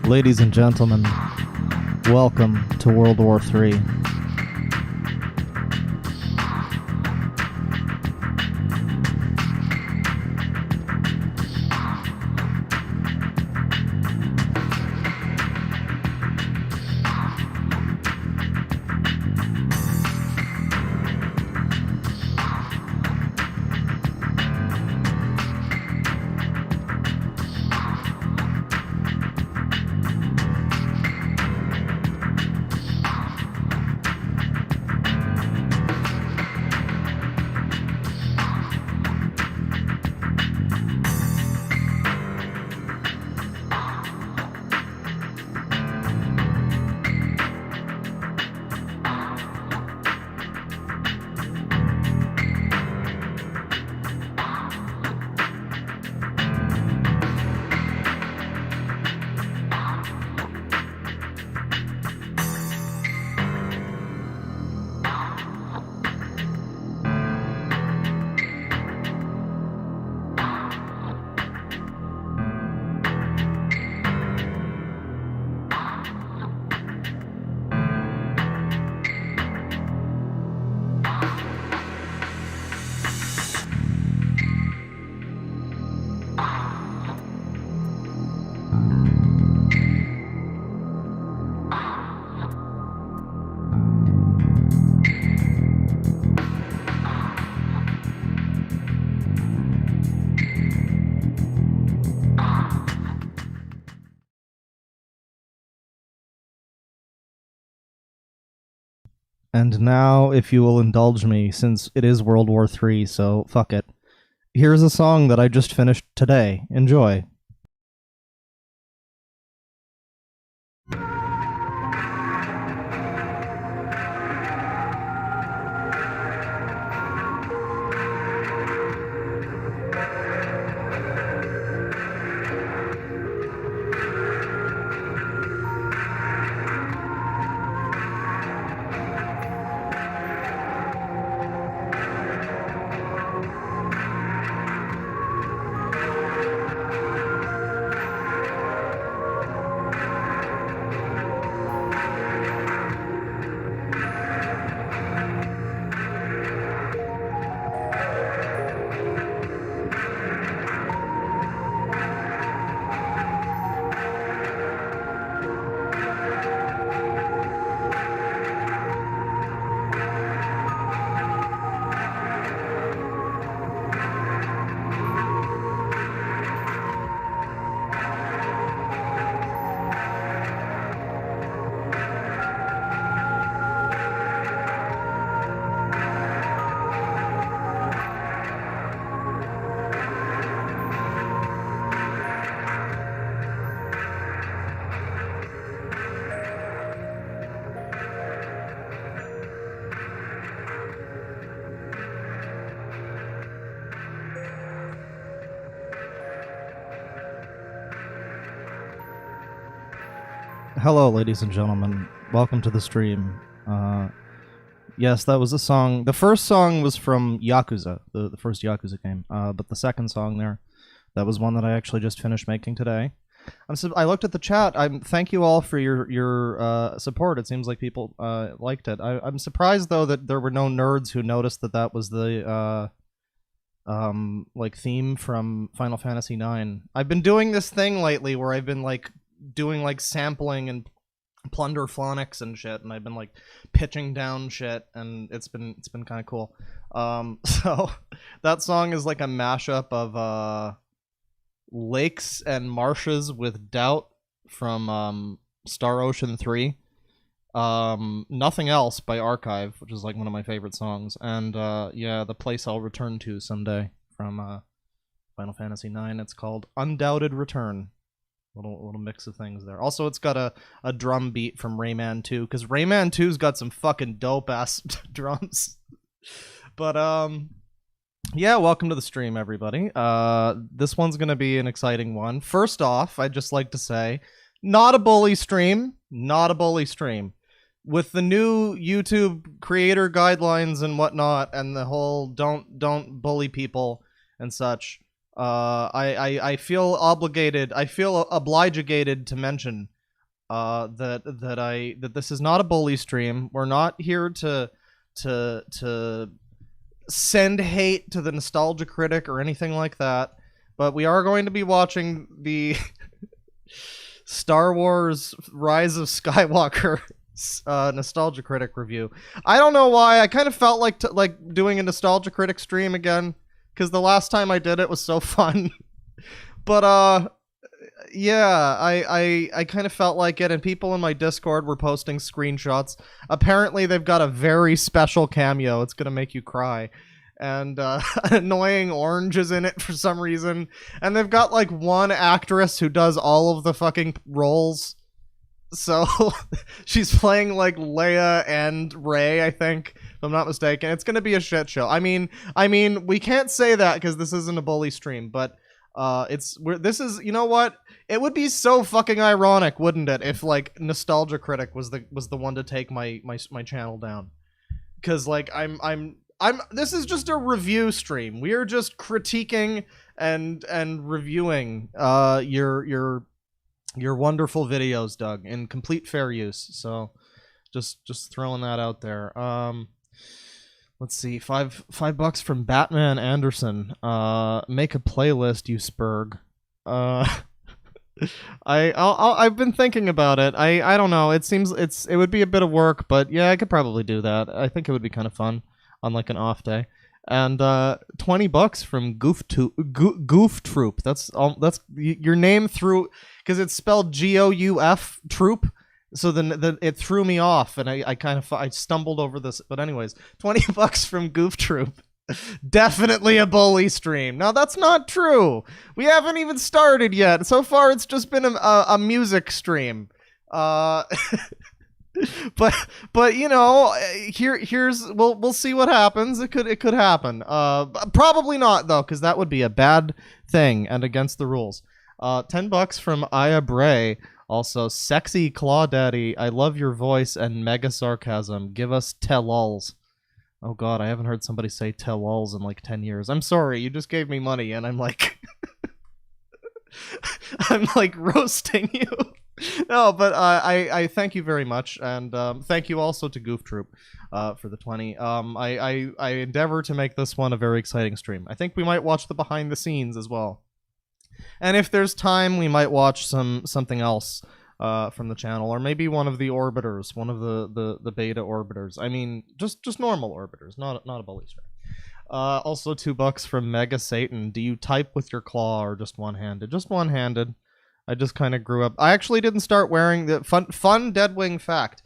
Ladies and gentlemen, welcome to World War III. And now, if you will indulge me, since it is World War III, so fuck it. Here's a song that I just finished today. Enjoy. Hello, ladies and gentlemen. Welcome to the stream. Yes, that was a song. The first song was from Yakuza, the first Yakuza game. But the second song there, that was one that I actually just finished making today. I looked at the chat. Thank you all for your support. It seems like people liked it. I'm surprised though that there were no nerds who noticed that was the like theme from Final Fantasy IX. I've been doing this thing lately where I've been like doing like sampling and plunder phonics and shit, and I've been like pitching down shit, and it's been kind of cool. So that song is like a mashup of Lakes and Marshes with Doubt from Star Ocean 3. Nothing Else by Archive, which is like one of my favorite songs, and yeah, The Place I'll Return to Someday from Final Fantasy IX. It's called Undoubted Return. Little mix of things there. Also, it's got a drum beat from Rayman 2, because Rayman 2's got some fucking dope-ass drums. But, yeah, welcome to the stream, everybody. This one's gonna be an exciting one. First off, I'd just like to say, not a bully stream. Not a bully stream. With the new YouTube creator guidelines and whatnot, and the whole don't bully people and such, I feel obligated, I feel obligated to mention that this is not a bully stream. We're not here to send hate to the Nostalgia Critic or anything like that. But we are going to be watching the Star Wars Rise of Skywalker Nostalgia Critic review. I don't know why. I kind of felt like doing a Nostalgia Critic stream again, because the last time I did it was so fun. But yeah, I kind of felt like it, and people in my Discord were posting screenshots. Apparently they've got a very special cameo. It's gonna make you cry. And Annoying Orange is in it for some reason. And they've got like one actress who does all of the fucking roles. So she's playing like Leia and Rey, I think, if I'm not mistaken. It's gonna be a shit show. I mean, we can't say that because this isn't a bully stream, but this is, you know what? It would be so fucking ironic, wouldn't it, if like Nostalgia Critic was the one to take my channel down? Because like this is just a review stream. We are just critiquing and reviewing your wonderful videos, Doug, in complete fair use. So just throwing that out there. Let's see, $5 from Batman Anderson. Make a playlist, you spurg. I've been thinking about it. I don't know. It seems it would be a bit of work, but yeah, I could probably do that. I think it would be kind of fun on like an off day. And $20 from Goof Troop. That's your name through, because it's spelled GOUF Troop. So then it threw me off, and I stumbled over this. But anyways, $20 from Goof Troop. Definitely a bully stream. Now that's not true. We haven't even started yet. So far, it's just been a music stream. But you know, we'll see what happens. It could happen. Probably not though, because that would be a bad thing and against the rules. $10 from Aya Bray. Also, sexy Claw Daddy. I love your voice and mega sarcasm. Give us tell-alls. Oh god, I haven't heard somebody say tell-alls in like 10 years. I'm sorry, you just gave me money and I'm like I'm like roasting you. No, but I thank you very much, and thank you also to Goof Troop for the 20. I endeavor to make this one a very exciting stream. I think we might watch the behind the scenes as well. And if there's time, we might watch something else from the channel, or maybe one of the orbiters, one of the beta orbiters. I mean, just normal orbiters, not a bully stream. Also $2 from Mega Satan. Do you type with your claw or just one-handed? Just one-handed. I just kind of grew up. I actually didn't start wearing the fun Deadwing fact.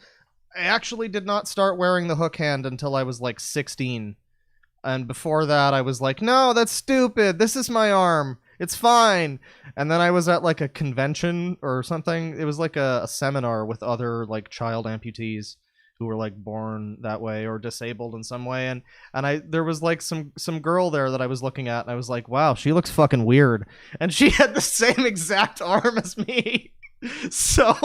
I actually did not start wearing the hook hand until I was like 16. And before that, I was like, no, that's stupid. This is my arm. It's fine. And then I was at like a convention or something. It was like a seminar with other like child amputees who were like born that way or disabled in some way, and there was like some girl there that I was looking at, and I was like, wow, she looks fucking weird, and she had the same exact arm as me. So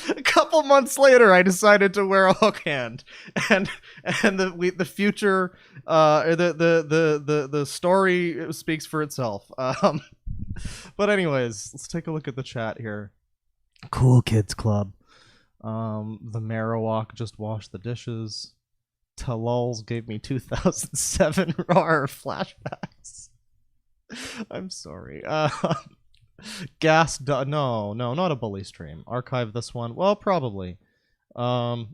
a couple months later, I decided to wear a hook hand, and the future the story speaks for itself. But anyways, let's take a look at the chat here. Cool Kids Club. The Marowak just washed the dishes. Talul's gave me 2007 RAR flashbacks. I'm sorry. No, not a bully stream. Archive this one. Well, probably. I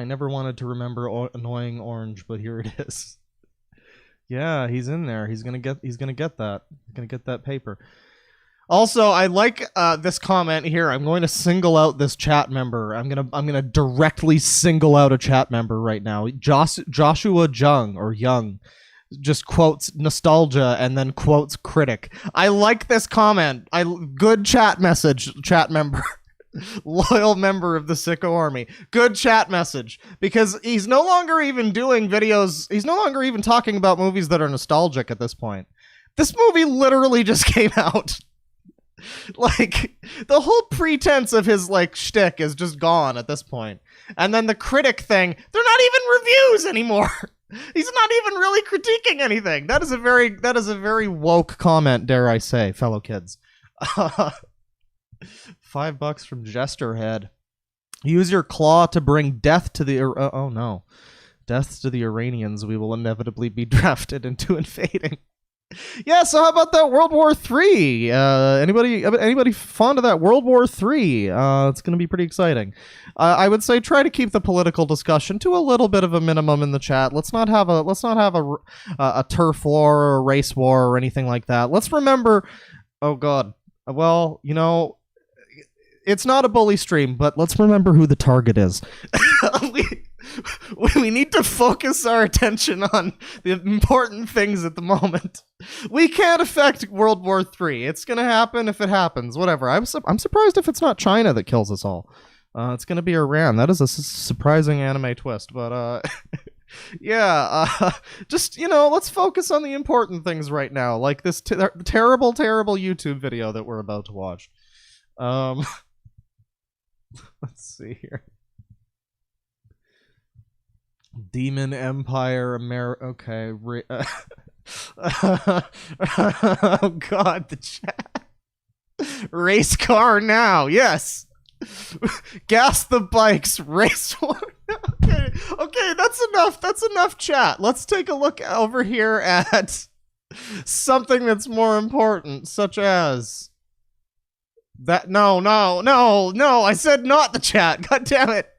never wanted to remember Annoying Orange, but here it is. Yeah, he's in there. He's gonna get that. He's gonna get that paper. Also, I like this comment here. I'm going to single out this chat member. I'm gonna directly single out a chat member right now. Joshua Young just quotes nostalgia and then quotes critic. I like this comment. Good chat message, chat member. Loyal member of the Sicko Army. Good chat message, because he's no longer even doing videos. He's no longer even talking about movies that are nostalgic at this point. This movie literally just came out. Like, the whole pretense of his like shtick is just gone at this point. And then the critic thing, they're not even reviews anymore. He's not even really critiquing anything. That is a very woke comment, dare I say, fellow kids. $5 from Jesterhead. Use your claw to bring death to the... oh, no. Death to the Iranians. We will inevitably be drafted into invading. Yeah, so how about that World War III? Anybody fond of that World War III? It's going to be pretty exciting. I would say try to keep the political discussion to a little bit of a minimum in the chat. Let's not have a turf war or a race war or anything like that. Let's remember. Oh God. Well, you know, it's not a bully stream, but let's remember who the target is. We need to focus our attention on the important things at the moment. We can't affect World War III. It's gonna happen if it happens. Whatever. I'm surprised if it's not China that kills us all. It's gonna be Iran. That is a surprising anime twist. But yeah. Just, you know, let's focus on the important things right now, like this terrible YouTube video that we're about to watch. Let's see here. Demon Empire America. Okay. Oh God, the chat. Race car now. Yes. Gas the bikes. Race one. Okay, that's enough. That's enough chat. Let's take a look over here at something that's more important, such as that. No. I said not the chat. God damn it.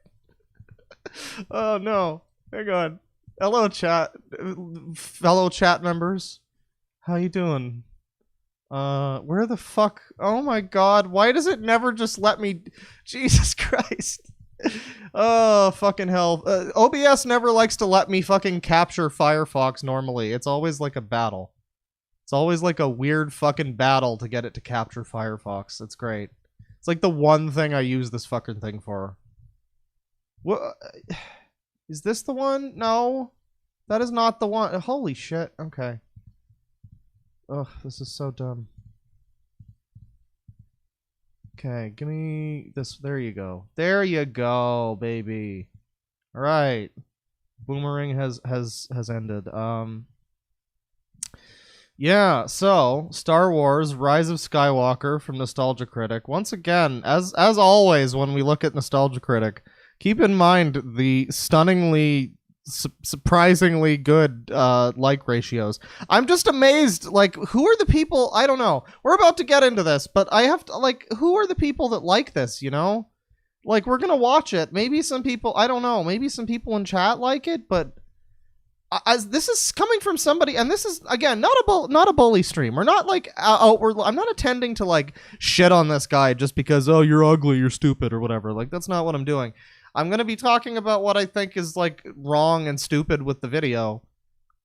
Oh no. Hang on. Hello, chat. Fellow chat members. How you doing? Where the fuck? Oh my God. Why does it never just let me... Jesus Christ. Oh, fucking hell. OBS never likes to let me fucking capture Firefox normally. It's always like a battle. It's always like a weird fucking battle to get it to capture Firefox. It's great. It's like the one thing I use this fucking thing for. What... Is this the one? No. That is not the one. Holy shit. Okay. Ugh, this is so dumb. Okay, give me this. There you go. There you go, baby. All right. Boomerang has ended. Yeah, so Star Wars Rise of Skywalker from Nostalgia Critic. Once again, as always when we look at Nostalgia Critic, keep in mind the stunningly, surprisingly good like ratios. I'm just amazed, like, who are the people? I don't know. We're about to get into this, but I have to, like, who are the people that like this, you know? Like, we're gonna watch it. Maybe some people, I don't know, maybe some people in chat like it, but as this is coming from somebody, and this is, again, not a bully stream. We're not, like, I'm not attending to, like, shit on this guy just because, oh, you're ugly, you're stupid, or whatever. Like, that's not what I'm doing. I'm going to be talking about what I think is, like, wrong and stupid with the video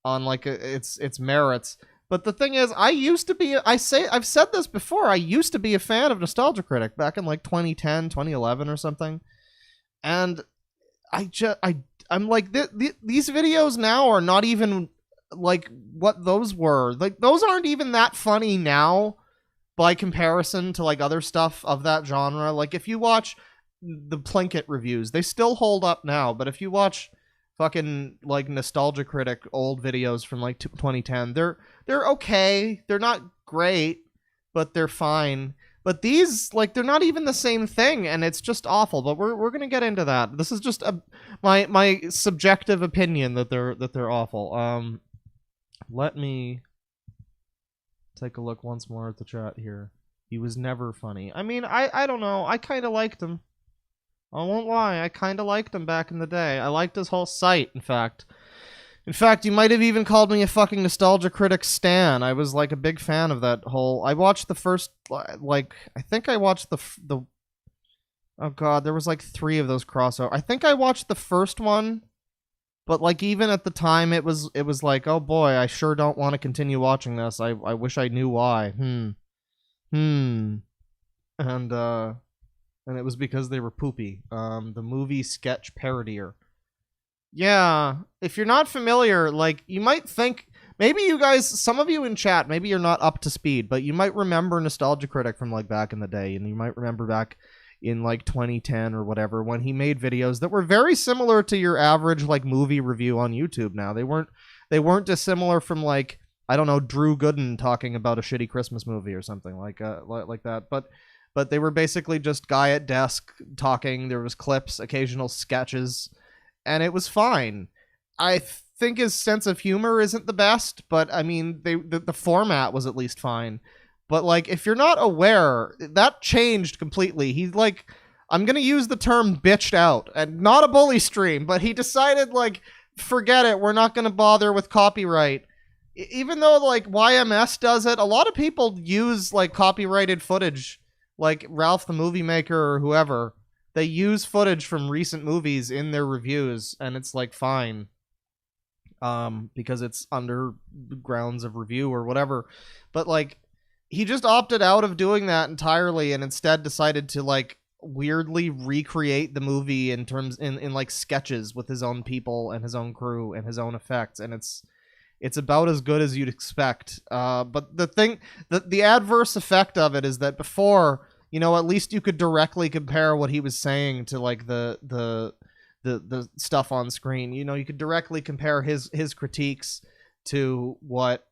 on, like, its merits. But the thing is, I've said this before, I used to be a fan of Nostalgia Critic back in, like, 2010, 2011 or something. And I'm like, these videos now are not even, like, what those were. Like, those aren't even that funny now by comparison to, like, other stuff of that genre. Like, if you watch the Plinkett reviews, they still hold up now, but if you watch fucking, like, Nostalgia Critic old videos from, like, 2010, they're okay, they're not great, but they're fine. But these, like, they're not even the same thing, and it's just awful. But we're gonna get into that. This is just my subjective opinion that they're awful. Let me take a look once more at the chat here. He was never funny. I mean, I don't know. I kind of liked him. I won't lie, I kind of liked him back in the day. I liked his whole site, in fact. In fact, you might have even called me a fucking Nostalgia Critic stan. I was, like, a big fan of that whole... I watched the first, like... I think I watched the... Oh, God, there was, like, 3 of those crossover. I think I watched the first one, but, like, even at the time, it was like, oh, boy, I sure don't want to continue watching this. I wish I knew why. And it was because they were poopy. The movie sketch parodier. Yeah, if you're not familiar, like, you might think, maybe you guys, some of you in chat, maybe you're not up to speed, but you might remember Nostalgia Critic from, like, back in the day, and you might remember back in, like, 2010 or whatever, when he made videos that were very similar to your average, like, movie review on YouTube now. They weren't dissimilar from, like, I don't know, Drew Gooden talking about a shitty Christmas movie or something like that, but but they were basically just guy at desk talking. There was clips, occasional sketches, and it was fine. I think his sense of humor isn't the best, but I mean, the format was at least fine. But like, if you're not aware, that changed completely. He like, I'm gonna use the term bitched out, and not a bully stream, but he decided like, forget it, we're not gonna bother with copyright. Even though like YMS does it, a lot of people use like copyrighted footage, like Ralph the Movie Maker or whoever. They use footage from recent movies in their reviews, and it's like fine. Because it's under grounds of review or whatever. But like, he just opted out of doing that entirely and instead decided to like weirdly recreate the movie in like sketches with his own people and his own crew and his own effects, and it's about as good as you'd expect. But the adverse effect of it is that before, you know, at least you could directly compare what he was saying to like the stuff on screen. You know, you could directly compare his critiques to what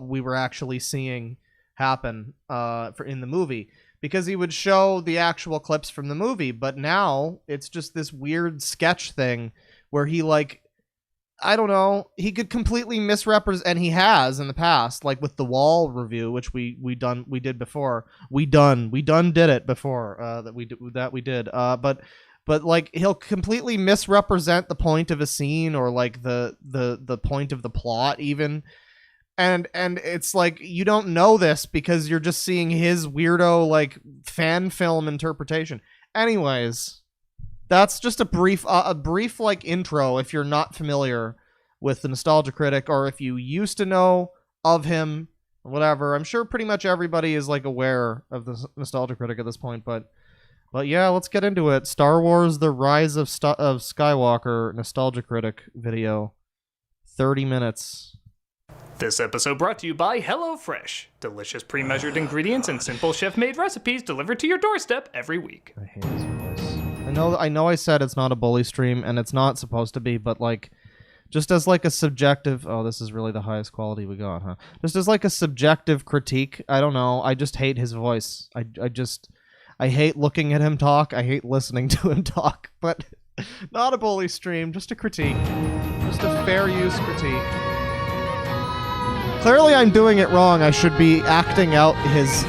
we were actually seeing happen in the movie, because he would show the actual clips from the movie. But now it's just this weird sketch thing where he like, I don't know, he could completely misrepresent, and he has in the past, like with the Wall review, which we did before. We did it before we did. But like, he'll completely misrepresent the point of a scene or like the point of the plot even. And it's like, you don't know this because you're just seeing his weirdo like fan film interpretation. Anyways, that's just a brief like intro if you're not familiar with the Nostalgia Critic, or if you used to know of him or whatever. I'm sure pretty much everybody is like aware of the Nostalgia Critic at this point, but yeah, let's get into it. Star Wars: The Rise of Skywalker Nostalgia Critic video. 30 minutes. This episode brought to you by HelloFresh. Delicious pre-measured ingredients and simple chef-made recipes delivered to your doorstep every week. I hate his voice. I know I said it's not a bully stream, and it's not supposed to be, but like, just as like a subjective... Oh, this is really the highest quality we got, huh? Just as like a subjective critique, I don't know, I just hate his voice. I hate looking at him talk, I hate listening to him talk, but not a bully stream, just a critique. Just a fair use critique. Clearly I'm doing it wrong. I should be acting out his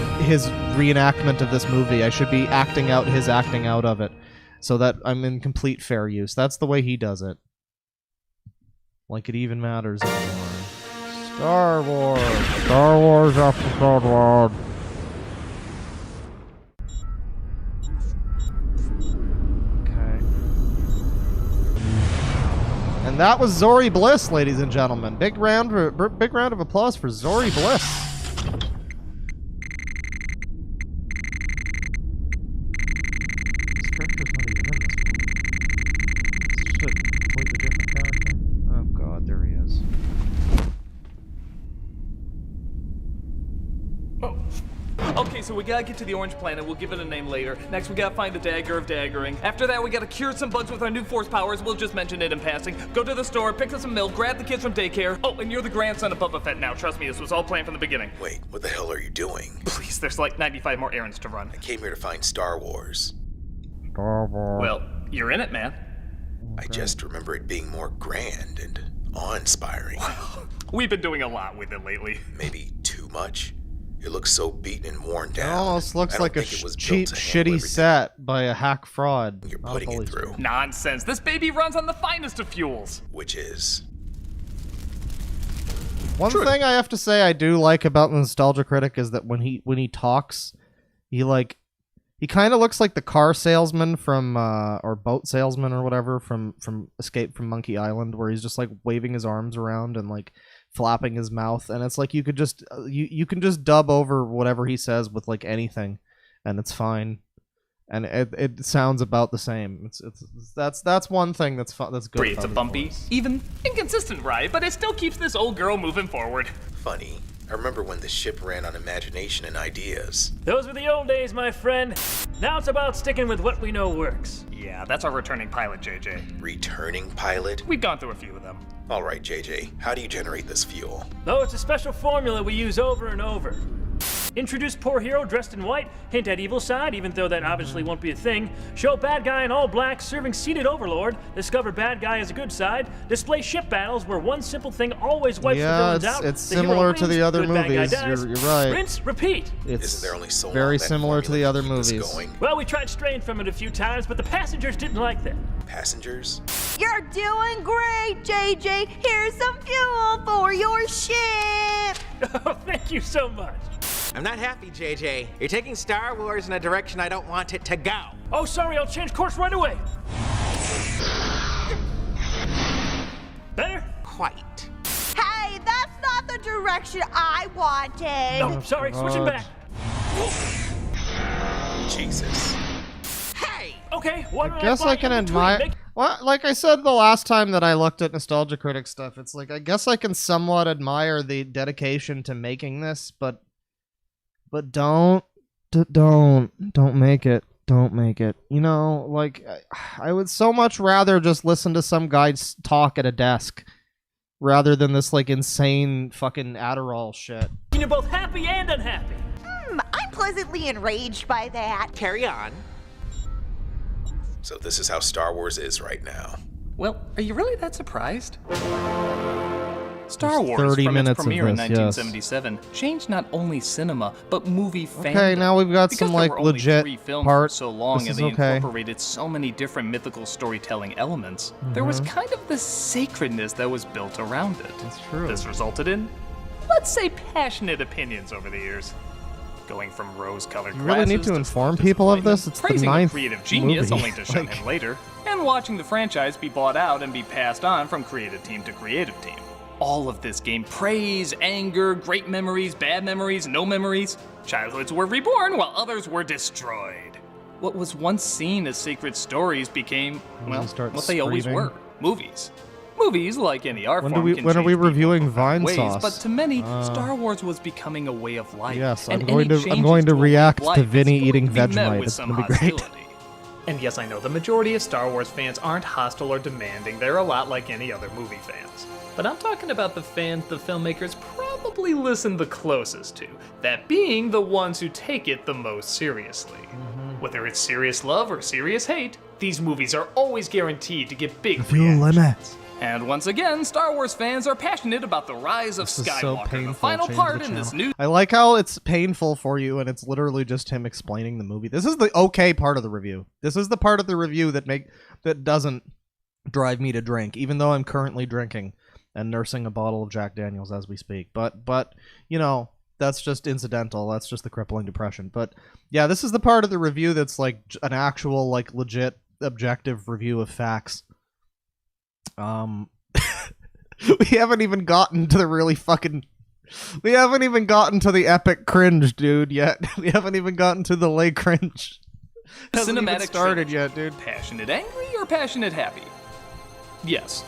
reenactment of this movie. I should be acting out his acting out of it, so that I'm in complete fair use. That's the way he does it. Like it even matters anymore. Star Wars episode 1. And that was Zori Bliss, ladies and gentlemen. Big round of applause for Zori Bliss. This character's not even in this one. It's just a completely different character. Oh god, there he is. Oh. Okay, so we gotta get to the Orange Planet. We'll give it a name later. Next, we gotta find the Dagger of Daggering. After that, we gotta cure some bugs with our new force powers. We'll just mention it in passing. Go to the store, pick up some milk, grab the kids from daycare. Oh, and you're the grandson of Boba Fett now. Trust me, this was all planned from the beginning. Wait, what the hell are you doing? Please, there's like 95 more errands to run. I came here to find Star Wars. Well, you're in it, man. I just remember it being more grand and awe-inspiring. We've been doing a lot with it lately. Maybe too much? It looks so beaten and worn It down. almost looks like a cheap, cheap, shitty set by a hack fraud. You're putting it through. Nonsense. This baby runs on the finest of fuels. Which is... One thing I have to say I do like about the Nostalgia Critic is that when he talks, he kind of looks like the car salesman from or boat salesman or whatever from Escape from Monkey Island, where he's just like waving his arms around and like flapping his mouth, and it's like you could just you can just dub over whatever he says with like anything, and it's fine, and it sounds about the same. That's one thing that's good. It's a bumpy, even inconsistent ride, but it still keeps this old girl moving forward. Funny. I remember when the ship ran on imagination and ideas. Those were the old days, my friend. Now it's about sticking with what we know works. Yeah, that's our returning pilot, JJ. Returning pilot? We've gone through a few of them. All right, JJ. How do you generate this fuel? Though it's a special formula we use over and over. Introduce poor hero dressed in white, hint at evil side, even though that obviously won't be a thing. Show bad guy in all black serving seated overlord. Discover bad guy as a good side. Display ship battles where one simple thing always wipes the villains out. It's The hero similar to wins, the other good bad guy movies. dies. You're right. Rinse, repeat. It's Isn't there only so long very that similar to the formula other can keep us movies. going? Well, we tried straying from it a few times, but the passengers didn't like that. Passengers? You're doing great, JJ. Here's some fuel for your ship. Oh, thank you so much. I'm not happy, JJ. You're taking Star Wars in a direction I don't want it to go. Oh, sorry, I'll change course right away. Better? Quite. Hey, that's not the direction I wanted. Oh, sorry, switching back. Jesus. Hey! Okay, what I guess I can admire. Well, like I said the last time that I looked at Nostalgia Critic stuff, it's like I guess I can somewhat admire the dedication to making this, but don't make it. Don't make it. You know, like I would so much rather just listen to some guy talk at a desk rather than this like insane fucking Adderall shit. You're both happy and unhappy. I'm pleasantly enraged by that. Carry on. So this is how Star Wars is right now. Well, are you really that surprised? Star There's Wars, 30 from minutes its of premiere in this, yes. 1977, changed not only cinema, but movie fandom. Okay, now we've got Because some there like were only legit 3 films part. for so long This and is they okay. incorporated so many different mythical storytelling elements, there was kind of this sacredness that was built around it. That's true. This resulted in, let's say, passionate opinions over the years. Going from rose-colored You really need glasses to inform disappointment, people of this? It's the praising a 9th creative genius movie. only to shun Like- him later, and watching the franchise be bought out and be passed on from creative team to creative team. All of this gained praise, anger, great memories, bad memories, no memories. Childhoods were reborn while others were destroyed. What was once seen as sacred stories became, well, start what they always screaming. were, movies. Movies, like any art When form, do we- can when are change we people reviewing in profound Vine ways, Sauce? But to many, Star Wars was becoming a way of life. Yes, and I'm any going to changes a way of react to life Vinny is going eating to be met Vegemite. with It's some gonna be great. hostility. And yes, I know the majority of Star Wars fans aren't hostile or demanding. They're a lot like any other movie fans. But I'm talking about the fans the filmmakers probably listen the closest to, that being the ones who take it the most seriously. Whether it's serious love or serious hate, these movies are always guaranteed to get big reactions. And once again, Star Wars fans are passionate about the rise of This is so Skywalker, painful. the final Change part the in this channel. new I like how it's painful for you, and it's literally just him explaining the movie. This is the okay part of the review. This is the part of the review that doesn't drive me to drink, even though I'm currently drinking and nursing a bottle of Jack Daniels as we speak. But you know, that's just incidental. That's just the crippling depression. But yeah, this is the part of the review that's like an actual, like, legit, objective review of facts. We haven't even gotten to the really fucking... We haven't even gotten to the epic cringe, dude, yet. We haven't even gotten to the lay cringe. Hasn't even cinematic started trilogy. yet, dude. Passionate angry or passionate happy? Yes.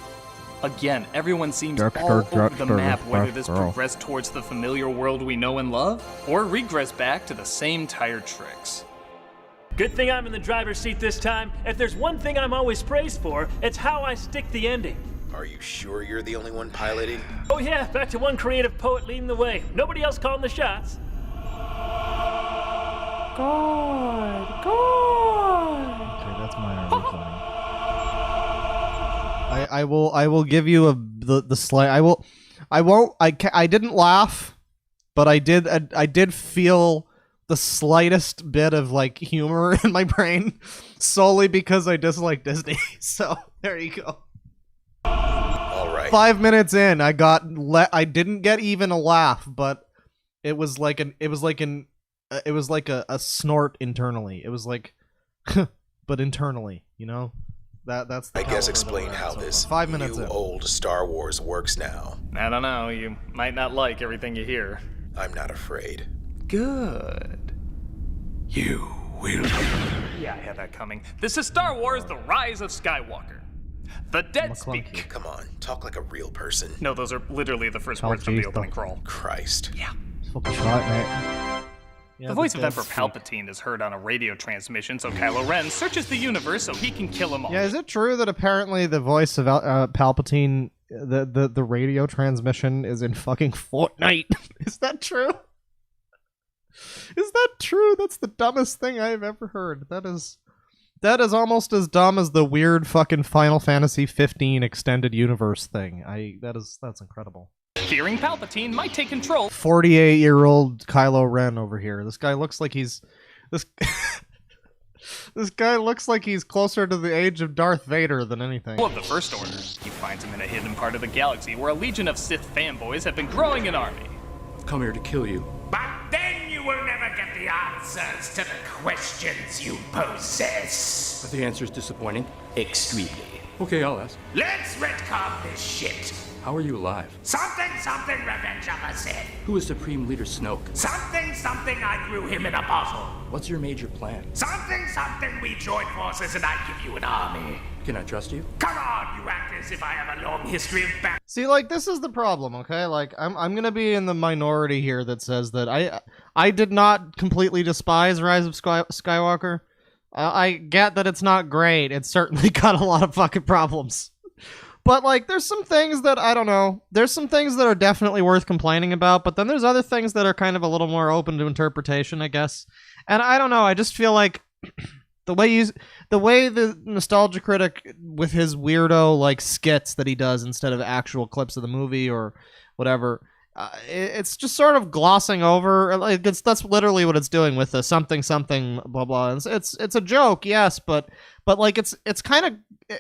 Again, everyone seems Dark, all dark, over dark, the dark, map whether dark this girl. progressed towards the familiar world we know and love, or regress back to the same tired tricks. Good thing I'm in the driver's seat this time. If there's one thing I'm always praised for, it's how I stick the ending. Are you sure you're the only one piloting? Oh yeah, back to one creative poet leading the way. Nobody else calling the shots. Okay, that's my army playing. I will give you the slight. I didn't laugh, but I did feel the slightest bit of like humor in my brain, solely because I dislike Disney. So there you go. All right. 5 minutes in, I didn't get even a laugh, but it was like a snort internally. It was like, but internally, you know. That's. The I guess caliber explain that we're at how so this far. 5 minutes new in. old Star Wars works now. I don't know, you might not like everything you hear. I'm not afraid. Good. You will. Yeah, I had that coming. This is Star Wars: The Rise of Skywalker. The dead speak. Come on, talk like a real person. No, those are literally the first Oh, words from the geez, opening though. crawl. Christ. Yeah. Fucking shot, mate. Yeah, The voice of dead Emperor speak. Palpatine is heard on a radio transmission, so Kylo Ren searches the universe so he can kill them all. Yeah, is it true that apparently the voice of Palpatine, the radio transmission is in fucking Fortnite? Is that true? Is that true? That's the dumbest thing I've ever heard. That is almost as dumb as the weird fucking Final Fantasy 15 extended universe thing. That's incredible. Fearing Palpatine might take control. 48-year-old Kylo Ren over here. This guy looks like he's this guy looks like he's closer to the age of Darth Vader than anything. Of the First Order. He finds him in a hidden part of the galaxy where a legion of Sith fanboys have been growing an army. I've come here to kill you. But then you will never get the answers to the questions you possess. But the answer's disappointing. Extremely. Okay, I'll ask. Let's retcon this shit. How are you alive? Something, Revenge of the Sith. Who is Supreme Leader Snoke? Something, I threw him in a bottle. What's your major plan? Something, we join forces and I give you an army. Can I trust you? Come on, you act as if I have a long history of See, like, this is the problem, okay? Like, I'm gonna be in the minority here that says that I did not completely despise Rise of Skywalker. I get that it's not great. It's certainly got a lot of fucking problems. But, like, there's some things that, I don't know, there's some things that are definitely worth complaining about, but then there's other things that are kind of a little more open to interpretation, I guess. And I don't know, I just feel like the way the Nostalgia Critic, with his weirdo, like, skits that he does instead of actual clips of the movie or whatever, it's just sort of glossing over, like, that's literally what it's doing with the something, blah, blah. It's a joke, yes, but like, it's kind of...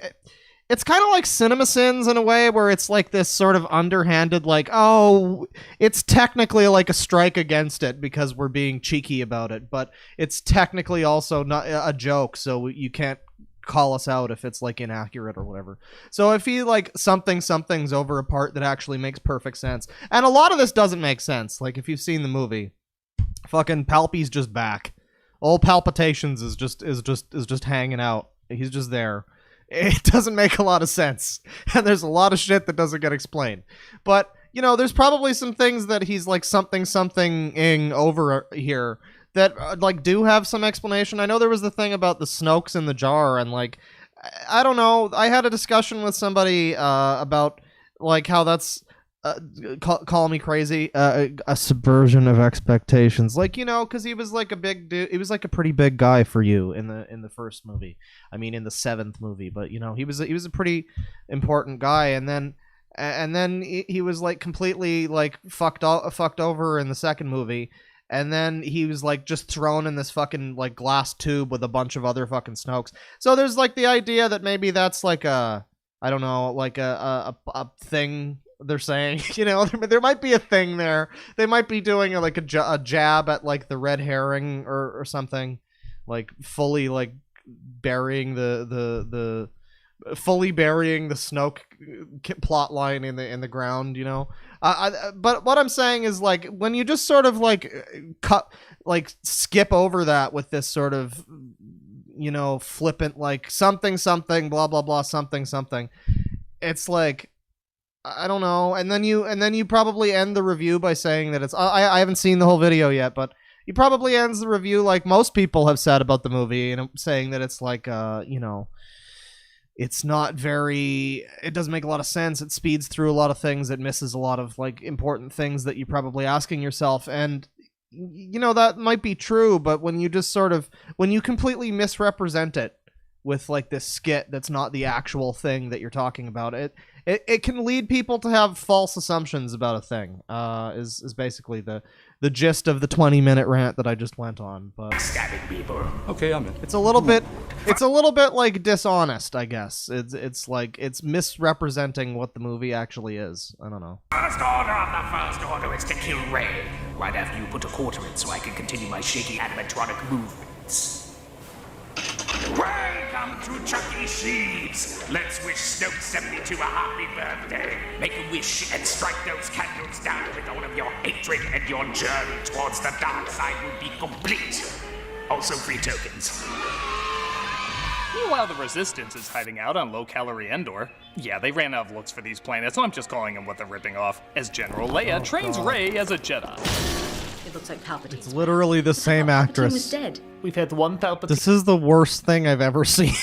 It's kind of like CinemaSins in a way, where it's like this sort of underhanded, like, oh, it's technically like a strike against it because we're being cheeky about it, but it's technically also not a joke, so you can't call us out if it's like inaccurate or whatever. So if he like something's over a part that actually makes perfect sense, and a lot of this doesn't make sense. Like, if you've seen the movie, fucking Palpy's just back. Old Palpitations is just hanging out. He's just there. It doesn't make a lot of sense, and there's a lot of shit that doesn't get explained. But, you know, there's probably some things that he's like something-ing over here that like do have some explanation. I know there was the thing about the Snokes in the jar, and like, I don't know, I had a discussion with somebody about like how that's call me crazy, a subversion of expectations, like, you know, because he was like a big dude. He was like a pretty big guy for you in the first movie. I mean, in the 7th movie, but you know, he was a pretty important guy, and then he was like completely like fucked over in the 2nd movie, and then he was like just thrown in this fucking like glass tube with a bunch of other fucking Snokes. So there's like the idea that maybe that's like a, I don't know, like a thing they're saying, you know, there might be a thing there. They might be doing a jab at like the red herring or something, like fully like burying the Snoke plot line in the ground, you know. But what I'm saying is, like, when you just sort of like skip over that with this sort of, you know, flippant like something blah blah blah something, it's like, I don't know, and then you probably end the review by saying that it's I haven't seen the whole video yet, but he probably ends the review like most people have said about the movie, and saying that it's like you know, it's not very, it doesn't make a lot of sense, it speeds through a lot of things, it misses a lot of like important things that you're probably asking yourself. And you know, that might be true, but when you just sort of, when you completely misrepresent it with like this skit that's not the actual thing that you're talking about, it can lead people to have false assumptions about a thing, is basically the gist of the 20-minute rant that I just went on. But stabbing people. Okay, I'm in. It's a little bit like dishonest, I guess. It's like it's misrepresenting what the movie actually is. I don't know. First order of the First Order is to kill Rey. Right after you put a quarter in, so I can continue my shaky animatronic movements. Welcome to Chuck E. Cheese. Let's wish Snoke 72 a happy birthday. Make a wish and strike those candles down with all of your hatred, and your journey towards the dark side will be complete. Also, free tokens. Meanwhile, the Resistance is hiding out on low-calorie Endor. Yeah, they ran out of looks for these planets, so I'm just calling them what they're ripping off. As General Leia trains Rey as a Jedi. It looks like Palpatine. It's literally the same actress. Palpatine was dead. We've had one Palpatine. This is the worst thing I've ever seen.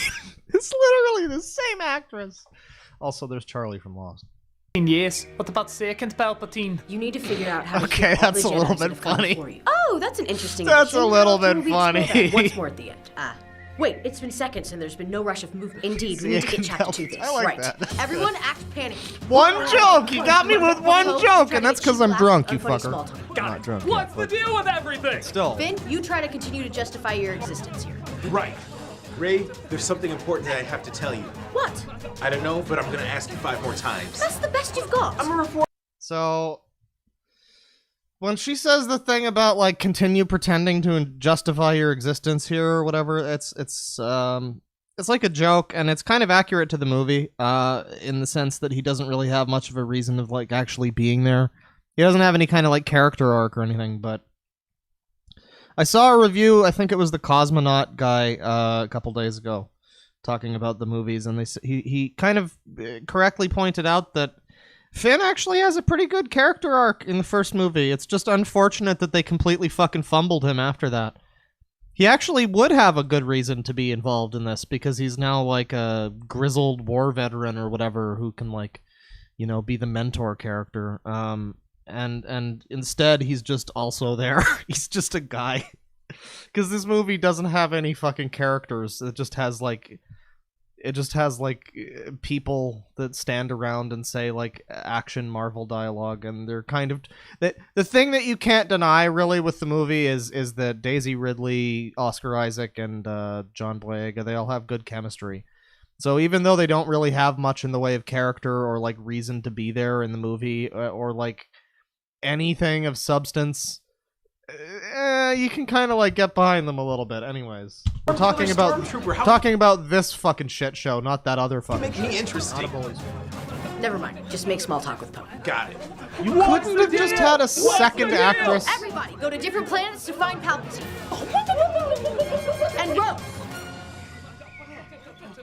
It's literally the same actress. Also, there's Charlie from Lost. Yes. What about second Palpatine? You need to figure out how to Okay, kill all that's the a little Jedis that bit have come funny. before you. Oh, Oh, that's an interesting That's addition. a little How bit can we explore funny. that once more at the end. Wait, it's been seconds and there's been no rush of movement. Indeed, we need to get chapter 2 this. I like right. that. Everyone act panicky. One joke! You got me with one joke, and that's because I'm drunk, you Unfunny fucker. small talk. I'm Got not it. drunk What's yet, the but deal with everything? still. Finn, you try to continue to justify your existence here. Right. Ray, there's something important that I have to tell you. What? I don't know, but I'm gonna ask you 5 more times. That's the best you've got. I'm a reporter. So, when she says the thing about like continue pretending to justify your existence here or whatever, it's like a joke, and it's kind of accurate to the movie, in the sense that he doesn't really have much of a reason of like actually being there. He doesn't have any kind of like character arc or anything. But I saw a review. I think it was the Cosmonaut guy a couple days ago, talking about the movies, and he kind of correctly pointed out that Finn actually has a pretty good character arc in the first movie. It's just unfortunate that they completely fucking fumbled him after that. He actually would have a good reason to be involved in this, because he's now like a grizzled war veteran or whatever who can like, you know, be the mentor character. And instead he's just also there. He's just a guy. Because this movie doesn't have any fucking characters. It just has like people that stand around and say like action Marvel dialogue, and they're kind of the thing that you can't deny really with the movie is that Daisy Ridley, Oscar Isaac, and John Boyega, they all have good chemistry. So even though they don't really have much in the way of character or like reason to be there in the movie, or like anything of substance, you can kind of like get behind them a little bit. Anyways, we're talking about this fucking shit show, not that other fucking Make me shit. interesting. Never mind. Just make small talk with Poe. Got it. You couldn't have just had a second actress. Everybody, go to different planets to find Palpatine. And Rose,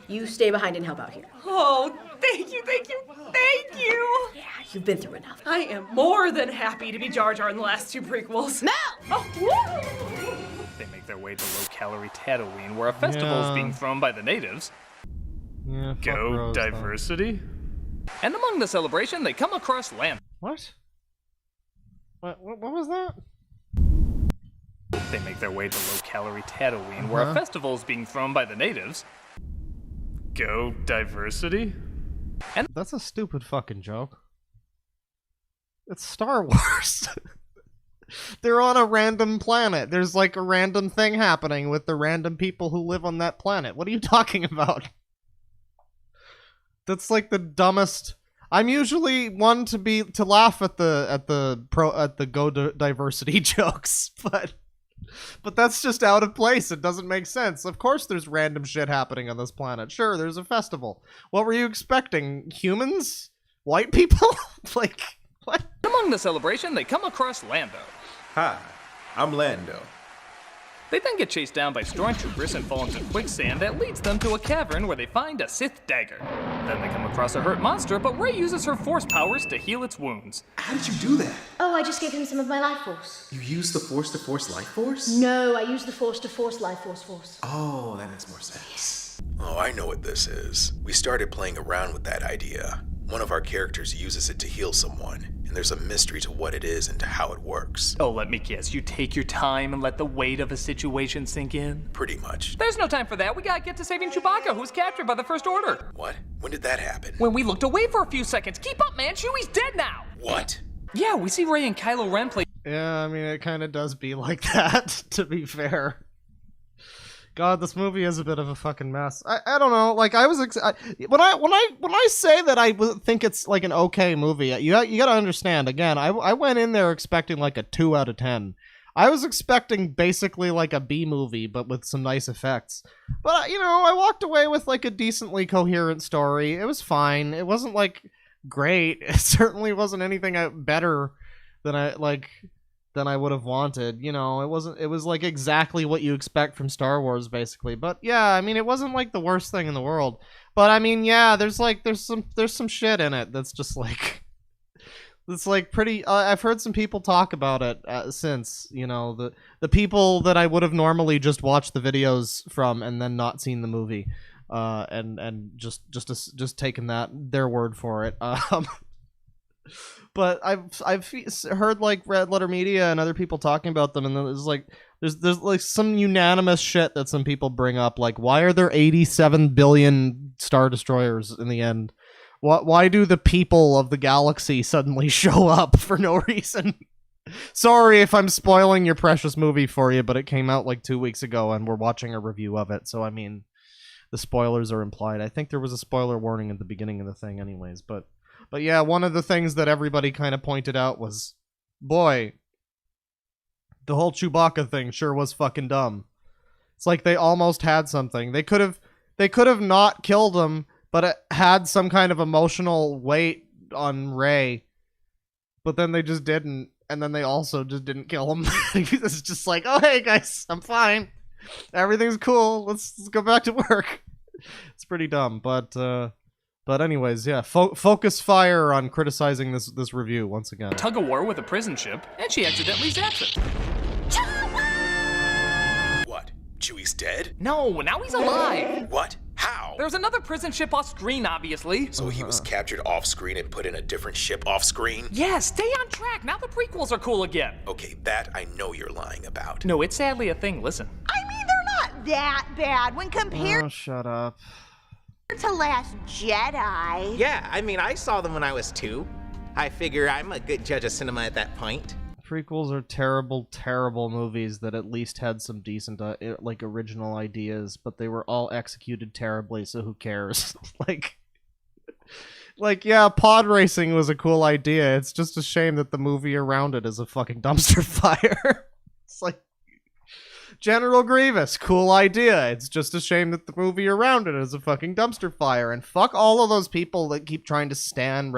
you stay behind and help out here. Oh, thank you, thank you, thank you. Yeah, you've been through enough. I am more than happy to be Jar Jar in the last 2 prequels. Mel! Oh, woo! They make their way to low-calorie Tatooine, where a festival is being thrown by the natives. Yeah, fuck Go Rose, though. diversity. And among the celebration, they come across land. What? What was that? They make their way to low-calorie Tatooine, where a festival is being thrown by the natives. Go diversity. And That's a stupid fucking joke. It's Star Wars. They're on a random planet. There's like a random thing happening with the random people who live on that planet. What are you talking about? That's like the dumbest. I'm usually one to laugh at the go diversity jokes, but that's just out of place. It doesn't make sense. Of course there's random shit happening on this planet. Sure, there's a festival. What were you expecting? Humans? White people? Like, what? among the celebration, they come across Lando. Hi, I'm Lando. They then get chased down by stormtroopers and fall into quicksand that leads them to a cavern where they find a Sith dagger. Then they come across a hurt monster, but Rey uses her force powers to heal its wounds. How did you do that? Oh, I just gave him some of my life force. You used the Force to Force life force? No, I used the force to force life force. Oh, that makes more sense. Oh, I know what this is. We started playing around with that idea. One of our characters uses it to heal someone, and there's a mystery to what it is and to how it works. Oh, let me guess, you take your time and let the weight of a situation sink in? Pretty much. There's no time for that. We gotta get to saving Chewbacca, who was captured by the First Order. What? When did that happen? When we looked away for a few seconds. Keep up, man. Chewie's dead now. What? Yeah, we see Rey and Kylo Ren play. Yeah, I mean, it kind of does be like that, to be fair. God, this movie is a bit of a fucking mess. I don't know. Like, I was when I say that I think it's like an okay movie, you gotta understand. Again, I went in there expecting like a 2 out of 10. I was expecting basically like a B movie, but with some nice effects. But you know, I walked away with like a decently coherent story. It was fine. It wasn't like great. It certainly wasn't anything better than I would have wanted. You know, it was like exactly what you expect from Star Wars, basically. But yeah, I mean, it wasn't like the worst thing in the world. But I mean, yeah, there's some shit in it that's just like, it's like pretty, I've heard some people talk about it since, you know, the people that I would have normally just watched the videos from and then not seen the movie, and just taken their word for it. but I've heard like Red Letter Media and other people talking about them, and there's like some unanimous shit that some people bring up, like why are there 87 billion Star Destroyers in the end? Why do the people of the galaxy suddenly show up for no reason? Sorry if I'm spoiling your precious movie for you, but it came out like 2 weeks ago and we're watching a review of it, so I mean, the spoilers are implied. I think there was a spoiler warning at the beginning of the thing anyways, but yeah, one of the things that everybody kind of pointed out was, boy, the whole Chewbacca thing sure was fucking dumb. It's like they almost had something. They could have not killed him, but it had some kind of emotional weight on Rey, but then they just didn't. And then they also just didn't kill him. It's just like, oh, hey, guys, I'm fine. Everything's cool. Let's go back to work. It's pretty dumb. But anyways, yeah. Focus fire on criticizing this review once again. Tug of war with a prison ship, and she accidentally zaps it. What? Chewie's dead? No, now he's alive. What? How? There's another prison ship off screen, obviously. So he was captured off screen and put in a different ship off screen? Yeah, stay on track. Now the prequels are cool again. Okay, that I know you're lying about. No, it's sadly a thing. Listen. I mean, they're not that bad when compared Oh, shut up. to Last Jedi. Yeah, I mean, I saw them when I was 2. I figure I'm a good judge of cinema at that point. Prequels are terrible, terrible movies that at least had some decent, like, original ideas, but they were all executed terribly, so who cares? like, yeah, pod racing was a cool idea. It's just a shame that the movie around it is a fucking dumpster fire. It's like, General Grievous, cool idea. It's just a shame that the movie around it is a fucking dumpster fire. And fuck all of those people that keep trying to stand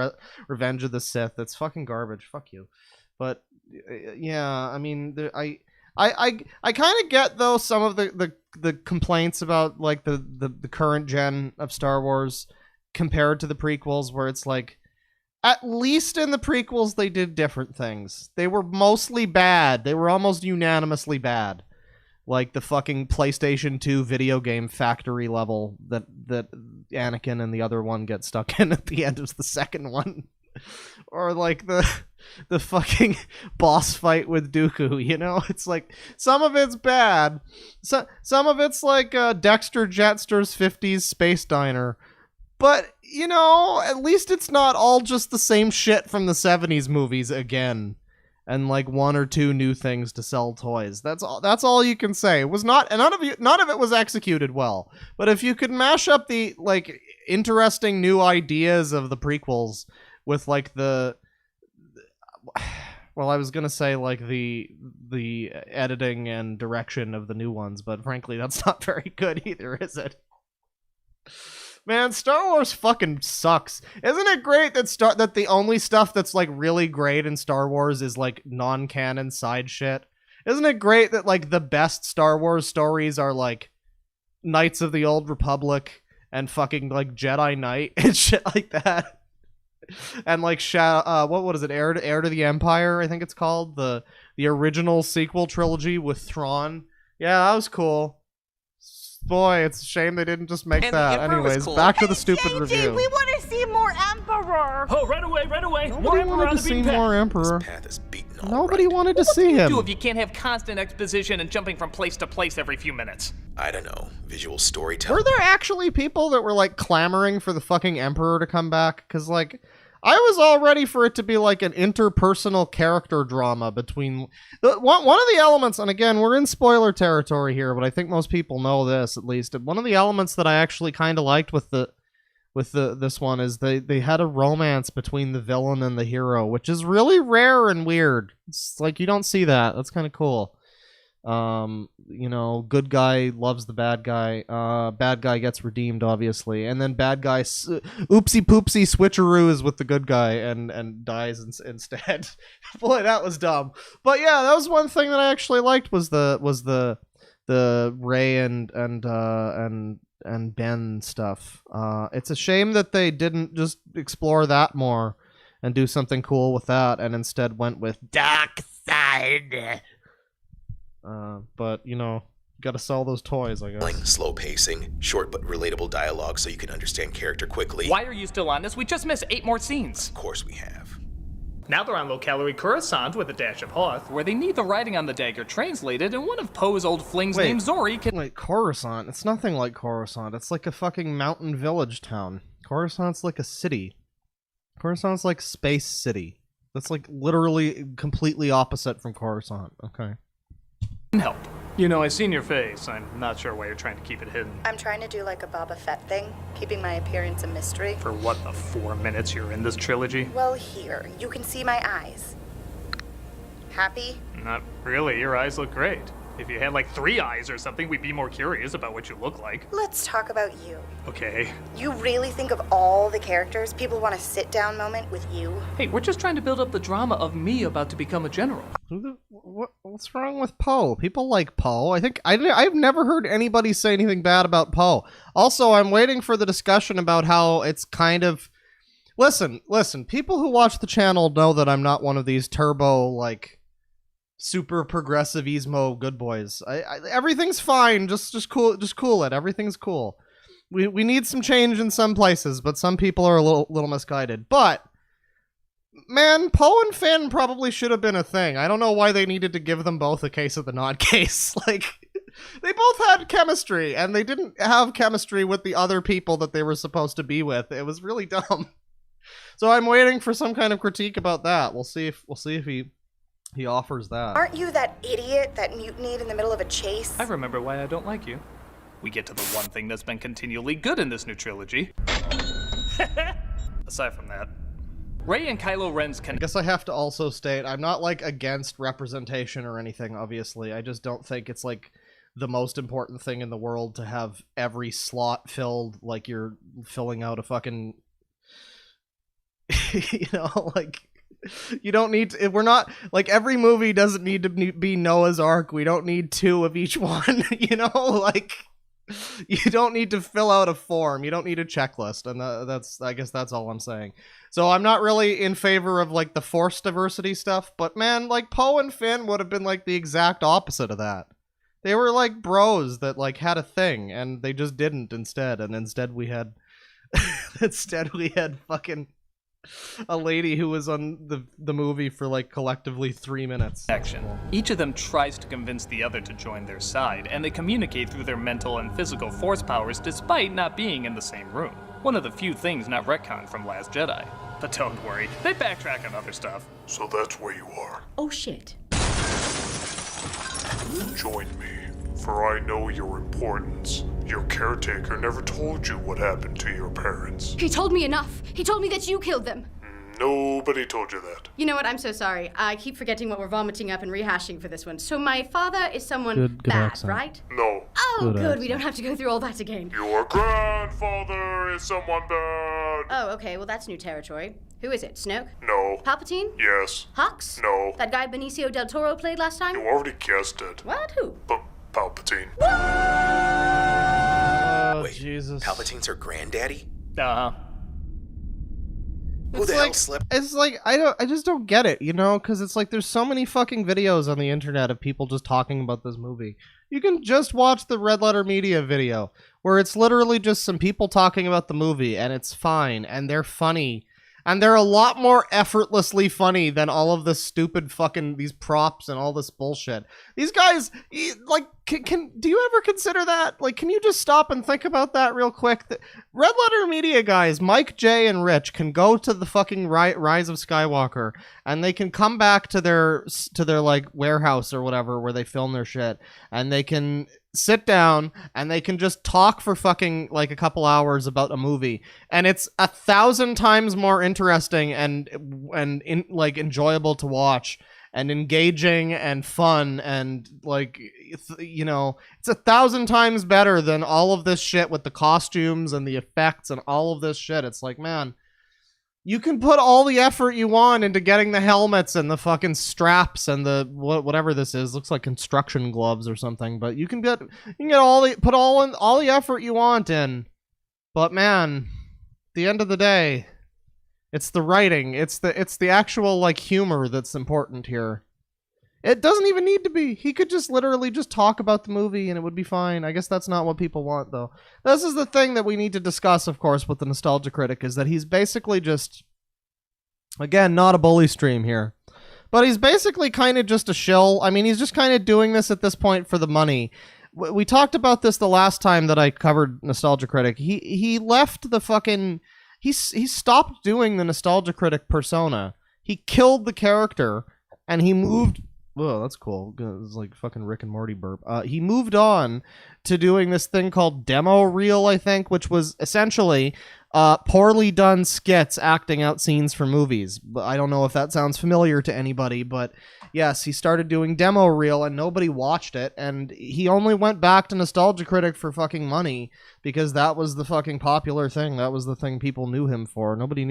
Revenge of the Sith. It's fucking garbage. Fuck you. But yeah, I mean, I kind of get though some of the complaints about like the current gen of Star Wars compared to the prequels, where it's like, at least in the prequels they did different things. They were mostly bad. They were almost unanimously bad. Like the fucking PlayStation 2 video game factory level that Anakin and the other one get stuck in at the end of the second one. Or like the fucking boss fight with Dooku, you know? It's like, some of it's bad. Some of it's like Dexter Jettster's 50s Space Diner. But, you know, at least it's not all just the same shit from the 70s movies again. And like one or two new things to sell toys. That's all you can say. It was not, and none of it was executed well. But if you could mash up the like interesting new ideas of the prequels with like well, I was gonna say like the editing and direction of the new ones, but frankly that's not very good either, is it? Man, Star Wars fucking sucks. Isn't it great that the only stuff that's like really great in Star Wars is like non-canon side shit? Isn't it great that like the best Star Wars stories are like Knights of the Old Republic and fucking like Jedi Knight and shit like that? And like what is it? Heir to the Empire, I think it's called, the original sequel trilogy with Thrawn. Yeah, that was cool. Boy, it's a shame they didn't just make that. Anyways, cool. back to the stupid JJ, review. we want to see more Emperor. Oh, right away, right away. More Nobody Emperor wanted on to the see beaten path. more Emperor. Path is beaten all Nobody right. wanted to see him. Do if you can't have constant exposition and jumping from place to place every few minutes. I don't know. Visual storytelling. Were there actually people that were like clamoring for the fucking Emperor to come back? Because like, I was all ready for it to be like an interpersonal character drama between one of the elements, and again, we're in spoiler territory here, but I think most people know this at least. One of the elements that I actually kind of liked with this one is they had a romance between the villain and the hero, which is really rare and weird. It's like you don't see that. That's kind of cool. You know, good guy loves the bad guy. Bad guy gets redeemed, obviously, and then bad guy oopsie poopsie switcheroos with the good guy and dies instead. Boy, that was dumb. But yeah, that was one thing that I actually liked was the Rey and Ben stuff. It's a shame that they didn't just explore that more and do something cool with that, and instead went with dark side. But, you know, gotta sell those toys, I guess. Slow pacing, short but relatable dialogue so you can understand character quickly. Why are you still on this? We just missed 8 more scenes. Of course we have. Now they're on low-calorie Coruscant with a dash of Hoth, where they need the writing on the dagger translated, and one of Poe's old flings named Zori can— Wait, Coruscant? It's nothing like Coruscant. It's like a fucking mountain village town. Coruscant's like a city. Coruscant's like Space City. That's like literally completely opposite from Coruscant. Okay. help. You know, I seen your face. I'm not sure why you're trying to keep it hidden. I'm trying to do like a Boba Fett thing, keeping my appearance a mystery. For what, the 4 minutes you're in this trilogy? Well, here, you can see my eyes. Happy? Not really. Your eyes look great. If you had like 3 eyes or something, we'd be more curious about what you look like. Let's talk about you. Okay. You really think of all the characters people want a sit-down moment with you? Hey, we're just trying to build up the drama of me about to become a general. What's wrong with Poe? People like Poe. I've never heard anybody say anything bad about Poe. Also, I'm waiting for the discussion about how it's kind of... Listen, people who watch the channel know that I'm not one of these turbo, like, super progressive Ismo good boys. Everything's fine. Just cool it. Everything's cool. We need some change in some places, but some people are a little misguided. But man, Poe and Finn probably should have been a thing. I don't know why they needed to give them both a case of the nod case. Like, they both had chemistry, and they didn't have chemistry with the other people that they were supposed to be with. It was really dumb. So I'm waiting for some kind of critique about that. We'll see if he offers that. Aren't you that idiot that mutinied in the middle of a chase? I remember why I don't like you. We get to the one thing that's been continually good in this new trilogy. Aside from that, Rey and Kylo Ren's I guess I have to also state, I'm not, like, against representation or anything, obviously. I just don't think it's, like, the most important thing in the world to have every slot filled like you're filling out a fucking... you know, like... You don't need to, we're not, like, every movie doesn't need to be Noah's Ark. We don't need 2 of each one, you know? Like, you don't need to fill out a form. You don't need a checklist, and I guess that's all I'm saying. So I'm not really in favor of, like, the forced diversity stuff, but man, like, Poe and Finn would have been, like, the exact opposite of that. They were, like, bros that, like, had a thing, and they just didn't instead, and instead we had, fucking... a lady who was on the movie for, like, collectively 3 minutes. Action. Each of them tries to convince the other to join their side, and they communicate through their mental and physical force powers despite not being in the same room. One of the few things not retconned from Last Jedi. But don't worry, they backtrack on other stuff. So that's where you are. Oh shit. Join me, for I know your importance. Your caretaker never told you what happened to your parents. He told me enough. He told me that you killed them. Nobody told you that. You know what? I'm so sorry. I keep forgetting what we're vomiting up and rehashing for this one. So my father is someone good bad, accent. right? No. Oh, good. We don't have to go through all that again. Your grandfather is someone bad. Oh, okay. Well, that's new territory. Who is it? Snoke? No. Palpatine? Yes. Hux? No. That guy Benicio del Toro played last time? You already guessed it. What? Who? Palpatine. Oh, wait, Jesus. Palpatine's her granddaddy? Uh-huh. Who the hell slipped? It's like, I just don't get it, you know? Because it's like, there's so many fucking videos on the internet of people just talking about this movie. You can just watch the Red Letter Media video, where it's literally just some people talking about the movie, and it's fine, and they're funny. And they're a lot more effortlessly funny than all of this stupid fucking, these props and all this bullshit. These guys, like, do you ever consider that? Like, can you just stop and think about that real quick? Red Letter Media guys, Mike, Jay, and Rich can go to the fucking Rise of Skywalker, and they can come back to their like, warehouse or whatever where they film their shit, and they can sit down and they can just talk for fucking like a couple hours about a movie, and it's 1,000 times more interesting and like enjoyable to watch and engaging and fun, and like, you know, it's 1,000 times better than all of this shit with the costumes and the effects and all of this shit. It's like, man, you can put all the effort you want into getting the helmets and the fucking straps and the whatever this is. Looks like construction gloves or something, but you can get all the effort you want in. But man, at the end of the day, it's the writing, it's the actual, like, humor that's important here. It doesn't even need to be. He could just literally just talk about the movie and it would be fine. I guess that's not what people want, though. This is the thing that we need to discuss, of course, with the Nostalgia Critic, is that he's basically just Again, not a bully stream here. But he's basically kind of just a shill. I mean, he's just kind of doing this at this point for the money. We talked about this the last time that I covered Nostalgia Critic. He left the fucking... He stopped doing the Nostalgia Critic persona. He killed the character, and he moved... Whoa, that's cool. It's like fucking Rick and Morty burp. He moved on to doing this thing called Demo Reel, I think, which was essentially... poorly done skits acting out scenes for movies. I don't know if that sounds familiar to anybody, but yes, he started doing Demo Reel and nobody watched it, and he only went back to Nostalgia Critic for fucking money because that was the fucking popular thing. That was the thing people knew him for. Nobody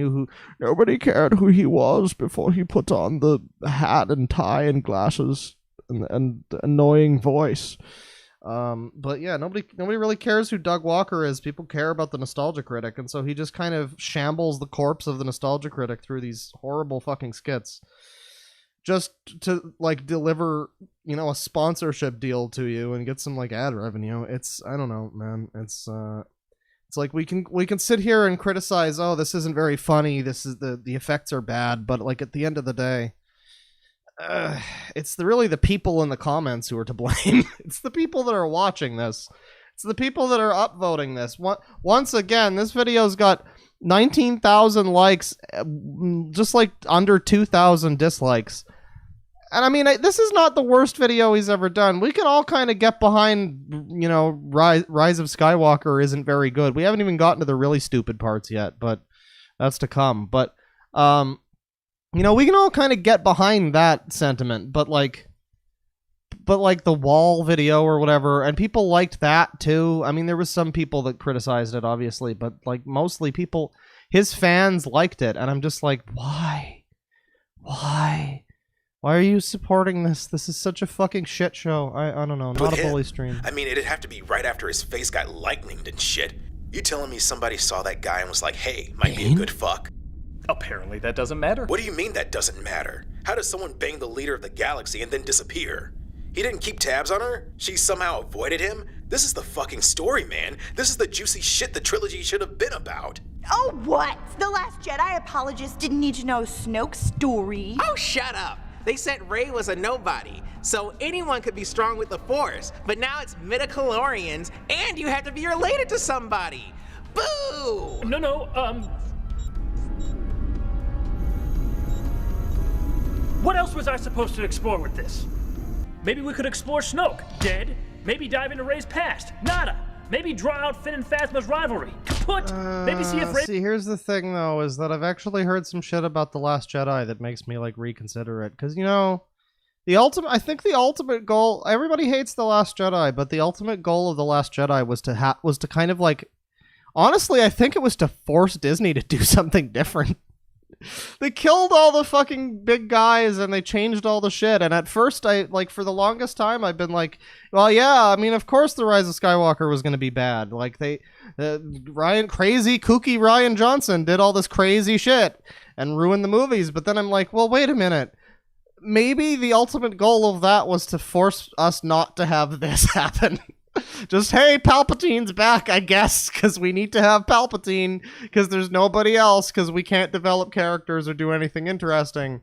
cared who he was before he put on the hat and tie and glasses and annoying voice. But yeah, nobody really cares who Doug Walker is. People care about the Nostalgia Critic, and so he just kind of shambles the corpse of the Nostalgia Critic through these horrible fucking skits just to like deliver, a sponsorship deal to you and get some like ad revenue. It's, I don't know, man. It's like we can sit here and criticize, oh, this isn't very funny, this is the effects are bad, but like at the end of the day, it's really the people in the comments who are to blame. It's the people that are watching this. It's the people that are upvoting this. Once again, this video's got 19,000 likes, just like under 2,000 dislikes. And I mean, this is not the worst video he's ever done. We can all kind of get behind, Rise of Skywalker isn't very good. We haven't even gotten to the really stupid parts yet, but that's to come. But, we can all kind of get behind that sentiment, but like the Wall video or whatever, and people liked that too. I mean, there was some people that criticized it, obviously, but like mostly people, his fans liked it, and I'm just like, why? Why are you supporting this? This is such a fucking shit show. I don't know, not a bully stream. I mean, it'd have to be right after his face got lightninged and shit. You telling me somebody saw that guy and was like, hey, might be a good fuck? Apparently that doesn't matter. What do you mean that doesn't matter? How does someone bang the leader of the galaxy and then disappear? He didn't keep tabs on her? She somehow avoided him? This is the fucking story, man. This is the juicy shit the trilogy should have been about. Oh, what? The Last Jedi apologists didn't need to know Snoke's story. Oh, shut up. They said Rey was a nobody, so anyone could be strong with the Force, but now it's midichlorians, and you have to be related to somebody. Boo! No, what else was I supposed to explore with this? Maybe we could explore Snoke, dead. Maybe dive into Rey's past, nada. Maybe draw out Finn and Phasma's rivalry, kaput. Maybe see if Rey... See, here's the thing, though, is that I've actually heard some shit about The Last Jedi that makes me, like, reconsider it. Because, I think the ultimate goal... Everybody hates The Last Jedi, but the ultimate goal of The Last Jedi was to kind of, like... Honestly, I think it was to force Disney to do something different. They killed all the fucking big guys and they changed all the shit. And at first, for the longest time, I've been like, well, yeah, I mean, of course the Rise of Skywalker was going to be bad. Like, crazy, kooky Rian Johnson did all this crazy shit and ruined the movies. But then I'm like, well, wait a minute. Maybe the ultimate goal of that was to force us not to have this happen. Just, hey, Palpatine's back, I guess, because we need to have Palpatine, because there's nobody else, because we can't develop characters or do anything interesting.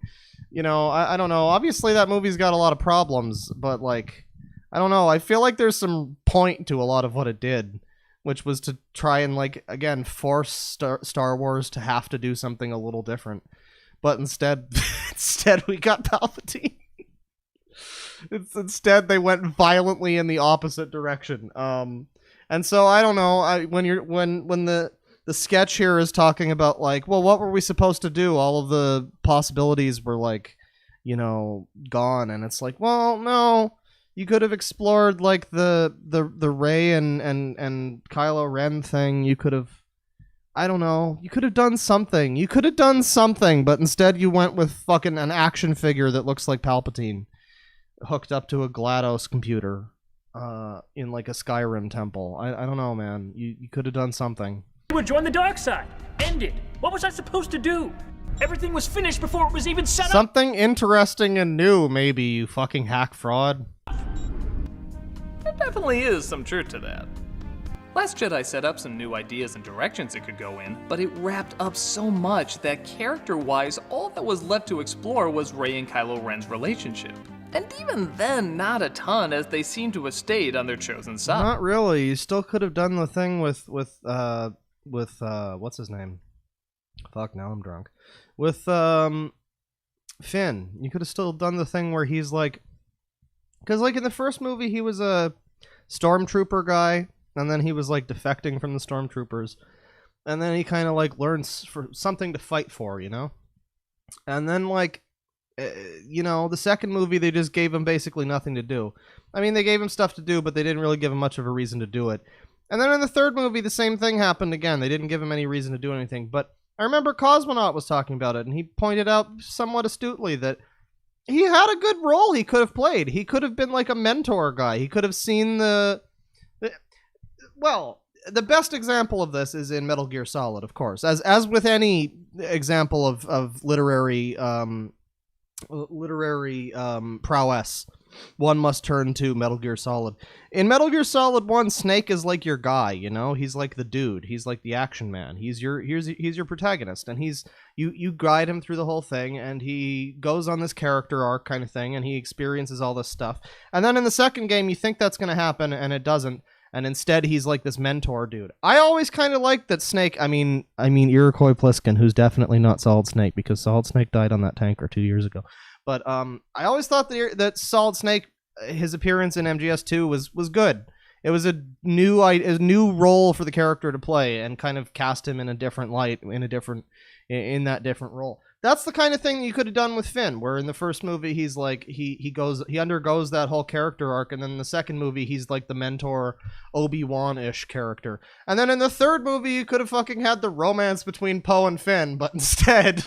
I don't know. Obviously, that movie's got a lot of problems, but, like, I don't know. I feel like there's some point to a lot of what it did, which was to try and, like, again, force Star Wars to have to do something a little different. But instead we got Palpatine. Instead, they went violently in the opposite direction. And so I don't know. When the sketch here is talking about like, well, what were we supposed to do? All of the possibilities were like, gone. And it's like, well, no, you could have explored like the Rey and Kylo Ren thing. You could have, I don't know. You could have done something. But instead, you went with fucking an action figure that looks like Palpatine, hooked up to a GLaDOS computer in like a Skyrim temple. I don't know, man. You could have done something. We would join the dark side. End it. What was I supposed to do? Everything was finished before it was even set up. Something interesting and new, maybe, you fucking hack fraud. There definitely is some truth to that. Last Jedi set up some new ideas and directions it could go in, but it wrapped up so much that character-wise, all that was left to explore was Rey and Kylo Ren's relationship. And even then, not a ton, as they seem to have stayed on their chosen side. Not really. You still could have done the thing with what's his name? Fuck, now I'm drunk. With Finn. You could have still done the thing where he's like, because like in the first movie he was a stormtrooper guy, and then he was like defecting from the stormtroopers, and then he kind of like learns for something to fight for, you know. And then like, you know, the second movie they just gave him basically nothing to do. I mean, they gave him stuff to do, but they didn't really give him much of a reason to do it. And then in the third movie, the same thing happened again. They didn't give him any reason to do anything. But I remember Cosmonaut was talking about it, and he pointed out somewhat astutely that he had a good role he could have played. He could have been like a mentor guy. He could have seen well, the best example of this is in Metal Gear Solid, of course. As with any example of literary prowess, one must turn to Metal Gear Solid. In Metal Gear Solid 1, Snake is like your guy, you know? He's like the dude. He's like the action man. He's your protagonist, and you guide him through the whole thing, and he goes on this character arc kind of thing, and he experiences all this stuff. And then in the second game, you think that's going to happen, and it doesn't. And instead, he's like this mentor dude. I always kind of liked that Snake. I mean, Iroquois Pliskin, who's definitely not Solid Snake, because Solid Snake died on that tanker 2 years ago. But I always thought that Solid Snake, his appearance in MGS2 was good. It was a new role for the character to play, and kind of cast him in a different light, in that different role. That's the kind of thing you could have done with Finn, where in the first movie he's like he undergoes that whole character arc, and then in the second movie he's like the mentor Obi-Wan-ish character. And then in the third movie you could have fucking had the romance between Poe and Finn, but instead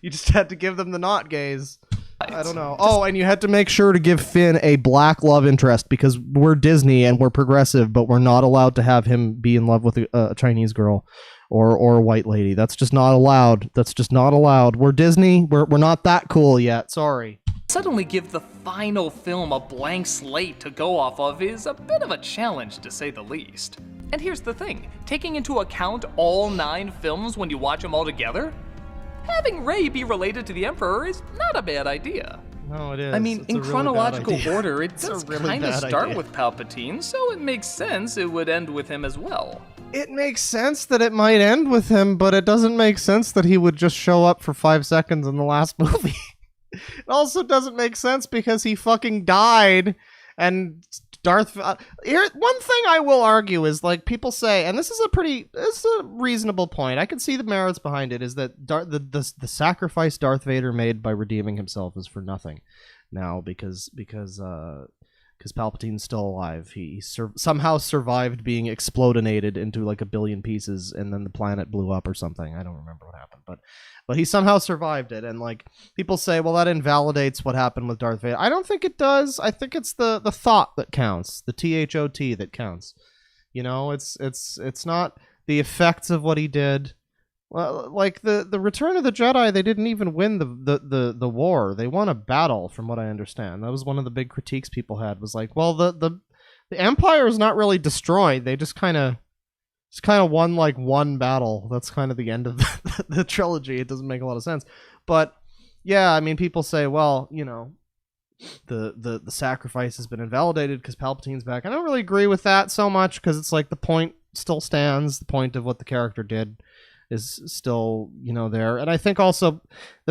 you just had to give them the not gays. I don't know. Oh, and you had to make sure to give Finn a black love interest, because we're Disney and we're progressive, but we're not allowed to have him be in love with a Chinese girl or a white lady. That's just not allowed. That's just not allowed. We're Disney. We're not that cool yet. Sorry. Suddenly give the final film a blank slate to go off of is a bit of a challenge, to say the least. And here's the thing, taking into account all 9 films when you watch them all together, having Rey be related to the Emperor is not a bad idea. No, it is. I mean, in chronological order, it kind of start with Palpatine, so it makes sense it would end with him as well. It makes sense that it might end with him, but it doesn't make sense that he would just show up for 5 seconds in the last movie. It also doesn't make sense because he fucking died, and one thing I will argue is, like, people say, and this is a reasonable point, I can see the merits behind it, is that the sacrifice Darth Vader made by redeeming himself is for nothing now, because Palpatine's still alive. He somehow survived being explodinated into like a billion pieces, and then the planet blew up or something. I don't remember what happened, but he somehow survived it. And like, people say, well, that invalidates what happened with Darth Vader. I don't think it does. I think it's the thought that counts, the THOT that counts. You know, it's not the effects of what he did. Well, like the Return of the Jedi, they didn't even win the war. They won a battle, from what I understand. That was one of the big critiques people had, was like, well, the Empire is not really destroyed. They just kind of won like one battle. That's kind of the end of the trilogy. It doesn't make a lot of sense. But yeah, I mean, people say, well, you know, the sacrifice has been invalidated because Palpatine's back. I don't really agree with that so much, because it's like the point still stands. The point of what the character did is still, you know, there. And I think also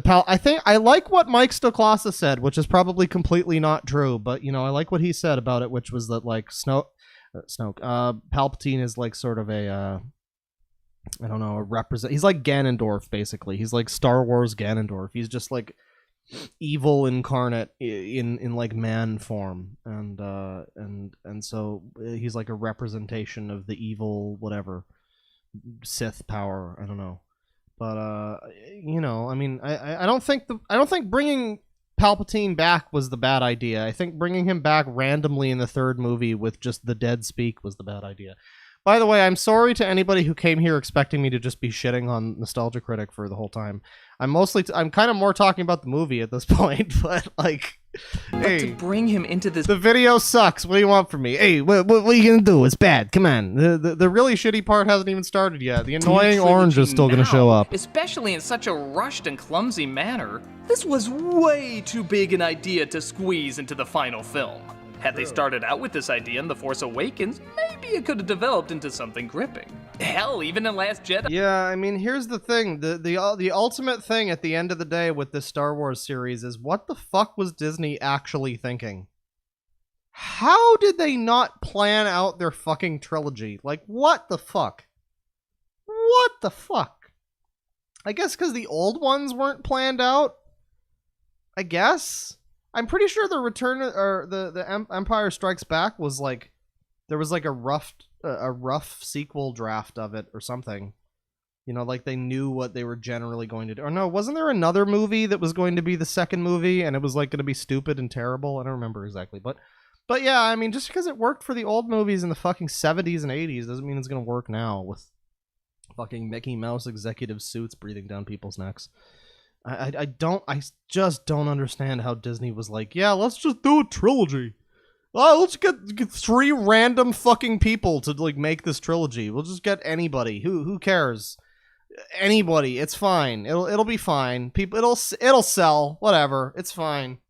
I like what Mike Stoklasa said, which is probably completely not true, but you know, I like what he said about it, which was that like Palpatine is like sort of a I don't know, he's like Ganondorf, basically. He's like Star Wars Ganondorf. He's just like evil incarnate in like man form, and so he's like a representation of the evil whatever Sith power. I don't know, but you know, I mean, I don't think bringing Palpatine back was the bad idea. I think bringing him back randomly in the third movie with just the dead speak was the bad idea. By the way, I'm sorry to anybody who came here expecting me to just be shitting on Nostalgia Critic for the whole time. I'm kind of more talking about the movie at this point, but like, But to bring him into this... The video sucks. What do you want from me? Hey, what are you gonna do? It's bad. Come on. The really shitty part hasn't even started yet. The annoying orange is still gonna show up. Especially in such a rushed and clumsy manner. This was way too big an idea to squeeze into the final film. Had they started out with this idea in The Force Awakens, maybe it could have developed into something gripping. Hell, even in Last Jedi. Yeah, I mean, here's the thing. The ultimate thing at the end of the day with this Star Wars series is what the fuck was Disney actually thinking? How did they not plan out their fucking trilogy? Like, what the fuck? What the fuck? I guess because the old ones weren't planned out? I guess? I'm pretty sure the Return or the Empire Strikes Back was like, there was like a rough sequel draft of it or something. You know, like they knew what they were generally going to do. Or no, wasn't there another movie that was going to be the second movie and it was like going to be stupid and terrible? I don't remember exactly, but yeah, I mean, just because it worked for the old movies in the fucking 70s and 80s doesn't mean it's going to work now with fucking Mickey Mouse executive suits breathing down people's necks. I just don't understand how Disney was like, yeah, let's just do a trilogy. Oh, let's get 3 random fucking people to like make this trilogy. We'll just get anybody. Who cares? Anybody. It's fine. It'll be fine. People. It'll sell. Whatever. It's fine.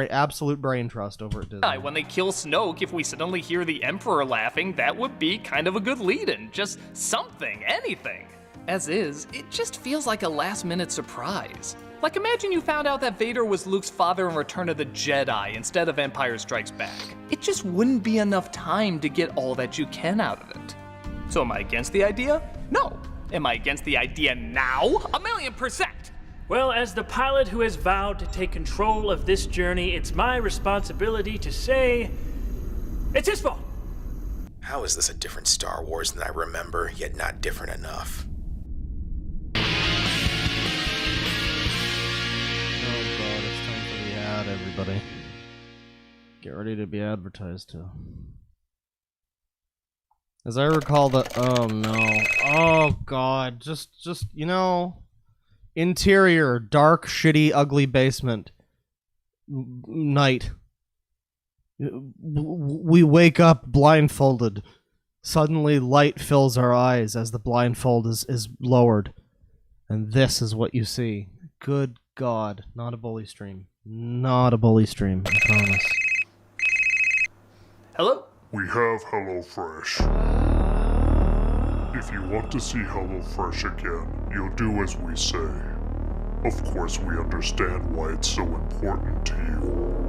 Absolute brain trust over at Disney. When they kill Snoke, if we suddenly hear the Emperor laughing, that would be kind of a good lead-in. Just something, anything. As is, it just feels like a last-minute surprise. Like, imagine you found out that Vader was Luke's father in Return of the Jedi instead of Empire Strikes Back. It just wouldn't be enough time to get all that you can out of it. So am I against the idea? No. Am I against the idea now? 1,000,000%! Well, as the pilot who has vowed to take control of this journey, it's my responsibility to say, it's his fault! How is this a different Star Wars than I remember, yet not different enough? Everybody, get ready to be advertised to. As I recall, oh no, oh god, just you know, interior, dark, shitty, ugly basement. Night. We wake up blindfolded. Suddenly, light fills our eyes as the blindfold is lowered, and this is what you see. Good God, not a bully stream. Not a bully stream, I promise. Hello? We have HelloFresh. If you want to see HelloFresh again, you'll do as we say. Of course, we understand why it's so important to you.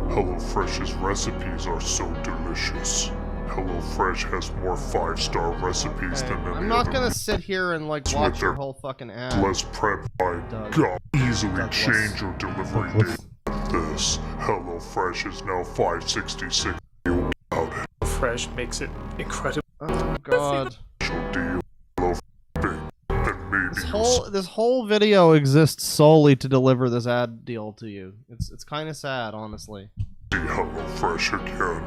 HelloFresh's recipes are so delicious. HelloFresh has more 5-star recipes than any I'm not other gonna sit here and like watch your whole fucking ad. Less prep by God, easily change your delivery date. This HelloFresh is now $5.66. Fresh makes it incredible. Oh God. This whole video exists solely to deliver this ad deal to you. It's kind of sad, honestly. See HelloFresh again.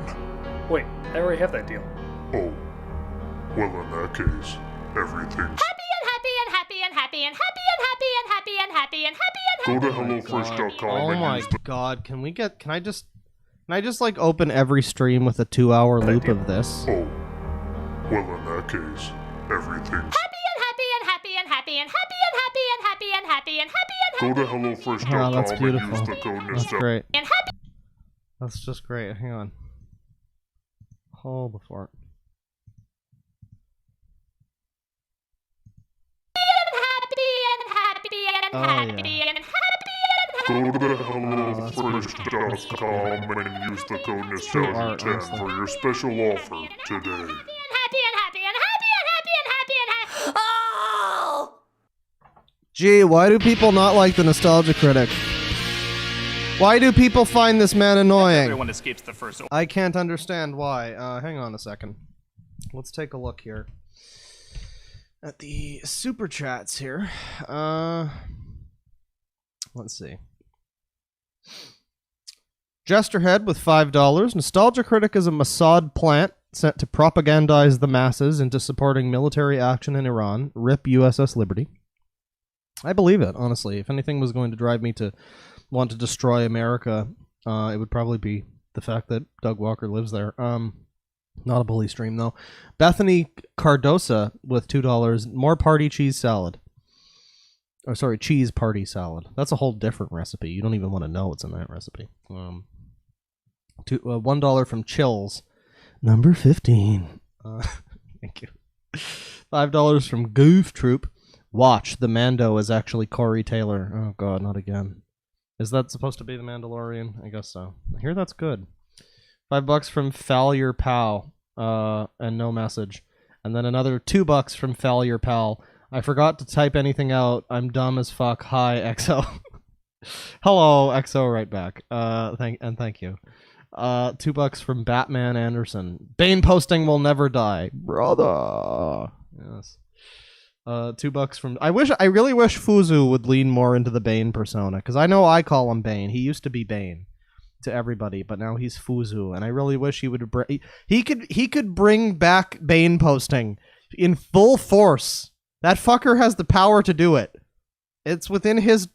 Wait, I already have that deal. Oh, well in that case, everything. Go to HelloFresh.com. Oh my God! Can I just like open every stream with a 2-hour loop of this? Oh, well in that case, everything. Go to HelloFresh.com that's beautiful. and use the code That's NoStawwA. great. That's just great. Hang on. Hold the fort. Oh, yeah. Go to HelloFresh.com and use the code NoStawwA10 for your special offer today. Gee, why do people not like the Nostalgia Critic? Why do people find this man annoying? Everyone escapes the first. I can't understand why. Hang on a second. Let's take a look here at the super chats here. Let's see. Jesterhead with $5. Nostalgia Critic is a Mossad plant sent to propagandize the masses into supporting military action in Iran. RIP USS Liberty. I believe it, honestly. If anything was going to drive me to want to destroy America, it would probably be the fact that Doug Walker lives there. Not a bully stream, though. Bethany Cardosa with $2. More party cheese salad. Oh, sorry, cheese party salad. That's a whole different recipe. You don't even want to know what's in that recipe. $1 from Chills. Number 15. Thank you. $5 from Goof Troop. Watch, the Mando is actually Corey Taylor. Oh god, not again. Is that supposed to be the Mandalorian? I guess so. I hear that's good. $5 from Fallier Pal. And no message. And then another $2 from Fallier Pal. I forgot to type anything out. I'm dumb as fuck. Hi, XO. Hello, XO right back. Thank you. $2 from Batman Anderson. Bane posting will never die. Brother. Yes. $2 from... I really wish Fuzu would lean more into the Bane persona, because I know I call him Bane. He used to be Bane to everybody, but now he's Fuzu, and I really wish he would... He could bring back Bane posting in full force. That fucker has the power to do it. It's within his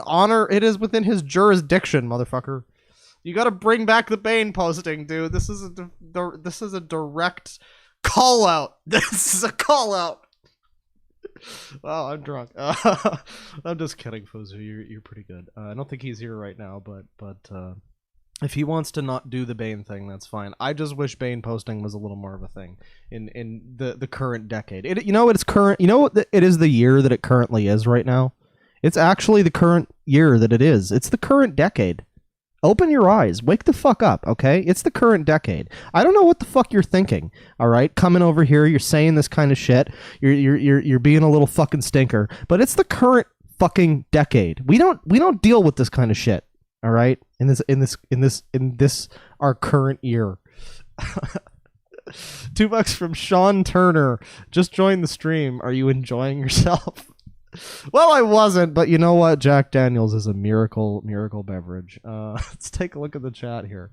honor. It is within his jurisdiction, motherfucker. You gotta bring back the Bane posting, dude. This is a direct call out. This is a call out. Wow, I'm drunk. I'm just kidding, Fuzu. You're pretty good. I don't think he's here right now, but if he wants to not do the Bane thing, that's fine. I just wish Bane posting was a little more of a thing in the current decade. It is the year that it currently is right now. It's actually the current year that it is. It's the current decade. Open your eyes. Wake the fuck up, okay? It's the current decade. I don't know what the fuck you're thinking, all right? Coming over here, you're saying this kind of shit. You're being a little fucking stinker. But it's the current fucking decade. We don't deal with this kind of shit, all right? In this our current year. $2 from Sean Turner. Just joined the stream. Are you enjoying yourself? Well, I wasn't, but you know what? Jack Daniels is a miracle beverage. Let's take a look at the chat here.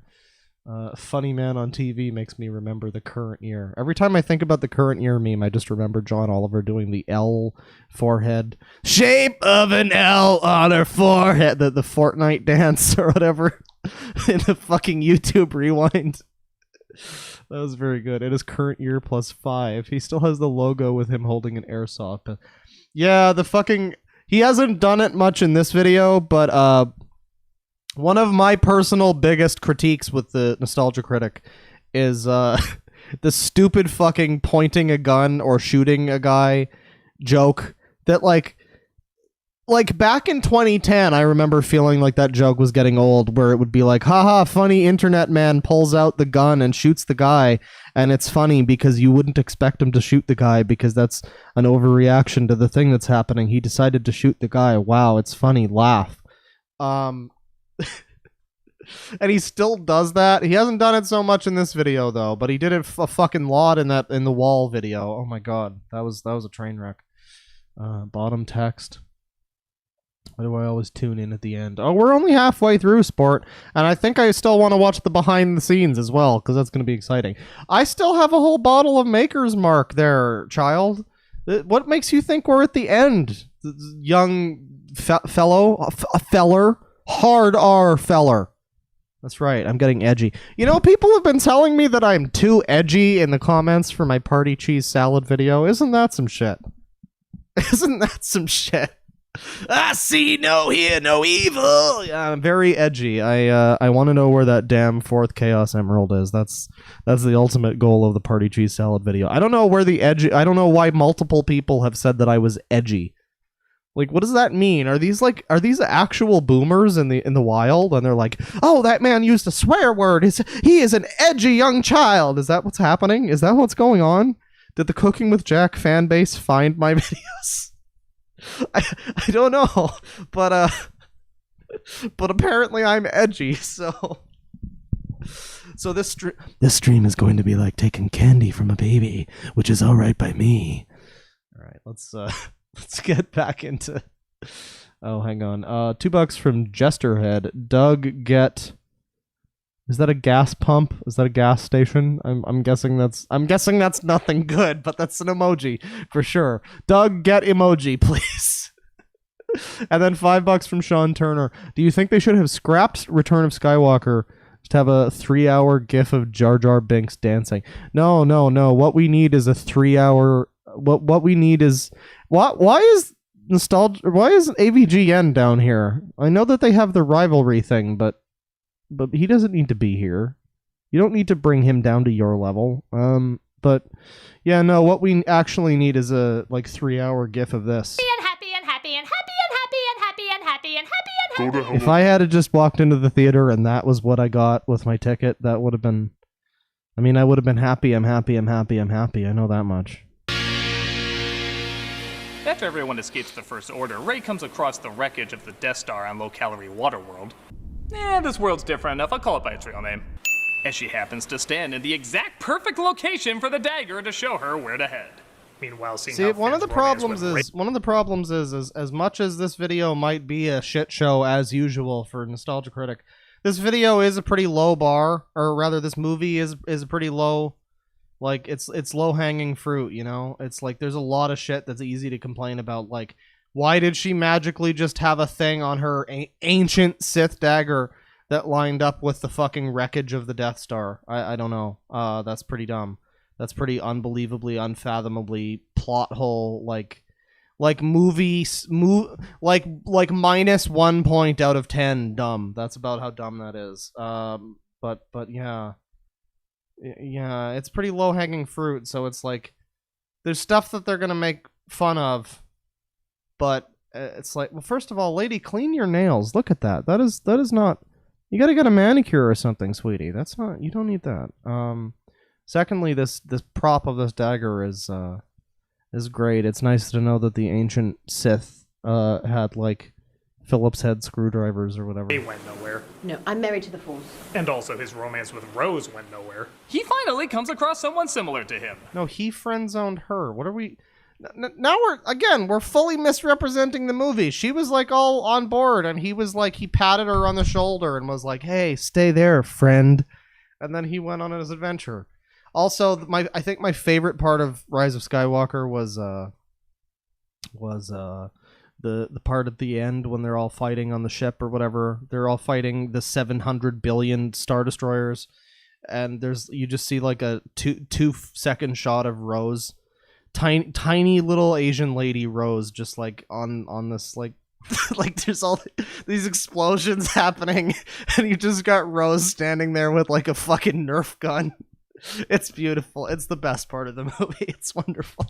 Funny man on TV makes me remember the current year. Every time I think about the current year meme, I just remember John Oliver doing the L forehead. Shape of an L on her forehead. The Fortnite dance or whatever in the fucking YouTube rewind. That was very good. It is current year plus 5. He still has the logo with him holding an airsoft. Yeah, he hasn't done it much in this video, but one of my personal biggest critiques with the Nostalgia Critic is the stupid fucking pointing a gun or shooting a guy joke that like back in 2010, I remember feeling like that joke was getting old, where it would be like, haha, funny internet man pulls out the gun and shoots the guy, and it's funny because you wouldn't expect him to shoot the guy because that's an overreaction to the thing that's happening. He decided to shoot the guy. Wow, it's funny. Laugh. And he still does that. He hasn't done it so much in this video though, but he did it a fucking lot in the wall video. Oh my god, that was a train wreck. Bottom text. Why do I always tune in at the end? Oh, we're only halfway through, sport. And I think I still want to watch the behind the scenes as well, because that's going to be exciting. I still have a whole bottle of Maker's Mark there, child. What makes you think we're at the end? Young feller? Hard R feller. That's right, I'm getting edgy. You know, people have been telling me that I'm too edgy in the comments for my party cheese salad video. Isn't that some shit? Isn't that some shit? I see no hear no evil. Yeah, I'm very edgy. I want to know where that damn 4th Chaos Emerald is. That's the ultimate goal of the party cheese salad video. I don't know where the edgy. I don't know why multiple people have said that I was edgy. Like, what does that mean? Are these actual boomers in the wild? And they're like, oh, that man used a swear word. He is an edgy young child. Is that what's happening? Is that what's going on? Did the Cooking with Jack fan base find my videos? I don't know, but apparently I'm edgy, so this stream is going to be like taking candy from a baby, which is all right by me. All right, let's get back into. Oh, hang on. $2 from Jesterhead. Doug, is that a gas pump? Is that a gas station? I'm guessing that's nothing good, but that's an emoji for sure. Doug, get emoji, please. And then $5 from Sean Turner. Do you think they should have scrapped Return of Skywalker to have a 3-hour gif of Jar Jar Binks dancing? No. What we need is a 3-hour. What we need is why is nostalgia? Why is AVGN down here? I know that they have the rivalry thing, but he doesn't need to be here. You don't need to bring him down to your level. But yeah, no. What we actually need is a 3-hour gif of this. If I had just walked into the theater and that was what I got with my ticket, that would have been... I mean, I would have been happy. I'm happy. I know that much. After everyone escapes the First Order, Rey comes across the wreckage of the Death Star on low-calorie Waterworld. This world's different enough, I'll call it by its real name. As she happens to stand in the exact perfect location for the dagger to show her where to head. Meanwhile, one of the problems is as much as this video might be a shit show as usual for Nostalgia Critic, this video is a pretty low bar, or rather, this movie is a pretty low, it's low hanging fruit. You know, it's there's a lot of shit that's easy to complain about, why did she magically just have a thing on her ancient Sith dagger that lined up with the fucking wreckage of the Death Star? I don't know. That's pretty dumb. That's pretty unbelievably, unfathomably plot hole, minus 1 point out of 10 dumb. That's about how dumb that is. But yeah, it's pretty low hanging fruit. So it's there's stuff that they're gonna make fun of, but it's well, first of all, lady, clean your nails. Look at that. That is not. You gotta get a manicure or something, sweetie. That's not. You don't need that. Secondly, this prop of this dagger is great. It's nice to know that the ancient Sith had Phillips head screwdrivers or whatever. He went nowhere. No, I'm married to the Force. And also his romance with Rose went nowhere. He finally comes across someone similar to him. No, he friend-zoned her. What are we... Now we're fully misrepresenting the movie. She was all on board, and he was he patted her on the shoulder and was like, "Hey, stay there, friend." And then he went on his adventure. Also, I think my favorite part of Rise of Skywalker was the part at the end when they're all fighting on the ship or whatever. They're all fighting the 700 billion Star Destroyers, and you just see a 2-second shot of Rose, tiny little Asian lady Rose, just on this there's all these explosions happening, and you just got Rose standing there with a fucking Nerf gun. It's beautiful. It's the best part of the movie. It's wonderful.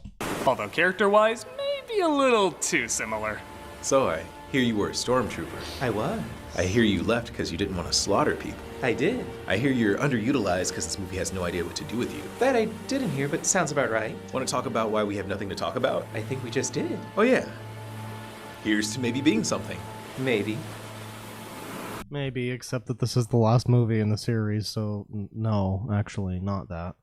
Although character-wise, maybe a little too similar. So I hear you were a stormtrooper. I was. I hear you left because you didn't want to slaughter people. I did. I hear you're underutilized because this movie has no idea what to do with you. That I didn't hear, but sounds about right. Want to talk about why we have nothing to talk about? I think we just did. Oh yeah. Here's to maybe being something. Maybe. Maybe, except that this is the last movie in the series, so no, actually, not that.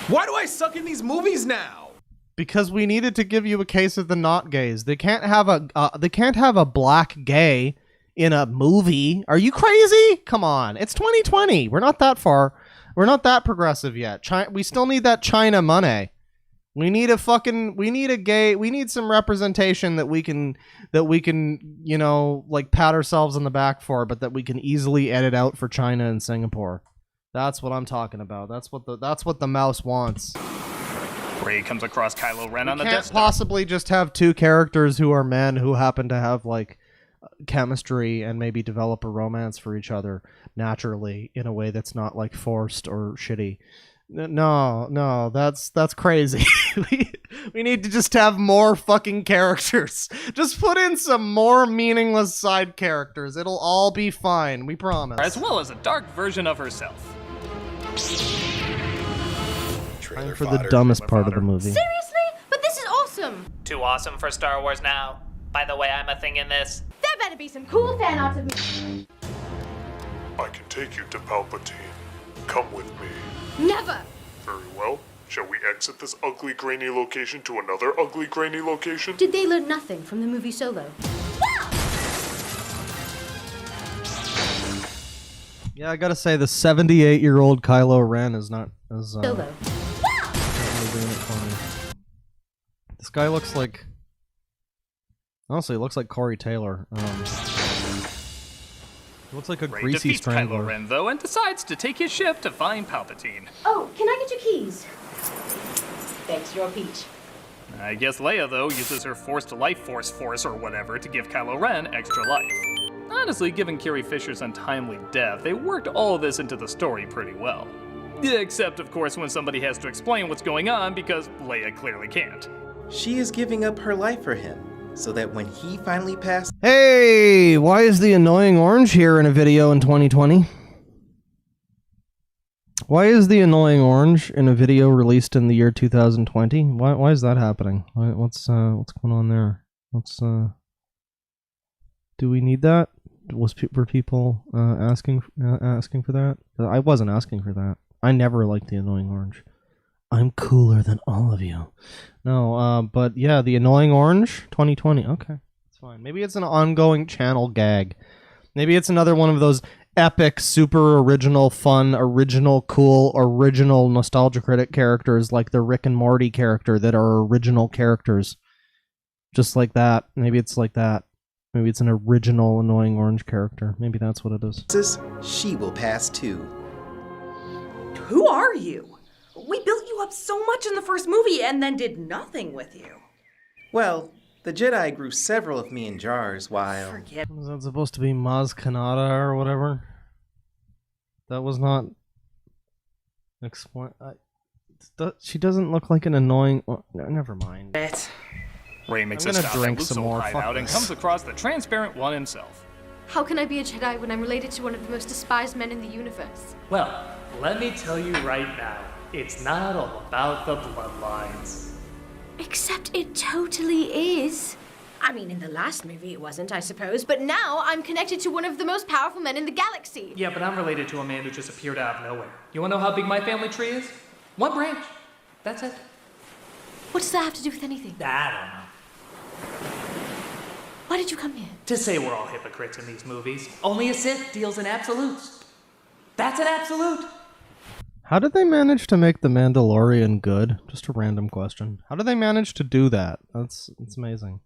Why do I suck in these movies now? Because we needed to give you a case of the not gays. They can't have a black gay in a movie. Are you crazy? Come on, it's 2020. We're not that far. We're not that progressive yet. We still need that China money. We need some representation that we can, pat ourselves on the back for, but that we can easily edit out for China and Singapore. That's what I'm talking about. That's what the mouse wants. Rey comes across Kylo Ren on the Death Can't Star. possibly just have two characters who are men who happen to have chemistry and maybe develop a romance for each other naturally in a way that's not forced or shitty. No, that's crazy. we need to just have more fucking characters. Just put in some more meaningless side characters. It'll all be fine. We promise. As well as a dark version of herself. Time for the dumbest part of the movie. Seriously? But this is awesome! Too awesome for Star Wars now. By the way, I'm a thing in this. There better be some cool fan art of me. I can take you to Palpatine. Come with me. Never! Very well. Shall we exit this ugly, grainy location to another ugly, grainy location? Did they learn nothing from the movie Solo? Yeah, I gotta say, the 78-year-old Kylo Ren is not as Solo. doing it for me. This guy looks like Honestly, it looks like Corey Taylor. It looks like a Rey greasy defeats strangler. Kylo Ren, though, and decides to take his ship to find Palpatine. Oh, can I get your keys? Thanks, you're a peach. I guess Leia, though, uses her forced life force or whatever to give Kylo Ren extra life. Honestly, given Carrie Fisher's untimely death, they worked all of this into the story pretty well. Except, of course, when somebody has to explain what's going on because Leia clearly can't. She is giving up her life for him, so that when he finally passes... Hey, why is the annoying orange here in a video in 2020? Why is the annoying orange in a video released in the year 2020? Why is that happening? What's going on there? Do we need that? Were people asking for that? I wasn't asking for that. I never liked the annoying orange. I'm cooler than all of you. No, but yeah, the annoying orange 2020. Okay, that's fine. Maybe it's an ongoing channel gag. Maybe it's another one of those epic, super original, fun, original, cool, original Nostalgia Critic characters like the Rick and Morty character that are original characters. Just like that. Maybe it's like that. Maybe it's an original annoying orange character. Maybe that's what it is. She will pass too. Who are you? We built you up so much in the first movie and then did nothing with you. Well, the Jedi grew several of me in jars while... Forget. Was that supposed to be Maz Kanata or whatever? That was not... She doesn't look like an annoying... never mind. Rey makes I'm a gonna stop drink at some more. Luxor Fuck Hideout and this. comes across the transparent one himself. How can I be a Jedi when I'm related to one of the most despised men in the universe? Well, let me tell you right now, it's not all about the bloodlines. Except it totally is. I mean, in the last movie it wasn't, I suppose, but now I'm connected to one of the most powerful men in the galaxy. Yeah, but I'm related to a man who just appeared out of nowhere. You wanna know how big my family tree is? One branch. That's it. What does that have to do with anything? I don't know. Why did you come here? To say we're all hypocrites in these movies. Only a Sith deals in absolutes. That's an absolute. How did they manage to make The Mandalorian good? Just a random question. How did they manage to do that? It's amazing.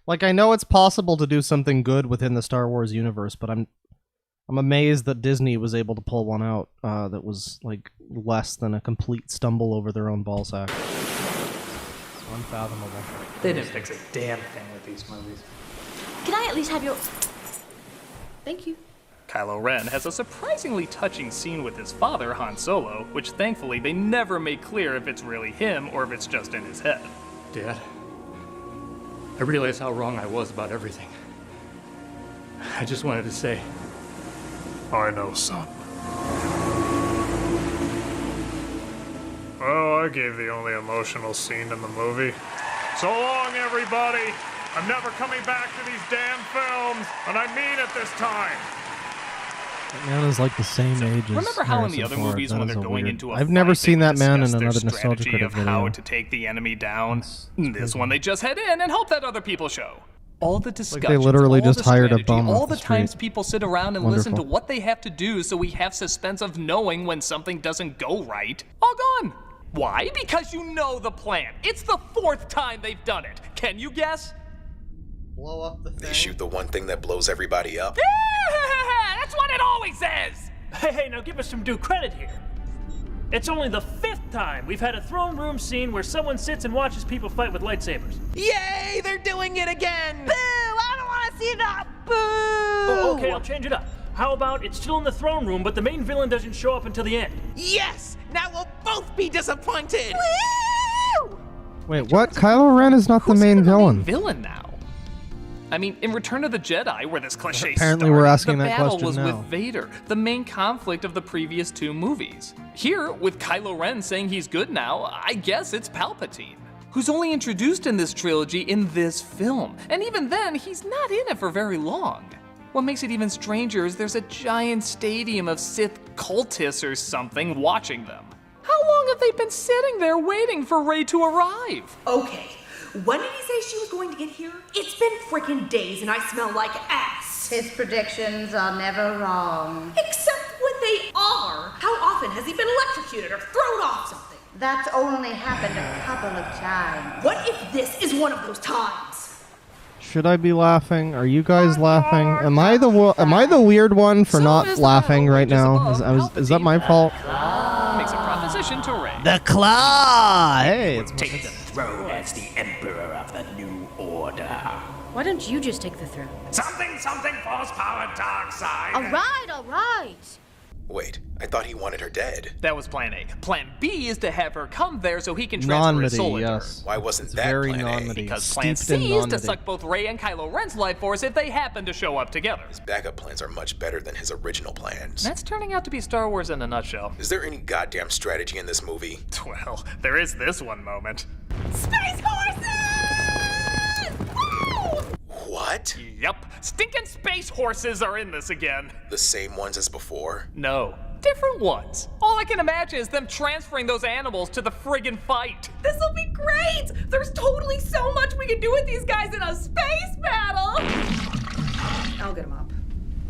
Like, I know it's possible to do something good within the Star Wars universe, but I'm amazed that Disney was able to pull one out that was like less than a complete stumble over their own ballsack. Unfathomable. They didn't fix a damn thing with these movies. Can I at least have your... Thank you. Kylo Ren has a surprisingly touching scene with his father, Han Solo, which thankfully they never make clear if it's really him or if it's just in his head. Dad, I realize how wrong I was about everything. I just wanted to say... I know, son. Well, I gave the only emotional scene in the movie. So long, everybody! I'm never coming back to these damn films, and I mean it this time! That man is like the same age as Remember how in the Harrison other Ford. movies That when is they're a going weird- into a I've never fight, seen they that man in discuss their another Nostalgia strategy Critic of video. how to take the enemy down. This one they just head in and hope that other people show. All the discussions, literally all just the hired a strategy, bum all off the the times street. people sit around and listen to Wonderful. what they have to do so we have suspense of knowing when something doesn't go right. All gone. Why? Because you know the plan. It's the 4th time they've done it. Can you guess? Blow up the They shoot the one thing that blows everybody up. That's what it always is! Hey, now give us some due credit here. It's only the 5th time we've had a throne room scene where someone sits and watches people fight with lightsabers. Yay, they're doing it again! Boo! I don't want to see that! Boo! Oh, okay, I'll change it up. How about it's still in the throne room, but the main villain doesn't show up until the end? Yes! Now we'll both be disappointed! Woo! Wait, what? Kylo Ren is not the main villain. Villain now. I mean, in Return of the Jedi, where this cliche Apparently started, we're asking the that battle question was now. with Vader, the main conflict of the previous 2 movies. Here, with Kylo Ren saying he's good now, I guess it's Palpatine, who's only introduced in this trilogy in this film. And even then, he's not in it for very long. What makes it even stranger is there's a giant stadium of Sith cultists or something watching them. How long have they been sitting there waiting for Rey to arrive? Okay, when did he say she was going to get here? It's been freaking days and I smell like ass. His predictions are never wrong. Except when they are. How often has he been electrocuted or thrown off something? That's only happened a couple of times. What if this is one of those times? Should I be laughing? Are you guys laughing? Am I the weird one for not laughing right now? Is that my fault? Makes a proposition to Ray. The claw! Hey, it's Take the throne as the Emperor of the New Order. Why don't you just take the throne? Something, force power, dark side. All right. Wait, I thought he wanted her dead. That was plan A. Plan B is to have her come there so he can transfer his soul into her. Yes. Why wasn't It's that very plan A? non-midi. Because plan Steeped in C is to non-midi. suck both Rey and Kylo Ren's life force if they happen to show up together. His backup plans are much better than his original plans. That's turning out to be Star Wars in a nutshell. Is there any goddamn strategy in this movie? Well, there is this one moment. Space horses! Woo! What? Yup, stinking space horses are in this again. The same ones as before? No, different ones. All I can imagine is them transferring those animals to the friggin' fight. This'll be great! There's totally so much we can do with these guys in a space battle! I'll get them up.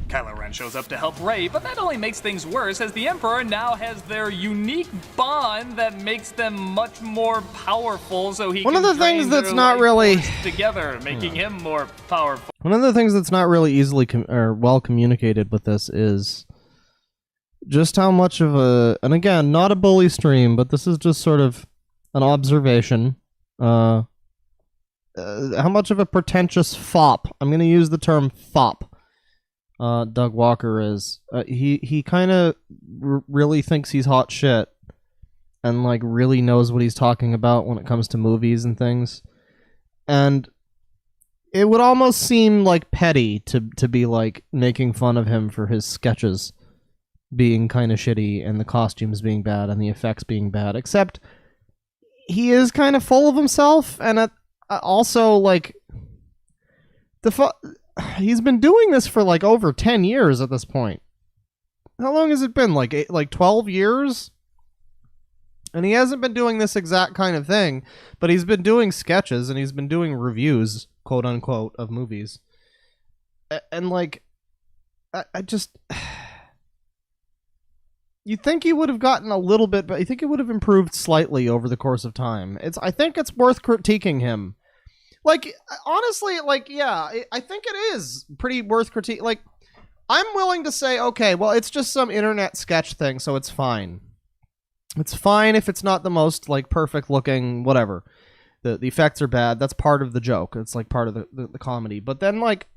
Kylo Ren shows up to help Rey, but that only makes things worse as the Emperor now has their unique bond that makes them much more powerful so he One can of the drain things that's their not life really- force together, making him more powerful. One of the things that's not really easily or well communicated with this is just how much of a, and again, not a bully stream, but this is just sort of an observation. How much of a pretentious fop, I'm going to use the term fop, Doug Walker is. He kind of really thinks he's hot shit and like really knows what he's talking about when it comes to movies and things. And it would almost seem like petty to be like making fun of him for his sketches being kind of shitty and the costumes being bad and the effects being bad, except he is kind of full of himself, and also like he's been doing this for like over 10 years at this point. How long has it been? Like 12 years? And he hasn't been doing this exact kind of thing, but he's been doing sketches and he's been doing reviews, quote unquote, of movies. And like, I just, you'd think he would have gotten a little bit, but I think it would have improved slightly over the course of time. I think it's worth critiquing him. Like, honestly, like, yeah, I think it is pretty worth critiquing. Like, I'm willing to say, okay, well, it's just some internet sketch thing, so it's fine. It's fine if it's not the most, like, perfect looking, whatever. The effects are bad. That's part of the joke. It's, like, part of the comedy. But then, like,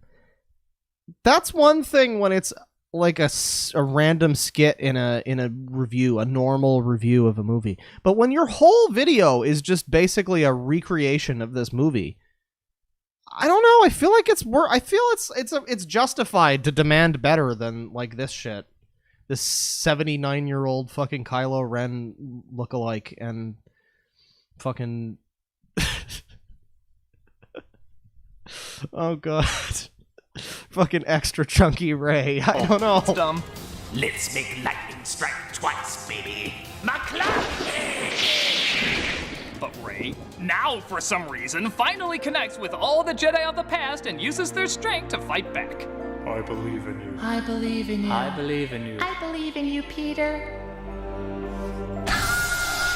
that's one thing when it's, like, a random skit in a review, a normal review of a movie. But when your whole video is just basically a recreation of this movie, I don't know. I feel like it's justified to demand better than like this shit. This 79-year-old fucking Kylo Ren lookalike and fucking oh god, fucking extra chunky Rey. I don't know. It's dumb. Let's make lightning strike twice, baby. McClure! But Rey, now for some reason, finally connects with all the Jedi of the past and uses their strength to fight back. I believe in you. I believe in you. I believe in you. I believe in you, Peter.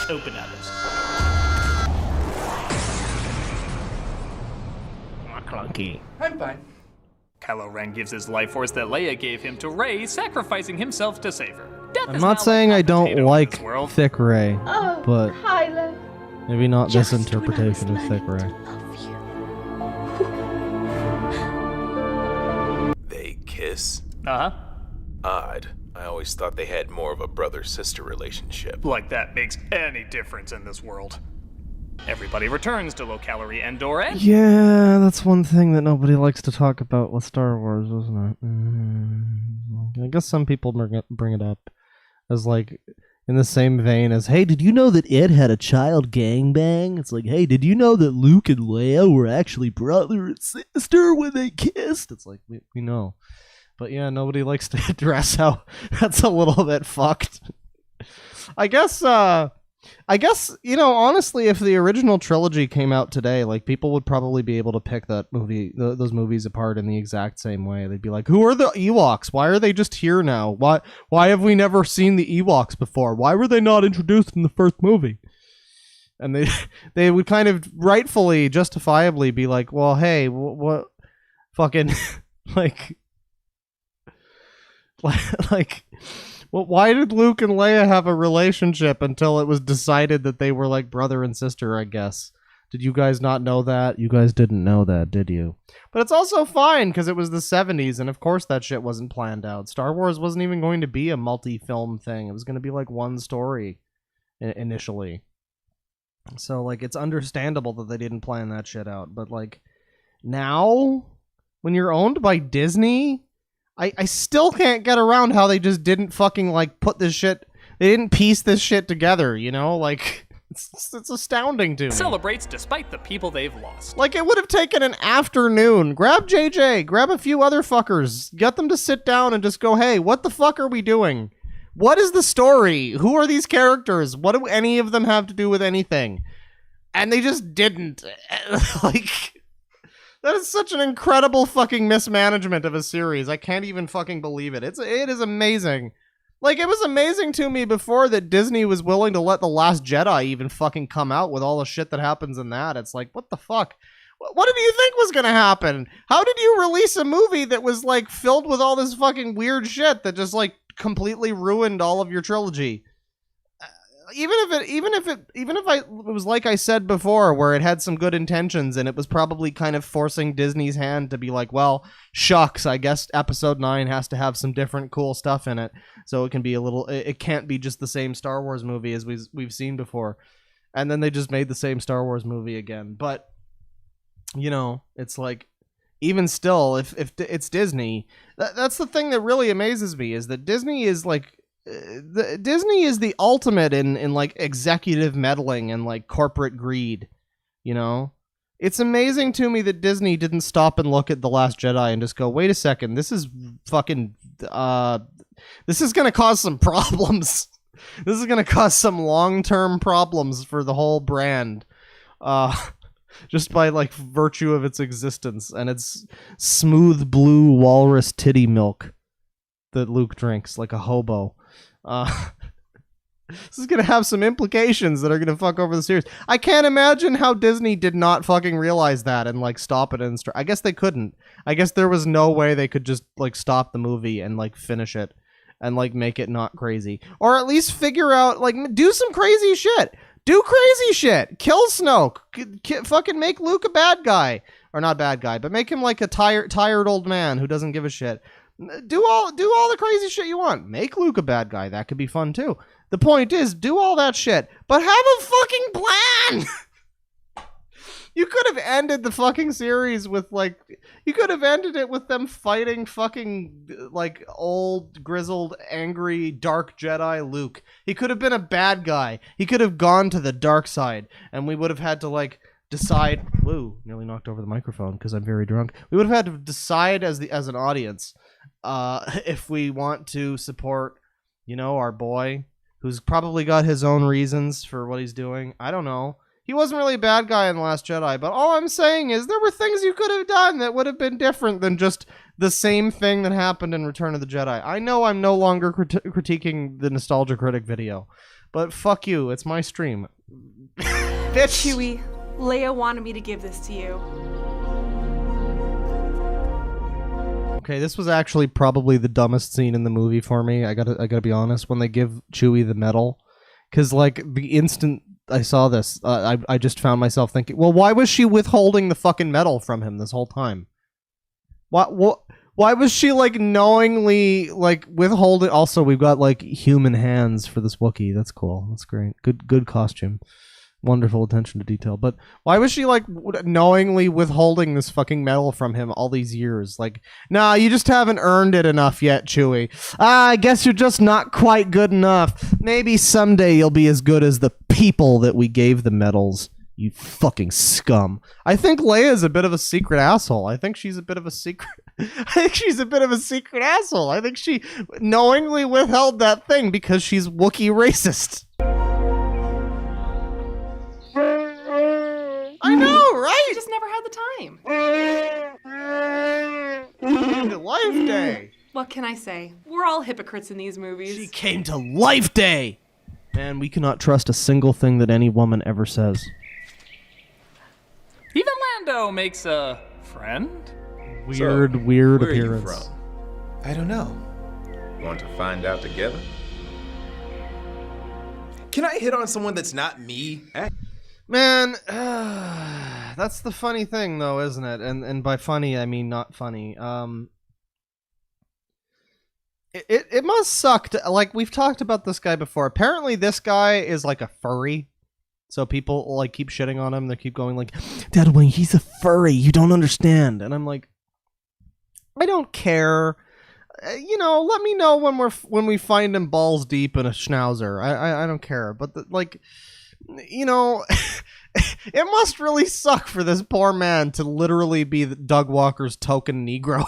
Open others. Clunky. I'm fine. Kylo Ren gives his life force that Leia gave him to Rey, sacrificing himself to save her. Death I'm is not now saying like I don't potato in like this world. thick Rey, but Kylo. maybe not this Just interpretation of thick Rey. They kiss? Uh-huh. Odd. I always thought they had more of a brother-sister relationship. Like that makes any difference in this world. Everybody returns to low-calorie Endor and... Yeah, that's one thing that nobody likes to talk about with Star Wars, isn't it? I guess some people bring it up as like in the same vein as, hey, did you know that Ed had a child gangbang? It's like, hey, did you know that Luke and Leia were actually brother and sister when they kissed? It's like, we know. But yeah, nobody likes to address how that's a little bit fucked. I guess, you know, honestly, if the original trilogy came out today, like, people would probably be able to pick that movie, those movies apart in the exact same way. They'd be like, who are the Ewoks? Why are they just here now? Why have we never seen the Ewoks before? Why were they not introduced in the first movie? And they would kind of rightfully, justifiably be like, well, hey, what? fucking like well, why did Luke and Leia have a relationship until it was decided that they were like brother and sister, I guess? Did you guys not know that? You guys didn't know that, did you? But it's also fine because it was the 70s, and of course that shit wasn't planned out. Star Wars wasn't even going to be a multi-film thing. It was going to be like one story initially. So like it's understandable that they didn't plan that shit out. But like now, when you're owned by Disney, I still can't get around how they just didn't fucking like put this shit. They didn't piece this shit together, you know? Like it's astounding to me. Celebrates despite the people they've lost. Like, it would have taken an afternoon. Grab JJ, grab a few other fuckers, get them to sit down and just go, hey, what the fuck are we doing? What is the story? Who are these characters? What do any of them have to do with anything? And they just didn't. Like, that is such an incredible fucking mismanagement of a series. I can't even fucking believe it. It is amazing. Like, it was amazing to me before that Disney was willing to let The Last Jedi even fucking come out with all the shit that happens in that. It's like, what the fuck? What did you think was gonna happen? How did you release a movie that was, like, filled with all this fucking weird shit that just, like, completely ruined all of your trilogy? Even if it was like I said before, where it had some good intentions and it was probably kind of forcing Disney's hand to be like, well, shucks, I guess episode 9 has to have some different cool stuff in it, so it can be a little, it can't be just the same Star Wars movie as we've seen before. And then they just made the same Star Wars movie again. But you know, it's like, even still, if it's Disney, that's the thing that really amazes me, is that Disney is like, Disney is the ultimate in like executive meddling and like corporate greed, you know? It's amazing to me that Disney didn't stop and look at The Last Jedi and just go, wait a second, this is fucking, this is gonna cause some problems. This is gonna cause some long-term problems for the whole brand. Just by like virtue of its existence and its smooth blue walrus titty milk that Luke drinks like a hobo. This is gonna have some implications that are gonna fuck over the series. I can't imagine how Disney did not fucking realize that and like stop it and I guess they couldn't. I guess there was no way they could just like stop the movie and like finish it and like make it not crazy, or at least figure out, like, do some crazy shit. Do crazy shit. Kill Snoke. Fucking make Luke a bad guy, or not bad guy, but make him like a tired old man who doesn't give a shit. Do all the crazy shit you want. Make Luke a bad guy. That could be fun too. The point is, do all that shit, but have a fucking plan. You could have ended the fucking series with like, you could have ended it with them fighting fucking like old, grizzled, angry, dark Jedi Luke. He could have been a bad guy. He could have gone to the dark side, and we would have had to like decide. Whoa, nearly knocked over the microphone because I'm very drunk. We would have had to decide as an audience, if we want to support, you know, our boy, who's probably got his own reasons for what he's doing. I don't know. He wasn't really a bad guy in The Last Jedi, but all I'm saying is there were things you could have done that would have been different than just the same thing that happened in Return of the Jedi. I know I'm no longer critiquing the Nostalgia Critic video, but fuck you, it's my stream. Bitch! Chewie, Leia wanted me to give this to you. Okay, this was actually probably the dumbest scene in the movie for me. I gotta be honest. When they give Chewie the medal, because like the instant I saw this, I just found myself thinking, well, why was she withholding the fucking medal from him this whole time? Why was she like knowingly like withholding? Also, we've got like human hands for this Wookiee. That's cool. That's great. Good costume. Wonderful attention to detail. But why was she like knowingly withholding this fucking medal from him all these years? Like, nah, you just haven't earned it enough yet, Chewie. I guess you're just not quite good enough. Maybe someday you'll be as good as the people that we gave the medals. You fucking scum. I think Leia's a bit of a secret asshole. I think she's a bit of a secret asshole. I think she knowingly withheld that thing because she's Wookiee racist. I know, right? She just never had the time. Life Day. What can I say? We're all hypocrites in these movies. She came to Life Day. Man, we cannot trust a single thing that any woman ever says. Even Lando makes a friend? Weird where appearance. Are you from? I don't know. Want to find out together? Can I hit on someone that's not me? Man, that's the funny thing, though, isn't it? And by funny, I mean not funny. It must suck to, like, we've talked about this guy before. Apparently, this guy is like a furry. So people like keep shitting on him. They keep going like, Deadwing, he's a furry. You don't understand. And I'm like, I don't care. You know, let me know when we find him balls deep in a schnauzer. I don't care. But like, you know, it must really suck for this poor man to literally be Doug Walker's token Negro.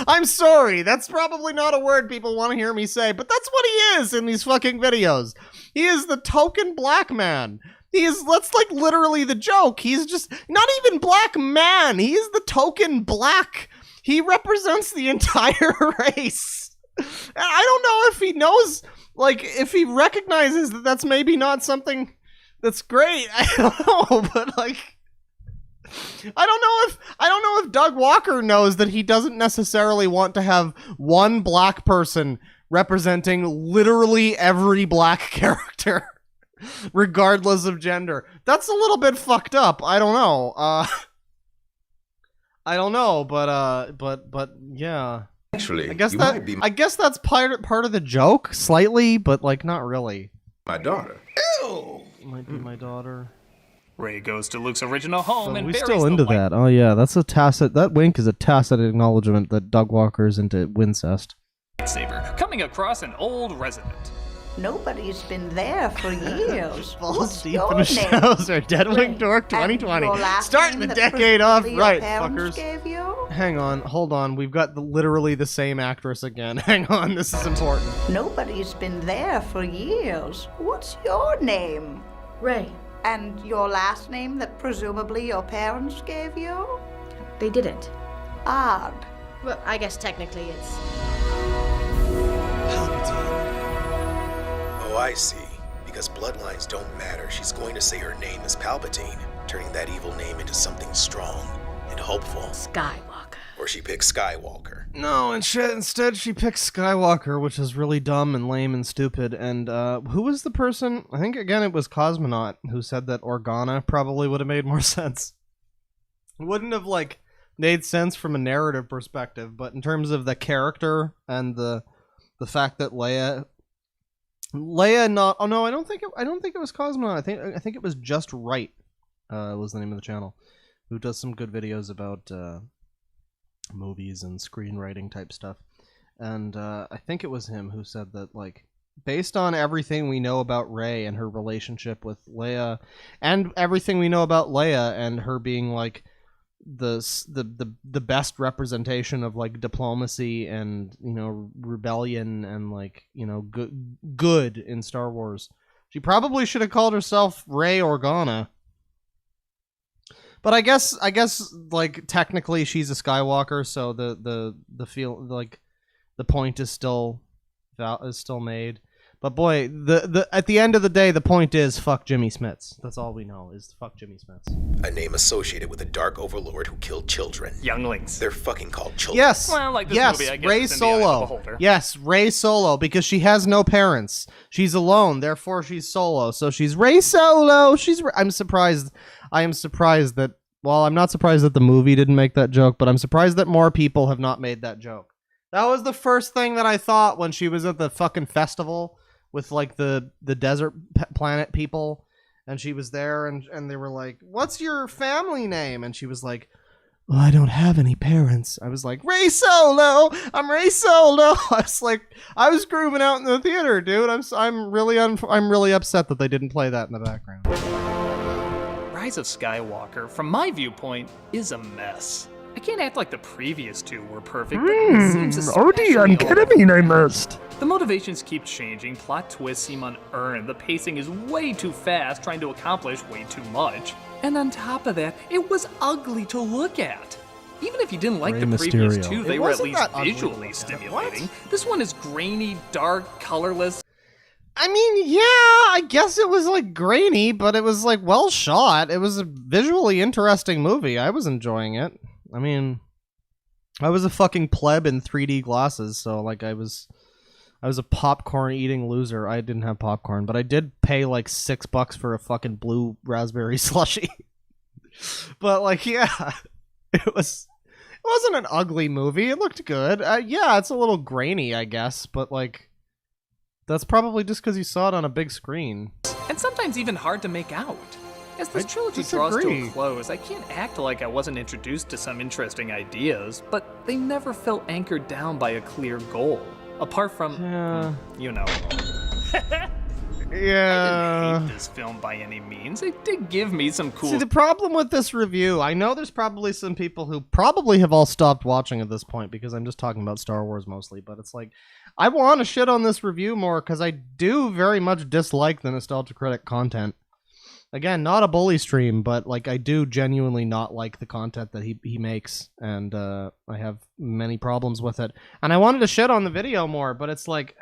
I'm sorry, that's probably not a word people want to hear me say, but that's what he is in these fucking videos. He is the token black man. That's like literally the joke. He's just not even black man. He is the token black. He represents the entire race. And I don't know if he knows, like, if he recognizes that that's maybe not something that's great. I don't know, but like, I don't know if Doug Walker knows that he doesn't necessarily want to have one black person representing literally every black character, regardless of gender. That's a little bit fucked up. I don't know. I don't know, but yeah. Actually, I guess that's part of the joke, slightly, but like not really. My daughter. Ew. Might be my daughter. Ray goes to Luke's original home So and we buries still the into white that. Oh yeah, that's a tacit. That wink is a tacit acknowledgement that Doug Walker's into Wincest. lightsaber coming across an old resident. Nobody's been there for years. Balls deep in a schnauzer. DeadwingDork 2020. Starting the decade off right, fuckers. Hang on, hold on. We've got literally the same actress again. Hang on, this is important. Nobody's been there for years. What's your name? Ray. And your last name that presumably your parents gave you? They didn't. Odd. Well, I guess technically it's... Oh, I see. Because bloodlines don't matter, she's going to say her name is Palpatine, turning that evil name into something strong and hopeful. Skywalker. Or she picks Skywalker. No, instead she picks Skywalker, which is really dumb and lame and stupid. And who was the person? I think, again, it was Cosmonaut who said that Organa probably would have made more sense. It wouldn't have, like, made sense from a narrative perspective, but in terms of the character and the fact that Leia not... Oh, no, I don't think it was Cosmonaut. I think it was Just Right, was the name of the channel, who does some good videos about... movies and screenwriting type stuff, and I think it was him who said that, like, based on everything we know about Rey and her relationship with Leia, and everything we know about Leia and her being like the best representation of like diplomacy and, you know, rebellion and, like, you know, good in Star Wars, she probably should have called herself Rey Organa. But I guess like technically she's a Skywalker, so the feel like the point is still made. But boy, the at the end of the day, the point is fuck Jimmy Smits. That's all we know is fuck Jimmy Smits. A name associated with a dark overlord who killed children. Younglings. They're fucking called children. Yes. Well, like this yes. movie, I guess Rey it's in the eye of the Solo. beholder. Yes, Rey Solo, because she has no parents. She's alone, therefore she's solo. So she's Rey Solo. I'm surprised that, well, I'm not surprised that the movie didn't make that joke, but I'm surprised that more people have not made that joke. That was the first thing that I thought when she was at the fucking festival with, like, the desert planet people, and she was there, and they were like, what's your family name? And she was like, well, I don't have any parents. I was like, Rey Solo! I'm Rey Solo! I was grooving out in the theater, dude. I'm really upset that they didn't play that in the background. Rise of Skywalker, from my viewpoint, is a mess. I can't act like the previous two were perfect, but it seems especially I missed. The motivations keep changing, plot twists seem unearned, the pacing is way too fast, trying to accomplish way too much. And on top of that, it was ugly to look at. Even if you didn't like the previous two, they were at least visually stimulating. This one is grainy, dark, colorless. I mean, yeah, I guess it was, like, grainy, but it was, like, well shot. It was a visually interesting movie. I was enjoying it. I mean, I was a fucking pleb in 3D glasses, so like I was a popcorn eating loser. I didn't have popcorn, but I did pay like $6 for a fucking blue raspberry slushie. But like, yeah, it wasn't an ugly movie. It looked good. Yeah, it's a little grainy, I guess, but like, that's probably just because you saw it on a big screen. And sometimes even hard to make out. As this trilogy draws to a close, I can't act like I wasn't introduced to some interesting ideas, but they never felt anchored down by a clear goal. Apart from, you know. Yeah. I didn't hate this film by any means. It did give me some cool... See, the problem with this review, I know there's probably some people who probably have all stopped watching at this point because I'm just talking about Star Wars mostly, but it's like, I want to shit on this review more because I do very much dislike the Nostalgia Critic content. Again, not a bully stream, but like I do genuinely not like the content that he makes, and I have many problems with it. And I wanted to shit on the video more, but it's like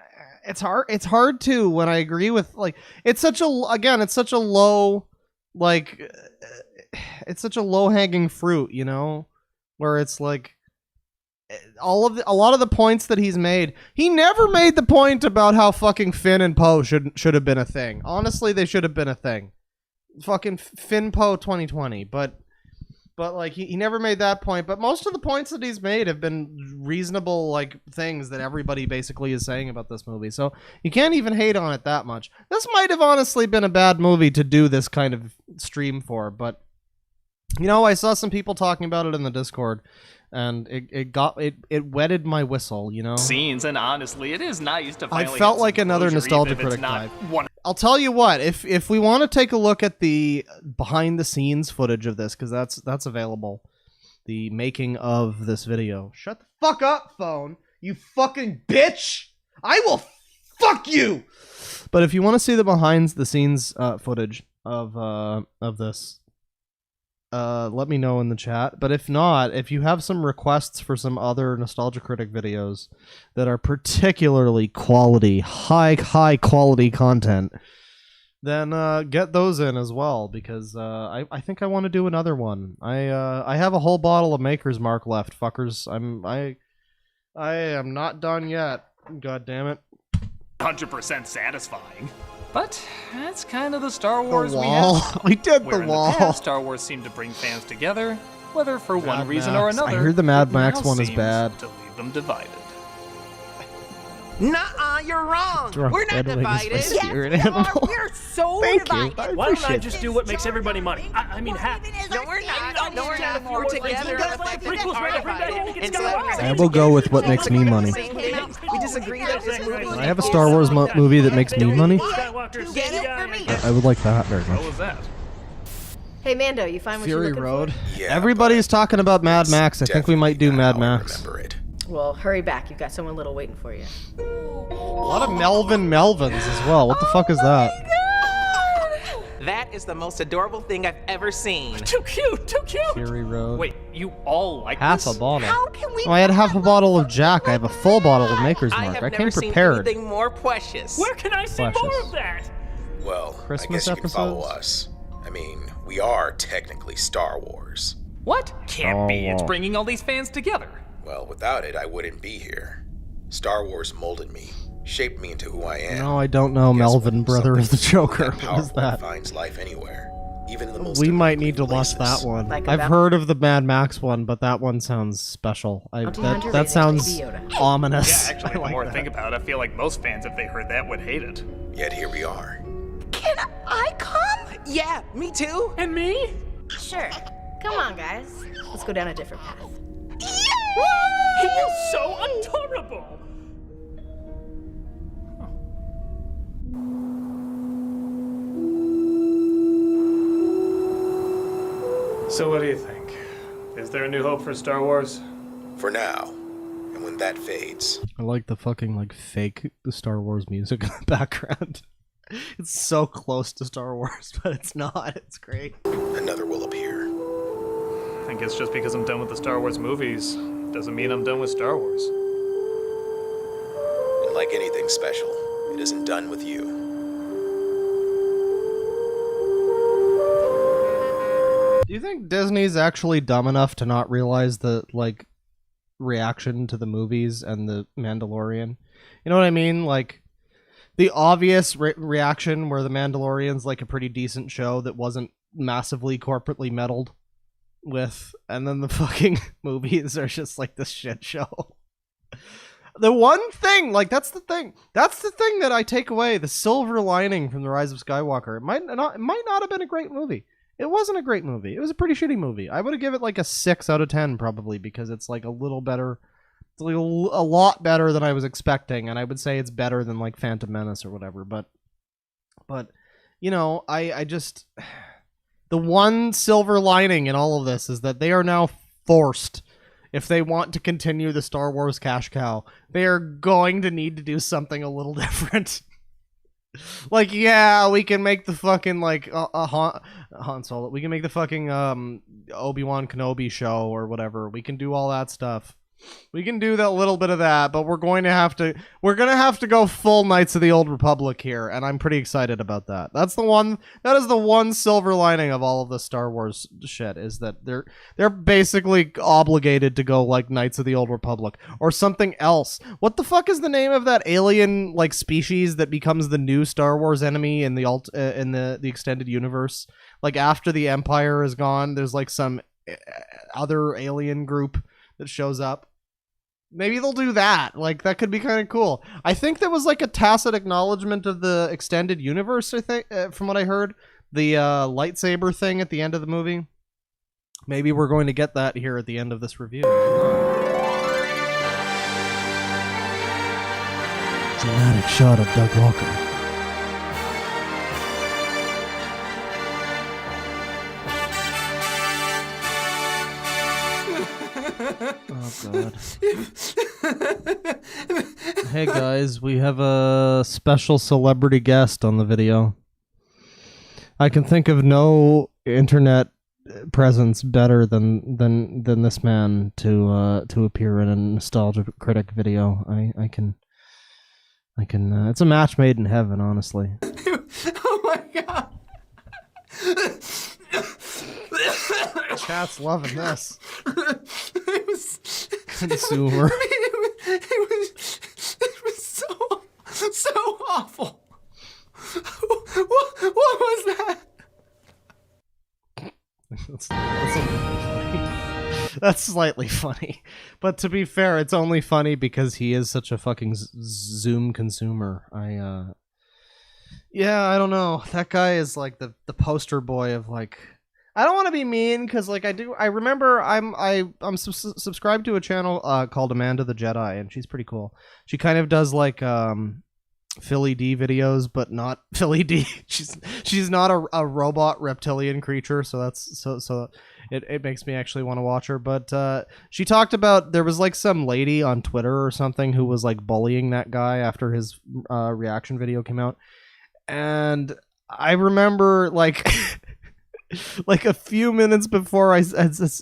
it's hard to when I agree with like it's such a low like it's such a low hanging fruit, you know, where it's like a lot of the points that he's made, he never made the point about how fucking Finn and Poe should have been a thing. Honestly, they should have been a thing. Fucking Finn Poe 2020, but like he never made that point. But most of the points that he's made have been reasonable, like things that everybody basically is saying about this movie. So you can't even hate on it that much. This might have honestly been a bad movie to do this kind of stream for, but you know, I saw some people talking about it in the Discord, and it wetted my whistle, you know. Scenes, and honestly, it is nice to finally. I felt like another Nostalgia Critic vibe. I'll tell you what, if we want to take a look at the behind the scenes footage of this, because that's available, the making of this video. Shut the fuck up, phone, you fucking bitch! I will fuck you. But if you want to see the behind the scenes footage of this, let me know in the chat. But if not, if you have some requests for some other Nostalgia Critic videos that are particularly quality, high quality content, then get those in as well, because I think I want to do another one. I have a whole bottle of Maker's Mark left, fuckers. I am not done yet. God damn it. 100% satisfying. But that's kind of the Star Wars the wall. we have. We did Where the in wall. The past, Star Wars seemed to bring fans together, whether for one reason or another. I heard the Mad it Max now one is seems bad. To leave them divided. Nuh-uh, you're wrong. Drunk We're not Deadwing is my divided. spirit animal. We're so Thank you. divided. Why don't I appreciate just it. do what makes everybody money? I mean, happy. No, we're not. No, we're not. We're together. I will go with what makes me money. We disagree that this movie. I have a Star Wars movie that makes me money. I would like that very What much. was that? Hey, Mando, you find what Fury you're looking Road. Yeah, Everybody's talking about Mad Max. I think we might do Mad Max. Remember it. for? Well, hurry back. You've got someone little waiting for you. A lot of Melvins as well. What the fuck is that? That is the most adorable thing I've ever seen. Too cute, too cute. Fury Road. Wait, you all like Half this? a bottle. How can we? Oh, I had half a bottle of Jack. I have a full bottle of Maker's I Mark. have I never came seen prepared. anything more precious. Where can I see Precious. more of that? Well, Christmas I guess you can follow episodes? us. I mean, we are technically Star Wars. What? Can't be. It's Oh. bringing all these fans together. Well, without it, I wouldn't be here. Star Wars molded me, shaped me into who I am. No, I don't know Guess Melvin, what? brother of the Something Joker. that What is powerful that? finds life anywhere, even in the most We might need to unbelievable watch places. that one. Like I've about- heard of the Mad Max one, but that one sounds special. Bounty Hunter That raising sounds Baby Yoda. ominous. Yeah, actually, I the like more I that. think about it, I feel like most fans, if they heard that, would hate it. Yet here we are. Can I come? Yeah, me too. And me? Sure. Come on, guys. Let's go down a different path. He is so adorable. So what do you think? Is there a new hope for Star Wars? For now. And when that fades, I like the fucking like fake Star Wars music in the background. It's so close to Star Wars, but it's not. It's great. another will appear. I think it's just because I'm done with the Star Wars movies. Doesn't mean I'm done with Star Wars. And like anything special, it isn't done with you. Do you think Disney's actually dumb enough to not realize that, like, reaction to the movies and the Mandalorian. You know what I mean? Like the obvious reaction where the Mandalorian's like a pretty decent show that wasn't massively corporately meddled with, and then the fucking movies are just like this shit show. The one thing, like that's the thing that I take away, the silver lining from The Rise of Skywalker. It might not have been a great movie. It wasn't a great movie. It was a pretty shitty movie. I would have given it like a 6 out of 10 probably, because it's like a little better. It's like a lot better than I was expecting, and I would say it's better than like Phantom Menace or whatever. But you know, I just, the one silver lining in all of this is that they are now forced, if they want to continue the Star Wars cash cow, they are going to need to do something a little different. Like, yeah, we can make the fucking like Han Solo. We can make the fucking Obi-Wan Kenobi show or whatever. We can do all that stuff. We can do that little bit of that, but we're gonna have to go full Knights of the Old Republic here, and I'm pretty excited about that. That is the one silver lining of all of the Star Wars shit, is that they're basically obligated to go like Knights of the Old Republic or something else. What the fuck is the name of that alien like species that becomes the new Star Wars enemy in the extended universe? Like after the Empire is gone, there's like some other alien group that shows up. Maybe they'll do that. Like, that could be kind of cool. I think there was like a tacit acknowledgement of the extended universe, I think, from what I heard. The lightsaber thing at the end of the movie. Maybe we're going to get that here at the end of this review. Dramatic shot of Doug Walker. Oh god. Hey guys, we have a special celebrity guest on the video. I can think of no internet presence better than this man to appear in a Nostalgia Critic video. I can it's a match made in heaven, honestly. Oh my god. Chat's loving this. It was consumer. It was so awful. What was that? That's slightly funny, but to be fair, it's only funny because he is such a fucking Zoom consumer. Yeah, I don't know. That guy is like the poster boy of like. I don't want to be mean because like I remember I'm subscribed to a channel called Amanda the Jedi, and she's pretty cool. She kind of does like Philly D videos, but not Philly D. She's not a robot reptilian creature, so that's so it makes me actually want to watch her. But she talked about there was like some lady on Twitter or something who was like bullying that guy after his reaction video came out, and I remember like. Like a few minutes before I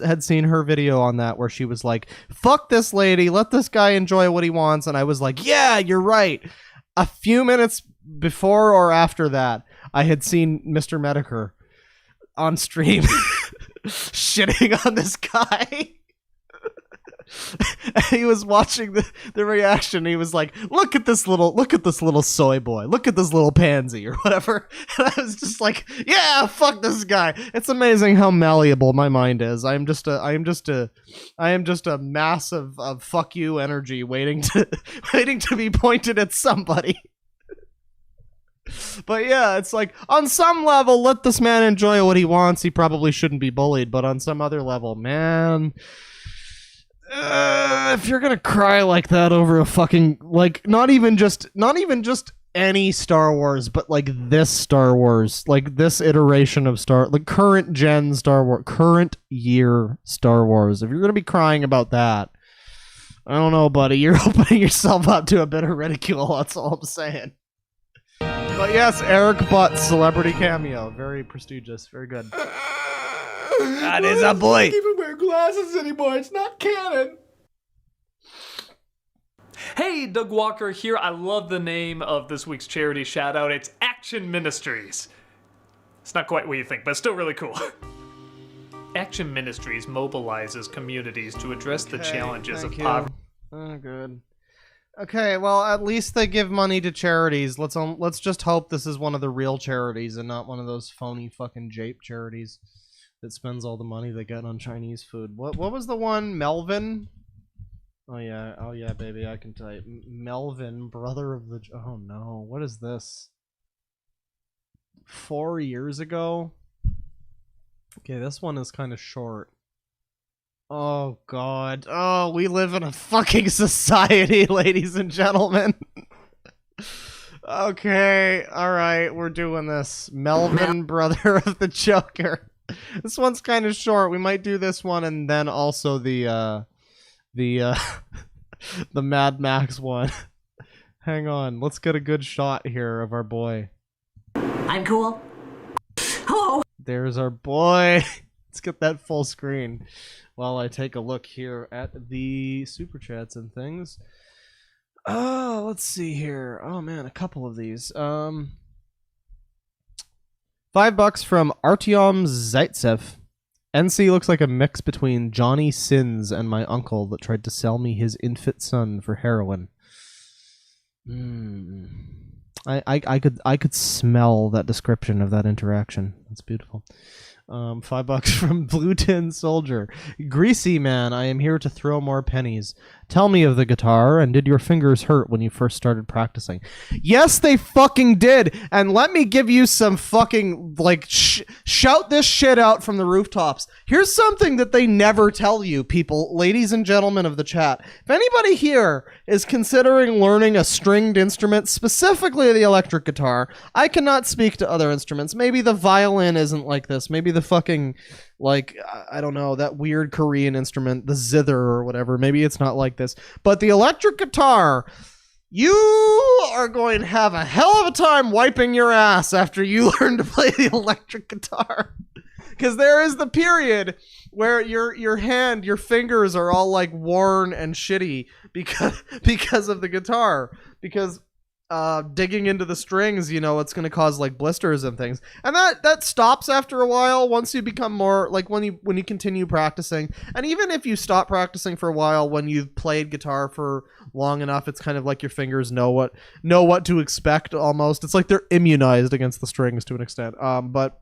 had seen her video on that where she was like, fuck this lady, let this guy enjoy what he wants. And I was like, yeah, you're right. A few minutes before or after that, I had seen Mr. Medicare on stream shitting on this guy. He was watching the reaction. He was like, look at this little soy boy, look at this little pansy or whatever. And I was just like, yeah, fuck this guy. It's amazing how malleable my mind is. I am just a mass of fuck you energy waiting to be pointed at somebody. But yeah, it's like, on some level, let this man enjoy what he wants. He probably shouldn't be bullied, but on some other level, man, if you're gonna cry like that over a fucking, like, not even just any Star Wars, but like this Star Wars, like this iteration of current gen Star Wars, current year Star Wars, if you're gonna be crying about that, I don't know, buddy, you're opening yourself up to a bit of ridicule. That's all I'm saying. But yes, Eric Butt's celebrity cameo, very prestigious, very good. That is a boy. I don't even wear glasses anymore. It's not canon. Hey, Doug Walker here. I love the name of this week's charity shout out. It's Action Ministries. It's not quite what you think, but it's still really cool. Action Ministries mobilizes communities to address the challenges of Thank you. poverty. Oh, good. Okay, well, at least they give money to charities. Let's just hope this is one of the real charities and not one of those phony fucking jape charities that spends all the money they get on Chinese food. What was the one? Melvin? Oh yeah, baby, I can type. Melvin, brother of the... Oh no, what is this? 4 years ago? Okay, this one is kind of short. Oh god. Oh, we live in a fucking society, ladies and gentlemen. Okay, alright, we're doing this. Melvin, brother of the Joker. This one's kind of short. We might do this one and then also the the Mad Max one. Hang on, let's get a good shot here of our boy. I'm cool. Hello. There's our boy. Let's get that full screen while I take a look here at the super chats and things. Oh, let's see here. Oh man, a couple of these. $5 from Artyom Zaitsev. NC looks like a mix between Johnny Sins and my uncle that tried to sell me his infant son for heroin. I could smell that description of that interaction. That's beautiful. $5 from Blue Tin Soldier. Greasy man, I am here to throw more pennies. Tell me of the guitar, and did your fingers hurt when you first started practicing? Yes, they fucking did! And let me give you some fucking, like, shout this shit out from the rooftops. Here's something that they never tell you, people, ladies and gentlemen of the chat. If anybody here is considering learning a stringed instrument, specifically the electric guitar, I cannot speak to other instruments. Maybe the violin isn't like this. Maybe the fucking, like, I don't know, that weird Korean instrument, the zither or whatever. Maybe it's not like this. But the electric guitar, you are going to have a hell of a time wiping your ass after you learn to play the electric guitar. Because there is the period where your hand, your fingers are all like worn and shitty because of the guitar. Because digging into the strings, you know, it's going to cause like blisters and things, and that stops after a while once you become more like when you continue practicing. And even if you stop practicing for a while, when you've played guitar for long enough, it's kind of like your fingers know what to expect. Almost, it's like they're immunized against the strings to an extent. But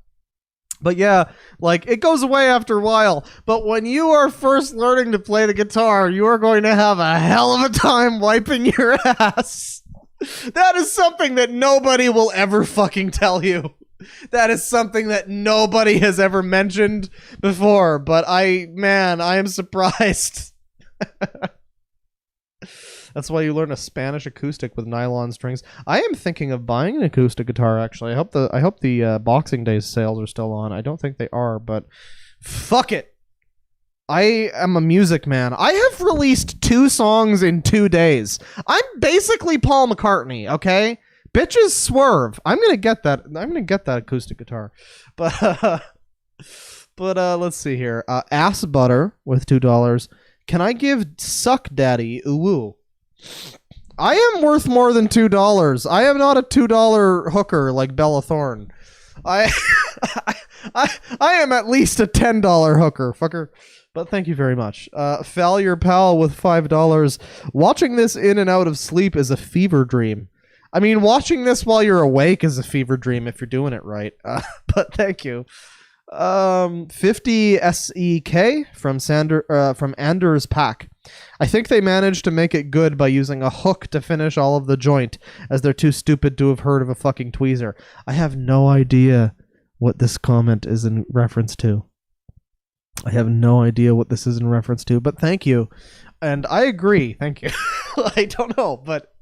yeah, like, it goes away after a while. But when you are first learning to play the guitar, you are going to have a hell of a time wiping your ass. That is something that nobody will ever fucking tell you. That is something that nobody has ever mentioned before, but I am surprised. That's why you learn a Spanish acoustic with nylon strings. I am thinking of buying an acoustic guitar, actually. I hope the Boxing Day sales are still on. I don't think they are, but fuck it. I am a music man. I have released 2 songs in 2 days. I'm basically Paul McCartney, okay? Bitches swerve. I'm gonna get that acoustic guitar. But let's see here. Ass Butter with $2. Can I give Suck Daddy Uwu? I am worth more than $2. I am not a $2 hooker like Bella Thorne. I am at least a $10 hooker, fucker. But thank you very much. Fal Your Pal with $5. Watching this in and out of sleep is a fever dream. I mean, watching this while you're awake is a fever dream if you're doing it right. But thank you. 50 SEK from Anders Pack. I think they managed to make it good by using a hook to finish all of the joint, as they're too stupid to have heard of a fucking tweezer. I have no idea what this comment is in reference to. I have no idea what this is in reference to, but thank you. And I agree. Thank you. I don't know, but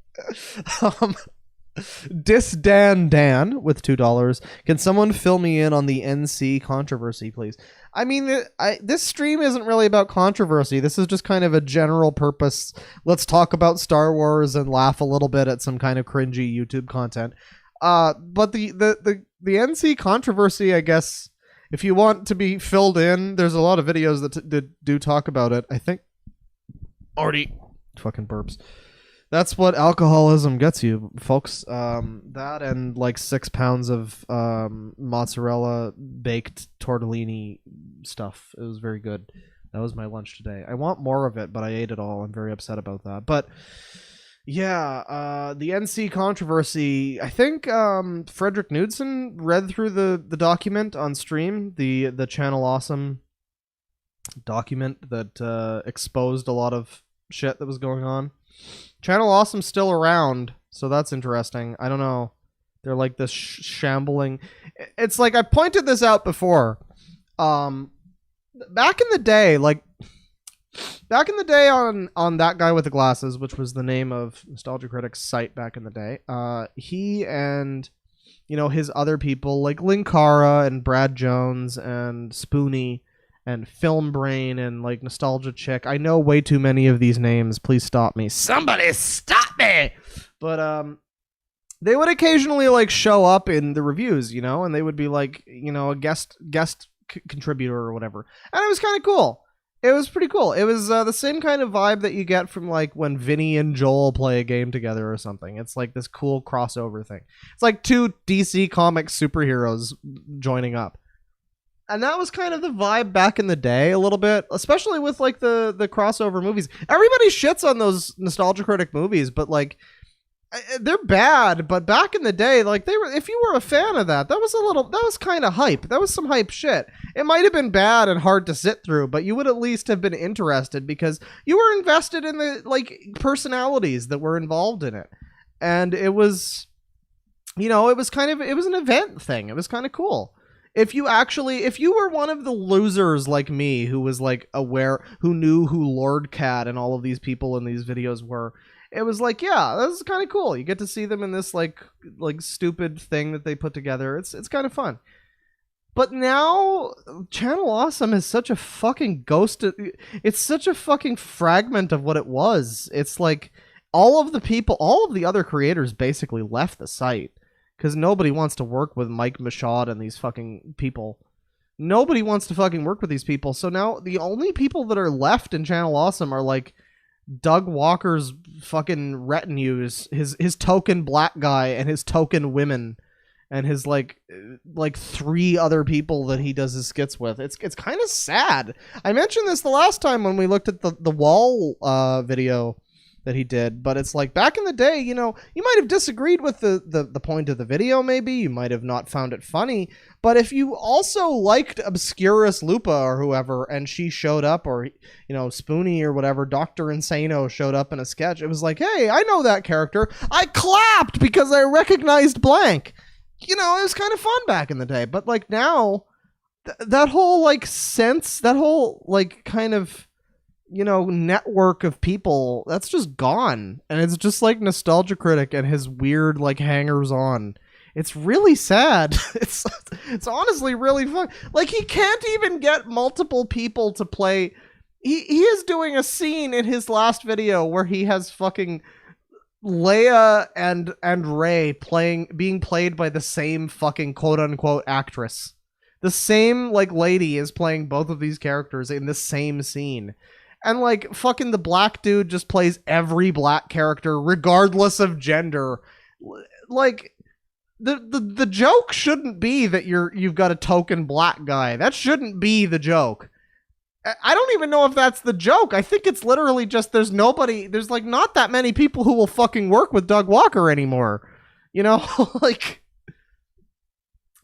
Dan with $2. Can someone fill me in on the NC controversy, please? I mean, this stream isn't really about controversy. This is just kind of a general purpose. Let's talk about Star Wars and laugh a little bit at some kind of cringy YouTube content. But the NC controversy, I guess, if you want to be filled in, there's a lot of videos that do talk about it. I think already fucking burps. That's what alcoholism gets you, folks. That and like 6 pounds of mozzarella baked tortellini stuff. It was very good. That was my lunch today. I want more of it, but I ate it all. I'm very upset about that. But yeah, the NC controversy. I think Frederick Knudsen read through the document on stream, the Channel Awesome document that exposed a lot of shit that was going on. Channel Awesome's still around, so that's interesting. I don't know. They're like this shambling. It's like I pointed this out before. Back in the day, on That Guy with the Glasses, which was the name of Nostalgia Critic's site back in the day, he and his other people like Linkara and Brad Jones and Spoonie and Film Brain and like Nostalgia Chick. I know way too many of these names. Please stop me. Somebody stop me! But they would occasionally like show up in the reviews, and they would be like, a guest contributor or whatever. And it was kind of cool. It was pretty cool. It was the same kind of vibe that you get from like when Vinny and Joel play a game together or something. It's like this cool crossover thing. It's like two DC Comics superheroes joining up. And that was kind of the vibe back in the day a little bit, especially with like the crossover movies. Everybody shits on those Nostalgia Critic movies, but like they're bad. But back in the day, like they were, if you were a fan of that was kind of hype. That was some hype shit. It might have been bad and hard to sit through, but you would at least have been interested because you were invested in the like personalities that were involved in it. And it was, it was an event thing. It was kind of cool. If you were one of the losers like me who was like aware, who knew who Lord Cat and all of these people in these videos were, it was like, yeah, this is kind of cool. You get to see them in this like stupid thing that they put together. It's kind of fun. But now Channel Awesome is such a fucking ghost. It's such a fucking fragment of what it was. It's like all of the other creators basically left the site. Because nobody wants to work with Mike Michaud and these fucking people. Nobody wants to fucking work with these people. So now the only people that are left in Channel Awesome are like Doug Walker's fucking retinues, his token black guy and his token women, and his like 3 other people that he does his skits with. It's kind of sad. I mentioned this the last time when we looked at the wall video that he did, but it's like back in the day, you might have disagreed with the point of the video, maybe you might have not found it funny, but if you also liked Obscurus Lupa or whoever, and she showed up, or Spoonie or whatever, Dr. Insano showed up in a sketch, it was like, hey, I know that character, I clapped because I recognized blank. It was kind of fun back in the day, but like now that whole like sense, that whole like kind of network of people, that's just gone, and it's just like Nostalgia Critic and his weird like hangers on. It's really sad. It's honestly really fun. Like he can't even get multiple people to play. He is doing a scene in his last video where he has fucking Leia and Rey being played by the same fucking quote unquote actress. The same like lady is playing both of these characters in the same scene. And like fucking the black dude just plays every black character regardless of gender. Like the joke shouldn't be that you've got a token black guy. That shouldn't be the joke. I don't even know if that's the joke. I think it's literally just there's like not that many people who will fucking work with Doug Walker anymore. Like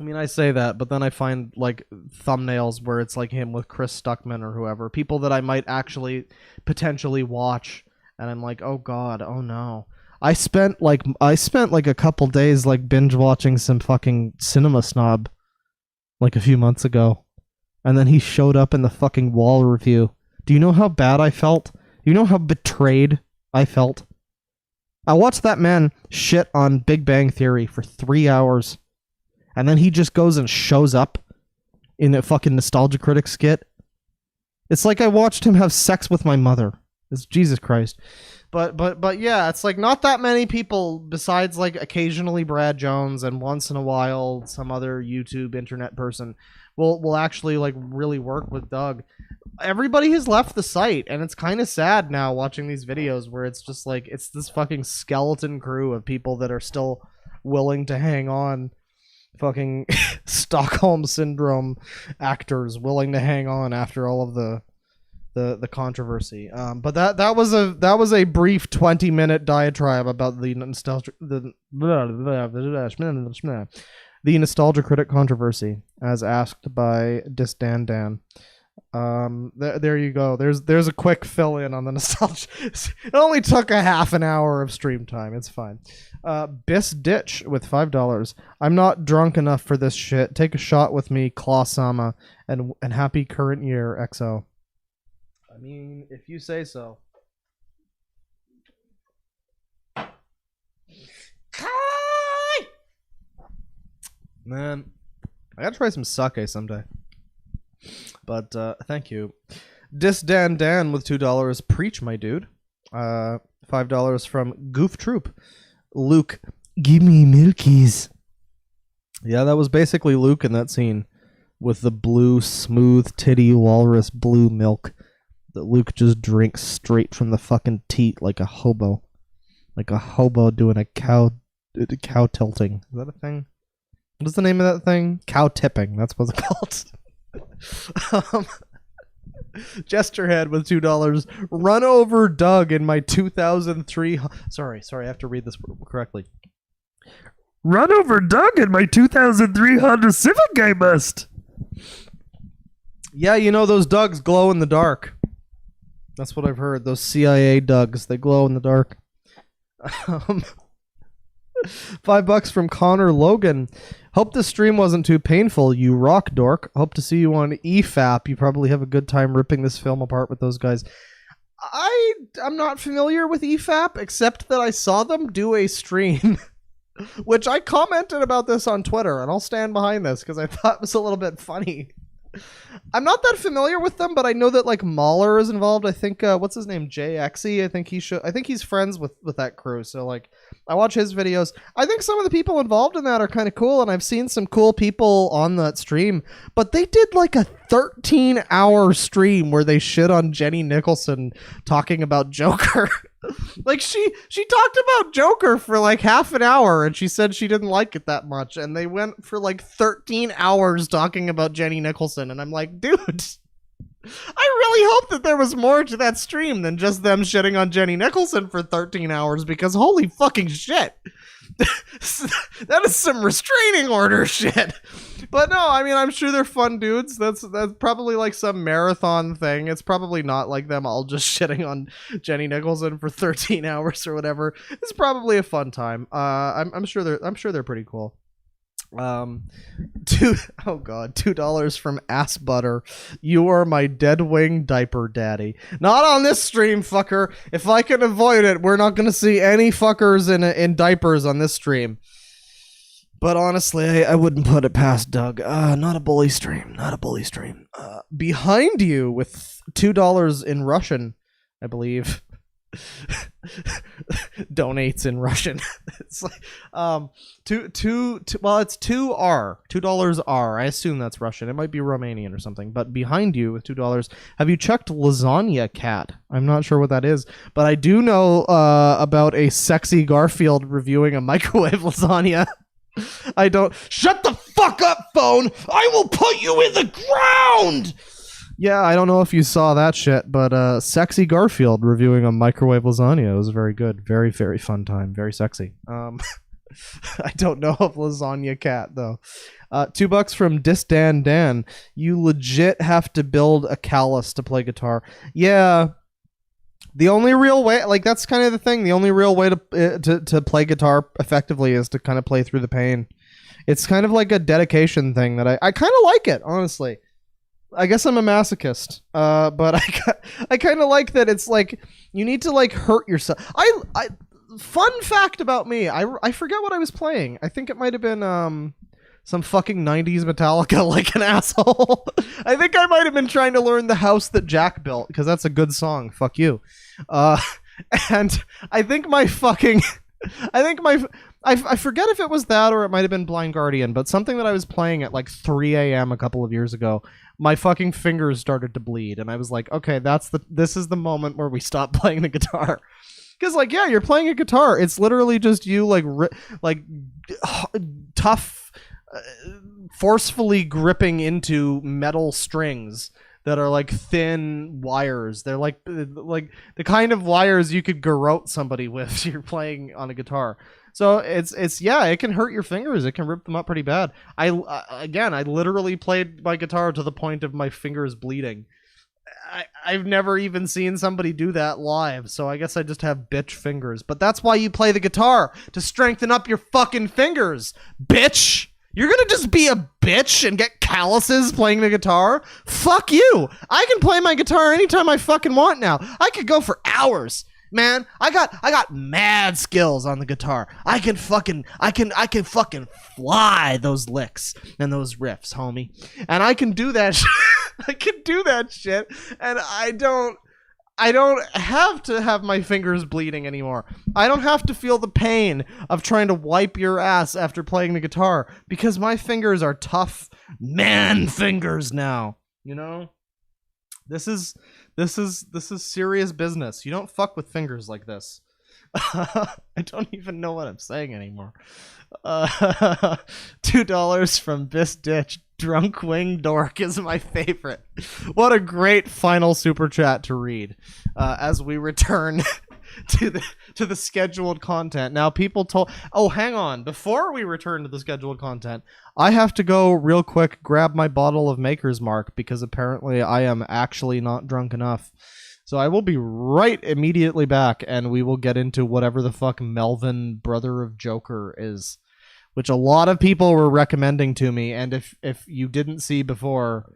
I mean, I say that, but then I find like thumbnails where it's like him with Chris Stuckman or whoever, people that I might actually potentially watch, and I'm like, oh god, oh no. I spent like a couple days like binge watching some fucking Cinema Snob like a few months ago, and then he showed up in the fucking wall review. Do you know how bad I felt? Do you know how betrayed I felt? I watched that man shit on Big Bang Theory for 3 hours. And then he just goes and shows up in a fucking Nostalgia Critic skit. It's like I watched him have sex with my mother. It's Jesus Christ. But yeah, it's like not that many people besides like occasionally Brad Jones and once in a while some other YouTube internet person will actually like really work with Doug. Everybody has left the site, and it's kind of sad now watching these videos where it's just like it's this fucking skeleton crew of people that are still willing to hang on. Fucking Stockholm syndrome actors willing to hang on after all of the controversy. But that was a brief 20-minute diatribe about the nostalgia critic controversy as asked by Dan. There you go. There's a quick fill in on the nostalgia. It only took a half an hour of stream time. It's fine. Biss Ditch with $5. I'm not drunk enough for this shit. Take a shot with me, Claw-sama, and happy current year, XO. I mean, if you say so. Man, I gotta try some sake someday. But thank you. Dan with $2. Preach, my dude. $5 from Goof Troop. Luke, give me milkies. Yeah, that was basically Luke in that scene with the blue, smooth titty walrus blue milk that Luke just drinks straight from the fucking teat like a hobo. Like a hobo doing a cow tilting. Is that a thing? What is the name of that thing? Cow tipping. That's what it's called. Gesturehead with $2. Run over Doug in my 2003. Sorry, I have to read this correctly. Run over Doug in my 2003 Honda Civic, I must. Yeah, you know those Dougs glow in the dark. That's what I've heard. Those CIA Dougs, they glow in the dark. $5 from Connor Logan. Hope the stream wasn't too painful, you rock dork. Hope to see you on EFAP. You probably have a good time ripping this film apart with those guys. I'm not familiar with EFAP, except that I saw them do a stream, which I commented about this on Twitter, and I'll stand behind this because I thought it was a little bit funny. I'm not that familiar with them, but I know that like Mahler is involved. I think what's his name, JXE. I think he's friends with that crew. So like, I watch his videos. I think some of the people involved in that are kind of cool, and I've seen some cool people on that stream. But they did like a 13-hour stream where they shit on Jenny Nicholson talking about Joker. Like she talked about Joker for like half an hour, and she said she didn't like it that much, and they went for like 13 hours talking about Jenny Nicholson, and I'm like, dude, I really hope that there was more to that stream than just them shitting on Jenny Nicholson for 13 hours, because holy fucking shit. That is some restraining order shit. But no, I mean, I'm sure they're fun dudes. That's probably like some marathon thing. It's probably not like them all just shitting on Jenny Nicholson for 13 hours or whatever. It's probably a fun time. I'm sure they're pretty cool. $2 from Ass Butter. You are my Deadwing diaper daddy. Not on this stream, fucker. If I can avoid it, we're not gonna see any fuckers in diapers on this stream. But honestly, I wouldn't put it past Doug. Not a bully stream. Not a bully stream. Behind you with $2 in Russian, I believe. Donates in Russian. It's like well, it's $2 I assume that's Russian. It might be Romanian or something. But behind you with $2, have you checked Lasagna Cat? I'm not sure what that is, but I do know about a sexy Garfield reviewing a microwave lasagna. I don't. Shut the fuck up, phone! I will put you in the ground! Yeah, I don't know if you saw that shit, but sexy Garfield reviewing a microwave lasagna. It was very good. Very, very fun time. Very sexy. I don't know of Lasagna Cat, though. $2 from Dan. You legit have to build a callus to play guitar. Yeah. The only real way, like, that's kind of the thing. The only real way to play guitar effectively is to kind of play through the pain. It's kind of like a dedication thing that I kind of like it, honestly. I guess I'm a masochist, but I kind of like that. It's like you need to like hurt yourself. Fun fact about me, I forget what I was playing. I think it might have been some fucking 90s Metallica like an asshole. I think I might have been trying to learn The House That Jack Built, because that's a good song. Fuck you. And I think my I forget if it was that or it might have been Blind Guardian, but something that I was playing at like 3 a.m. a couple of years ago, my fucking fingers started to bleed, and I was like, okay, this is the moment where we stop playing the guitar. Because, like, yeah, you're playing a guitar. It's literally just you, like tough, forcefully gripping into metal strings that are like thin wires. They're like the kind of wires you could garrote somebody with if you're playing on a guitar. So it's yeah, it can hurt your fingers. It can rip them up pretty bad. I literally played my guitar to the point of my fingers bleeding. I've never even seen somebody do that live, so I guess I just have bitch fingers. But that's why you play the guitar, to strengthen up your fucking fingers, bitch! You're gonna just be a bitch and get calluses playing the guitar? Fuck you! I can play my guitar anytime I fucking want now. I could go for hours. Man, I got mad skills on the guitar. I can fucking fly those licks and those riffs, homie. And I can do that I can do that shit, and I don't have to have my fingers bleeding anymore. I don't have to feel the pain of trying to wipe your ass after playing the guitar, because my fingers are tough man fingers now. You know? This is serious business. You don't fuck with fingers like this. I don't even know what I'm saying anymore. $2 from Bis Ditch. DeadwingDork is my favorite. What a great final super chat to read as we return to the scheduled content. Now, people told... Oh, hang on. Before we return to the scheduled content, I have to go real quick grab my bottle of Maker's Mark, because apparently I am actually not drunk enough. So I will be right immediately back, and we will get into whatever the fuck Melvin, brother of Joker, is, which a lot of people were recommending to me, and if you didn't see before,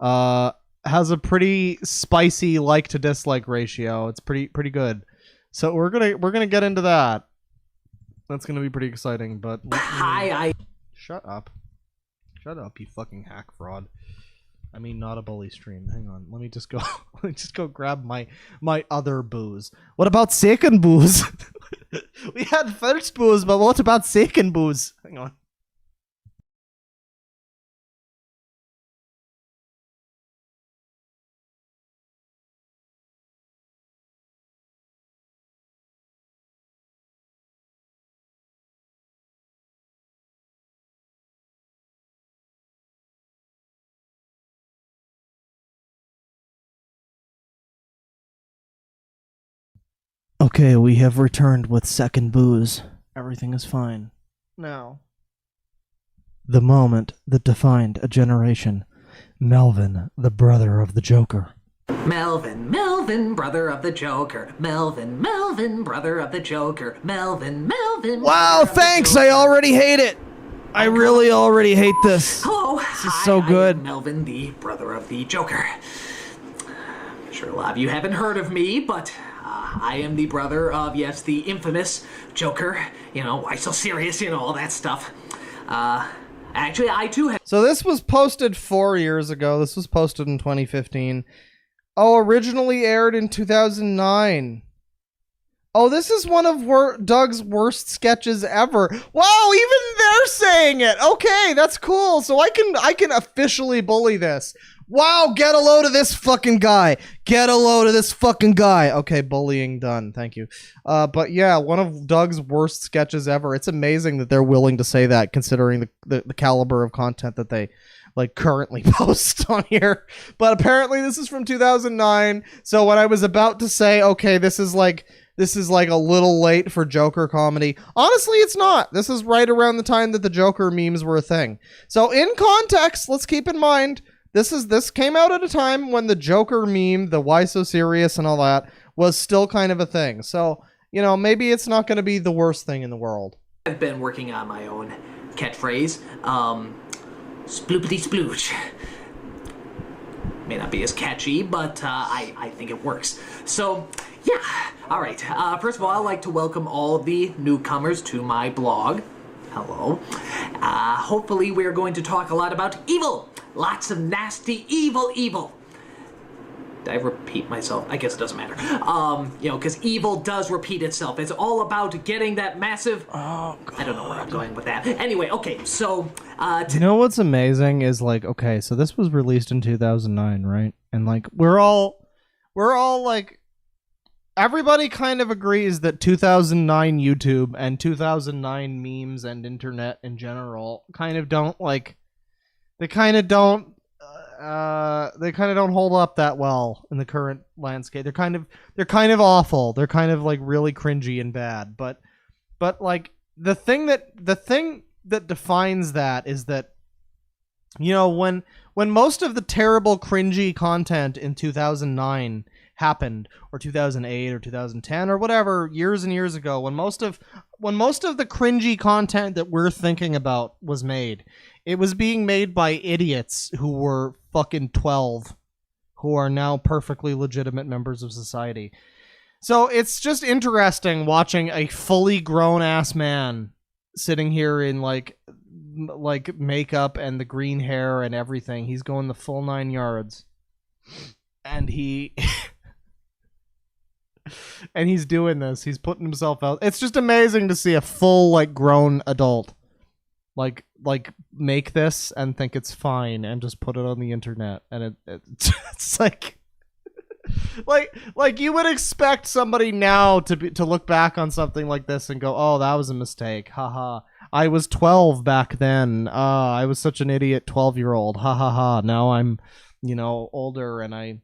has a pretty spicy like to dislike ratio. It's pretty good. So we're gonna get into that. That's gonna be pretty exciting. But shut up, you fucking hack fraud. I mean, not a bully stream. Hang on, let me just go grab my other booze. What about second booze? We had first booze, but what about second booze? Hang on. Okay, we have returned with second booze. Everything is fine. Now, the moment that defined a generation. Melvin, the brother of the Joker. Melvin, brother of the Joker. Melvin, brother of the Joker. Melvin. Wow, thanks! I already hate it! I really already hate this. Hello. This is so good. I am Melvin, the brother of the Joker. I'm sure a lot of you haven't heard of me, but I am the brother of, yes, the infamous Joker. You know, why so serious, you know, all that stuff. Actually, I too have... So this was posted 4 years ago. This was posted in 2015. Oh, originally aired in 2009. Oh, this is one of Doug's worst sketches ever. Wow, even they're saying it. Okay, that's cool. So I can officially bully this. Wow, get a load of this fucking guy. Get a load of this fucking guy. Okay, bullying done. Thank you. But yeah, one of Doug's worst sketches ever. It's amazing that they're willing to say that, considering the caliber of content that they like currently post on here. But apparently this is from 2009. So when I was about to say, okay, this is like a little late for Joker comedy, honestly, it's not. This is right around the time that the Joker memes were a thing. So in context, let's keep in mind, this came out at a time when the Joker meme, the why so serious and all that, was still kind of a thing. So, you know, maybe it's not going to be the worst thing in the world. I've been working on my own catchphrase. Sploopity splooch. May not be as catchy, but I think it works. So, yeah. All right. First of all, I'd like to welcome all the newcomers to my blog. Hello. Hopefully we're going to talk a lot about evil. Lots of nasty evil. Did I repeat myself? I guess it doesn't matter. You know, because evil does repeat itself. It's all about getting that massive... Oh, God. I don't know where I'm going with that. Anyway, okay, so... you know what's amazing is, like, okay, so this was released in 2009, right? And, like, we're all, like... Everybody kind of agrees that 2009 YouTube and 2009 memes and internet in general kind of don't, like... They kind of don't hold up that well in the current landscape. They're kind of awful. They're kind of like really cringy and bad. But like the thing that defines that is that, you know, when most of the terrible cringy content in 2009 happened, or 2008 or 2010 or whatever, years and years ago, when most of the cringy content that we're thinking about was made, it was being made by idiots who were fucking 12, who are now perfectly legitimate members of society. So it's just interesting watching a fully grown-ass man sitting here in like makeup and the green hair and everything. He's going the full 9 yards. And he... and he's doing this. He's putting himself out. It's just amazing to see a full, like, grown adult like make this and think it's fine and just put it on the internet. And it's like you would expect somebody now to look back on something like this and go, oh, that was a mistake. Haha. I was 12 back then. I was such an idiot 12-year-old. Ha ha ha. Now I'm, you know, older and I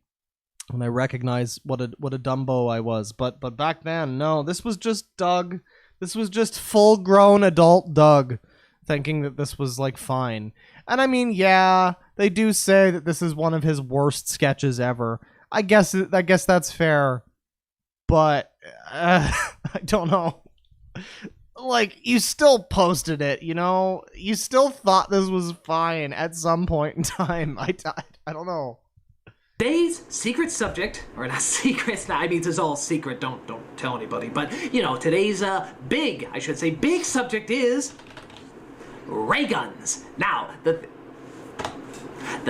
recognize what a Dumbo I was. But back then, no, this was just Doug. This was just full-grown adult Doug thinking that this was, like, fine. And I mean, yeah, they do say that this is one of his worst sketches ever. I guess that's fair. But I don't know. Like, you still posted it, you know? You still thought this was fine at some point in time. I don't know. Today's secret subject, or not secret, I mean, this is all secret, don't tell anybody, but, you know, today's big subject is ray guns. Now, the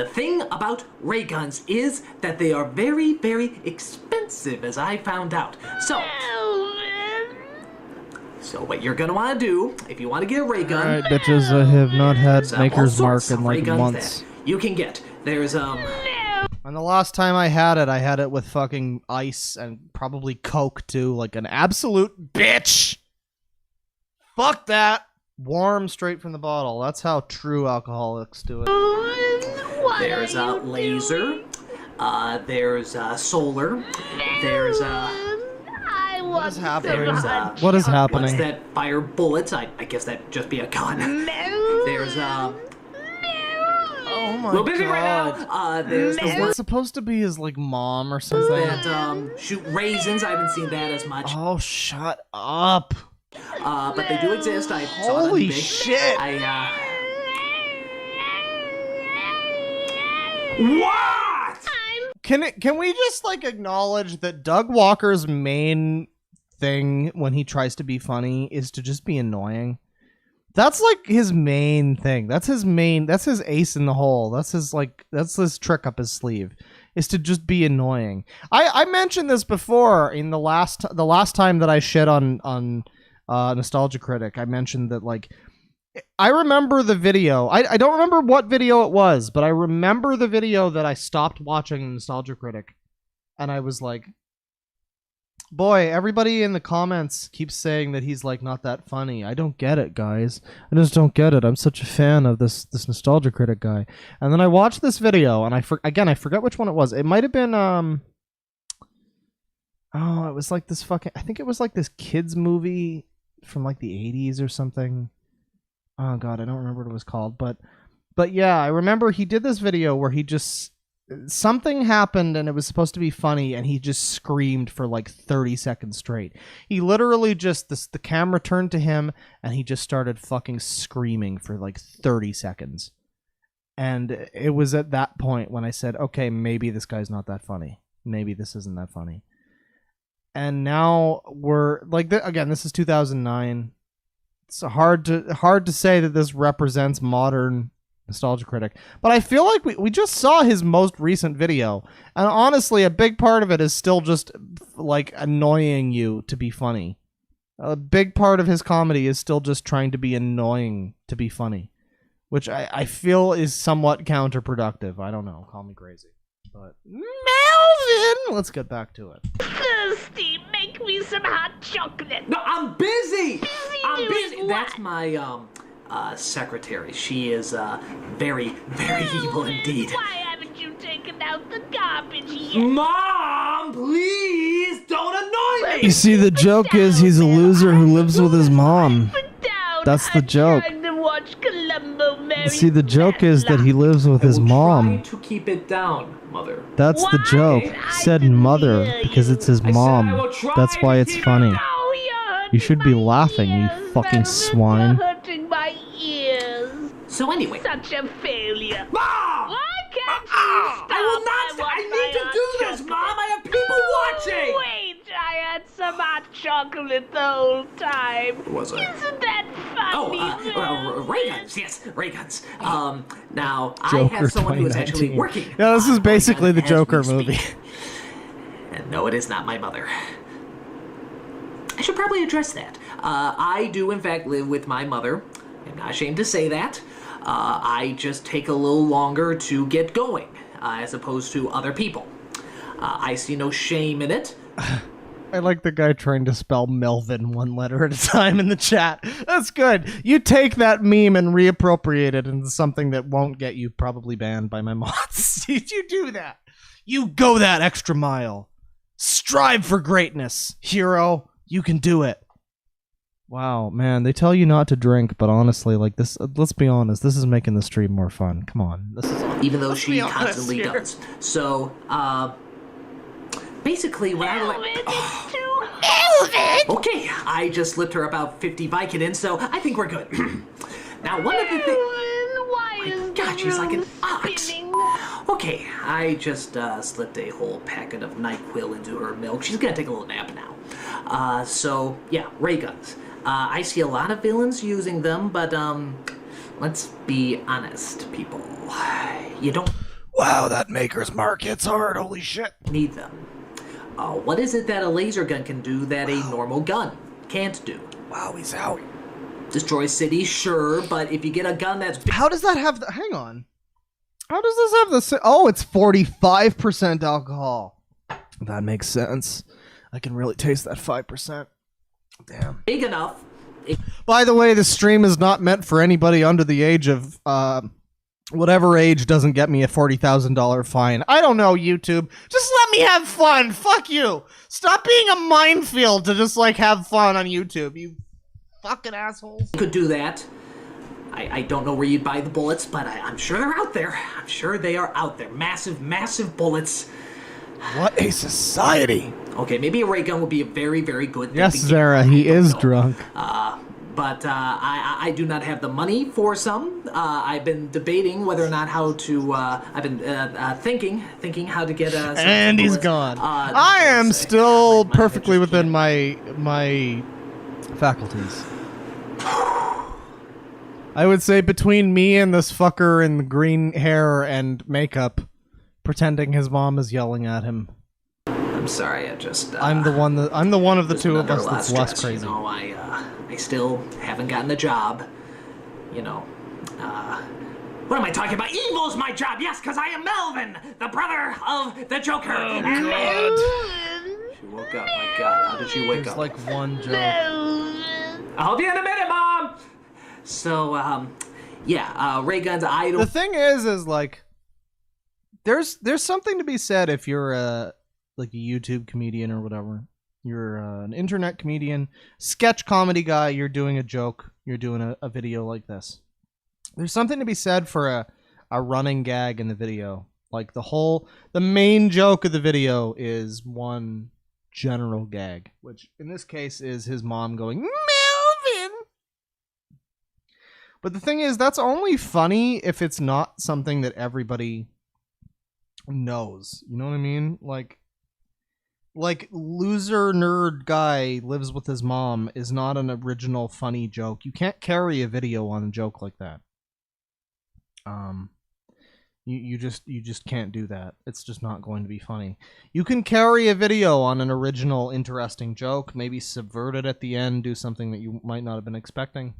thing about ray guns is that they are very, very expensive, as I found out. So what you're gonna want to do, if you want to get a ray gun... Alright, bitches, I have not had Maker's Mark in, like, months. You can get. There's, And the last time I had it with fucking ice and probably Coke too, like an absolute bitch. Fuck that. Warm straight from the bottle. That's how true alcoholics do it. There's a laser. There's solar. There's what is happening? What is happening? What's that? Fire bullets? I guess that'd just be a gun. There's oh my real busy right now. There's is that supposed to be his, like, mom or something? That shoot raisins. I haven't seen that as much. Oh, shut up. But they do exist. I saw it on Holy eBay. shit. What? Can we just, like, acknowledge that Doug Walker's main thing when he tries to be funny is to just be annoying? That's, like, his main thing. That's his ace in the hole. That's his trick up his sleeve, is to just be annoying. I mentioned this before in the last time that I shit on Nostalgia Critic. I mentioned that, like, I remember the video. I don't remember what video it was, but I remember the video that I stopped watching Nostalgia Critic, and I was like, boy, everybody in the comments keeps saying that he's, like, not that funny. I don't get it, guys. I just don't get it. I'm such a fan of this Nostalgia Critic guy. And then I watched this video, and I forget which one it was. It might have been, it was like this I think it was like this kids movie from, like, the 80s or something. Oh, God, I don't remember what it was called. But yeah, I remember he did this video where he just... Something happened and it was supposed to be funny and he just screamed for like 30 seconds straight. He literally just, the camera turned to him and he just started fucking screaming for like 30 seconds. And it was at that point when I said, okay, maybe this guy's not that funny. Maybe this isn't that funny. And now we're like, again, this is 2009. It's hard to say that this represents modern Nostalgia Critic. But I feel like we just saw his most recent video. And honestly, a big part of it is still just, like, annoying you to be funny. A big part of his comedy is still just trying to be annoying to be funny. Which I feel is somewhat counterproductive. I don't know. Call me crazy. But Melvin! Let's get back to it. Thirsty, make me some hot chocolate. No, I'm busy! I'm doing busy! what? That's my, secretary. She is, very, very evil indeed. Why haven't you taken out the garbage yet? Mom, please don't annoy me! You see, the joke is he's a loser who lives with his mom. That's the joke. See, the joke is that he lives with his mom. To keep it down, mother. That's the joke. He said mother because it's his mom. That's why it's funny. You should be laughing, you fucking swine. Hurting my ears. So anyway. Such a failure. Mom! Why can't you stop? I will not. I need to do this, Mom. I have people watching. Wait, I had some hot chocolate the whole time. Was I? Isn't that funny? Ray guns. Yes, ray guns. Now I Joker have someone who is actually 2019. working. Yeah, this is basically the as Joker we speak. movie. And no, it is not my mother. I should probably address that. I do, in fact, live with my mother. I'm not ashamed to say that. I just take a little longer to get going, as opposed to other people. I see no shame in it. I like the guy trying to spell Melvin one letter at a time in the chat. That's good. You take that meme and reappropriate it into something that won't get you probably banned by my mods. You do that. You go that extra mile. Strive for greatness, hero. You can do it. Wow, man, they tell you not to drink, but honestly, like this, let's be honest, this is making the stream more fun. Come on. This is Even though she constantly does. So, basically, when I okay, I just slipped her about 50 Vicodin, so I think we're good. Now, one of the things... Why God, she's like an ox. Okay, I just slipped a whole packet of NyQuil into her milk. She's gonna take a little nap now. So, yeah, ray guns. I see a lot of villains using them, but, let's be honest, people. You don't... Wow, that Maker's Mark hits hard, holy shit. Need them. What is it that a laser gun can do that a normal gun can't do? Wow, he's out. Destroy cities, sure, but if you get a gun that's... How does that have... Hang on. How does this have the... Oh, it's 45% alcohol. That makes sense. I can really taste that 5%. Damn. Big enough. By the way, the stream is not meant for anybody under the age of... whatever age doesn't get me a $40,000 fine. I don't know, YouTube. Just let me have fun. Fuck you. Stop being a minefield to just, like, have fun on YouTube, you fucking assholes. Could do that. I don't know where you'd buy the bullets, but I'm sure they're out there. I'm sure they are out there. Massive, massive bullets. What a society. Okay, maybe a ray gun would be a very, very good thing. Yes, Zara, he is drunk. But I do not have the money for some. I've been debating whether or not how to. I've been thinking how to get. Some and he's bullets. gone. I am still perfectly within my faculties. I would say between me and this fucker in the green hair and makeup, pretending his mom is yelling at him. I'm sorry, I just. I'm the one of the two of us that's less stress, crazy. You know, I still haven't gotten a job. You know, what am I talking about? Evil's my job, yes, because I am Melvin, the brother of the Joker. Oh, God. She woke up, my God, how did she wake up? There's like one joke. I'll be in a minute, Mom! So, yeah, ray guns, I don't... The thing is like, there's something to be said if you're like a YouTube comedian or whatever. You're an internet comedian, sketch comedy guy, you're doing a joke, you're doing a video like this. There's something to be said for a running gag in the video. Like the main joke of the video is one general gag, which in this case is his mom going, Melvin! But the thing is, that's only funny if it's not something that everybody knows. You know what I mean? Like loser nerd guy lives with his mom is not an original funny joke. You can't carry a video on a joke like that. You just can't do that. It's just not going to be funny. You can carry a video on an original, interesting joke, maybe subvert it at the end, do something that you might not have been expecting.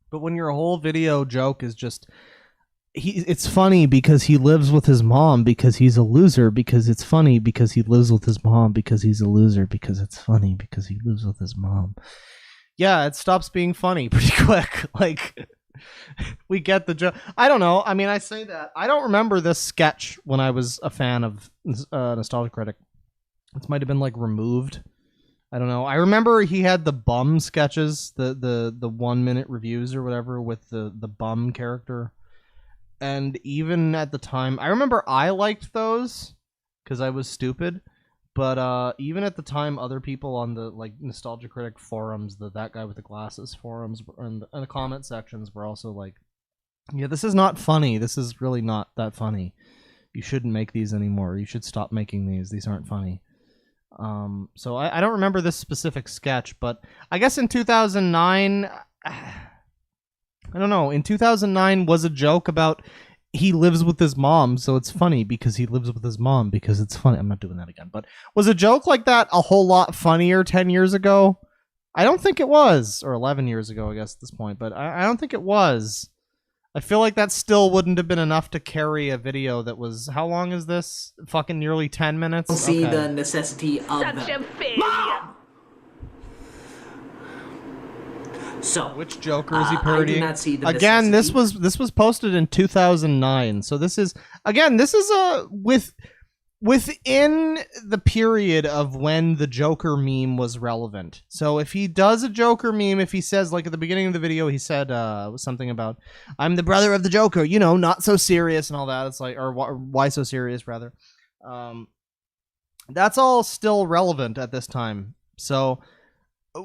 But when your whole video joke is just, it's funny because he lives with his mom because he's a loser, because it's funny because he lives with his mom because he's a loser, because it's funny because he lives with his mom. Yeah, it stops being funny pretty quick. Like, we get the joke. I don't know. I mean, I say that. I don't remember this sketch when I was a fan of Nostalgia Critic. It might have been, like, removed. I don't know. I remember he had the bum sketches, the 1 minute reviews or whatever with the bum character. And even at the time, I remember I liked those because I was stupid. But even at the time, other people on the like Nostalgia Critic forums, that guy with the glasses forums, and the comment sections were also like, "Yeah, this is not funny. This is really not that funny. You shouldn't make these anymore. You should stop making these. These aren't funny." So I don't remember this specific sketch, but I guess in 2009, I don't know. In 2009 was a joke about he lives with his mom, so it's funny because he lives with his mom because it's funny. I'm not doing that again, but was a joke like that a whole lot funnier 10 years ago? I don't think it was, or 11 years ago, I guess at this point, but I don't think it was. I feel like that still wouldn't have been enough to carry a video that was, how long is this? Fucking nearly 10 minutes? Don't see the necessity of Such a failure. Mom! So, which Joker is he parodying? I do not see the again, necessity. this was posted in 2009. So this is within the period of when the Joker meme was relevant. So if he does a Joker meme, if he says, like at the beginning of the video, he said something about, "I'm the brother of the Joker, you know, not so serious," and all that. It's like, or why so serious rather. That's all still relevant at this time. So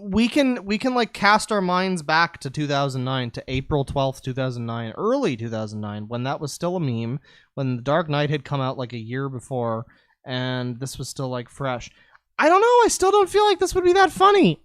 we can like cast our minds back to 2009, to April 12th, 2009, early 2009, when that was still a meme, when The Dark Knight had come out like a year before, and this was still like fresh. I don't know. I still don't feel like this would be that funny.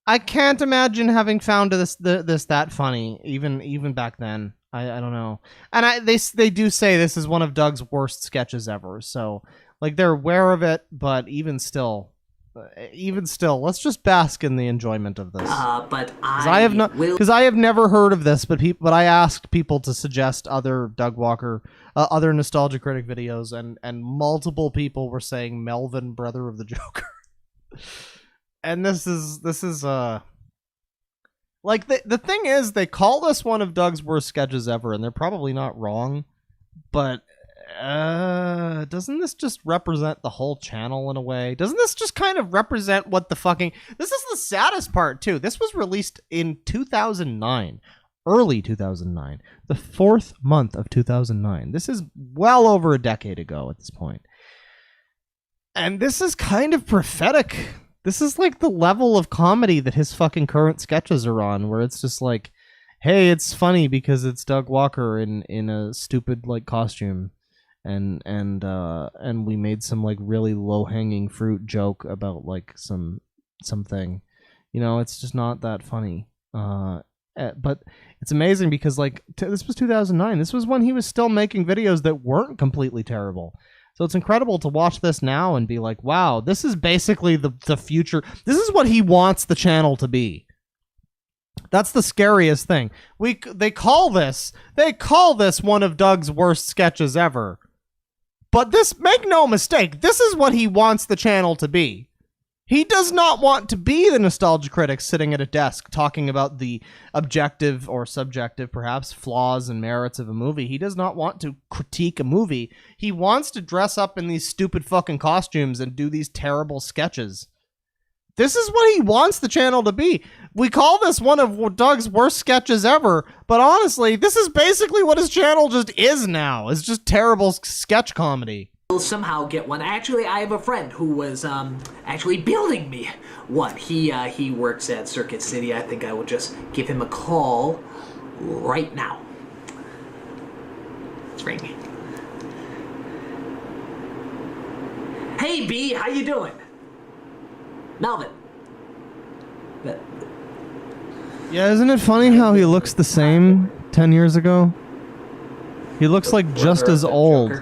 I can't imagine having found this that funny, even back then. I don't know. And they do say this is one of Doug's worst sketches ever. So like they're aware of it, but even still, let's just bask in the enjoyment of this. But I have never heard of this, but I asked people to suggest other Doug Walker, other Nostalgia Critic videos, and multiple people were saying Melvin, brother of the Joker. And this is like the thing is, they call this one of Doug's worst sketches ever, and they're probably not wrong, but doesn't this just represent the whole channel in a way? Doesn't this just kind of represent what the fucking... This is the saddest part, too. This was released in 2009. Early 2009. The 4th month of 2009. This is well over a decade ago at this point. And this is kind of prophetic. This is like the level of comedy that his fucking current sketches are on, where it's just like, hey, it's funny because it's Doug Walker in a stupid like costume. And we made some like really low-hanging fruit joke about like something, you know. It's just not that funny. But it's amazing because like this was 2009. This was when he was still making videos that weren't completely terrible. So it's incredible to watch this now and be like, wow, this is basically the future. This is what he wants the channel to be. That's the scariest thing. They call this one of Doug's worst sketches ever. But this, make no mistake, this is what he wants the channel to be. He does not want to be the Nostalgia Critic sitting at a desk talking about the objective or subjective, perhaps, flaws and merits of a movie. He does not want to critique a movie. He wants to dress up in these stupid fucking costumes and do these terrible sketches. This is what he wants the channel to be. We call this one of Doug's worst sketches ever, but honestly, this is basically what his channel just is now. It's just terrible sketch comedy. We'll somehow get one. Actually, I have a friend who was actually building me one. He works at Circuit City. I think I will just give him a call right now. It's ringing. Hey, B, how you doing? Melvin. Yeah, isn't it funny how he looks the same 10 years ago? He looks like just as old.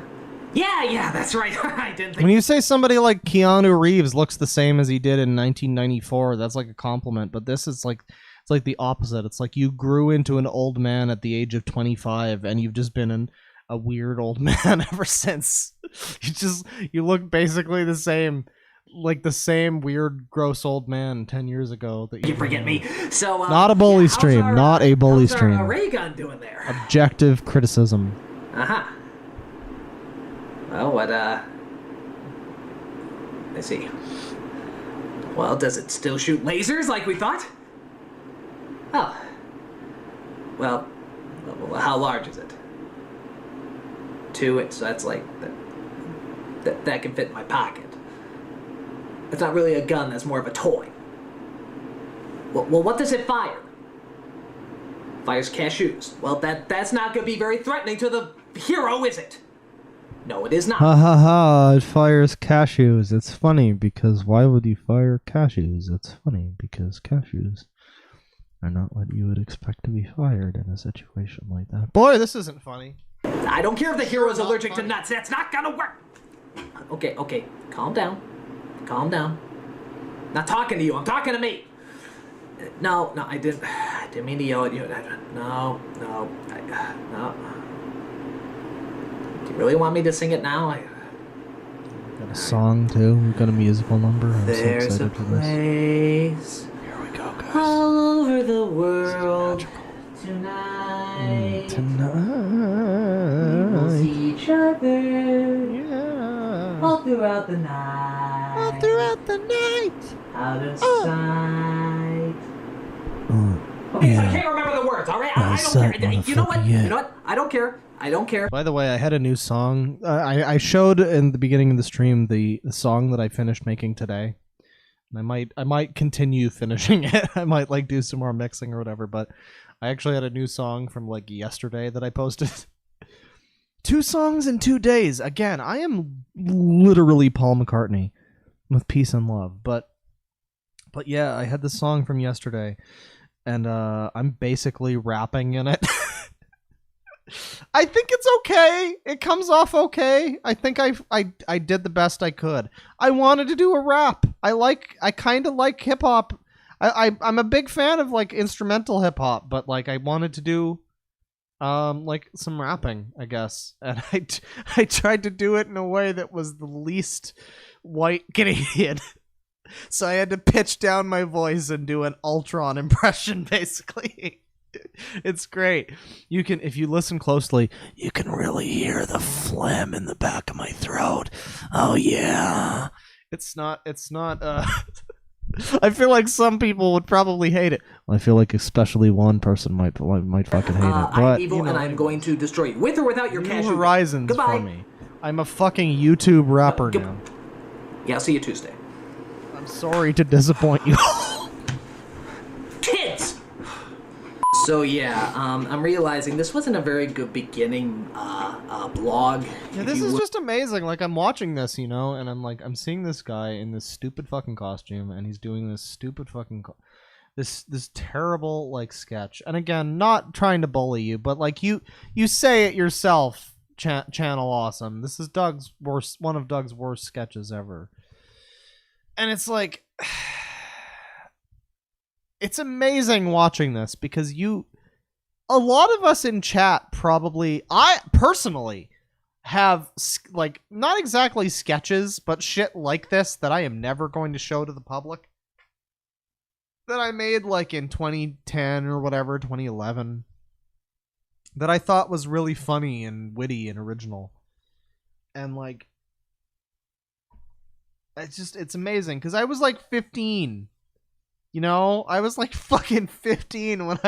Yeah, that's right. I didn't think. When you say somebody like Keanu Reeves looks the same as he did in 1994, that's like a compliment. But this is like, it's like the opposite. It's like you grew into an old man at the age of 25, and you've just been a weird old man ever since. You look basically the same. Like the same weird, gross old man 10 years ago. That you forget me. So not a bully stream. Not a bully stream. How's our ray gun doing there? Objective criticism. Well, let's see. Well, does it still shoot lasers like we thought? Oh. Well, how large is it? 2 inch. So that's like that can fit in my pocket. It's not really a gun, that's more of a toy. Well, what does it fire? Fires cashews. Well, that's not going to be very threatening to the hero, is it? No, it is not. Ha ha ha, it fires cashews. It's funny because why would you fire cashews? It's funny because cashews are not what you would expect to be fired in a situation like that. Boy, this isn't funny. I don't care if the hero is allergic to nuts. That's not going to work. Okay, calm down. Calm down. Not talking to you. I'm talking to me. No, I didn't mean to yell at you. No. Do you really want me to sing it now? Got a song too. We've got a musical number. I'm There's so a excited for this. place Here we go, guys. all over the world tonight. Tonight. We will see each other. Yeah. All throughout the night. All throughout the night. Out of sight. Okay, so I can't remember the words, alright? I don't care. You know what? You know what? I don't care. By the way, I had a new song. I showed in the beginning of the stream the song that I finished making today. And I might continue finishing it. I might like do some more mixing or whatever, but I actually had a new song from like yesterday that I posted. 2 songs in 2 days. Again, I am literally Paul McCartney with peace and love. But yeah, I had this song from yesterday, and I'm basically rapping in it. I think it's okay. It comes off okay. I think I did the best I could. I wanted to do a rap. I kind of like hip hop. I'm a big fan of like instrumental hip hop, but like I wanted to do like some rapping, I guess. And I tried to do it in a way that was the least white Canadian. So I had to pitch down my voice and do an Ultron impression, basically. It's great. You can, if you listen closely, you can really hear the phlegm in the back of my throat. Oh yeah. It's not I feel like some people would probably hate it. Well, I feel like especially one person might fucking hate it. But, I'm evil and I'm going to destroy you. With or without your cashew. Horizons Goodbye. for me. I'm a fucking YouTube rapper now. Yeah, I'll see you Tuesday. I'm sorry to disappoint you. Kids! So yeah, I'm realizing this wasn't a very good beginning blog. Yeah, this is just amazing. Like, I'm watching this, you know, and I'm seeing this guy in this stupid fucking costume, and he's doing this stupid fucking this terrible like sketch. And again, not trying to bully you, but like you say it yourself, Channel Awesome. This is one of Doug's worst sketches ever. And it's like, it's amazing watching this because a lot of us in chat probably, I personally have like not exactly sketches, but shit like this that I am never going to show to the public that I made like in 2010 or whatever, 2011, that I thought was really funny and witty and original. And like, it's amazing because I was like 15. You know, I was like fucking 15 when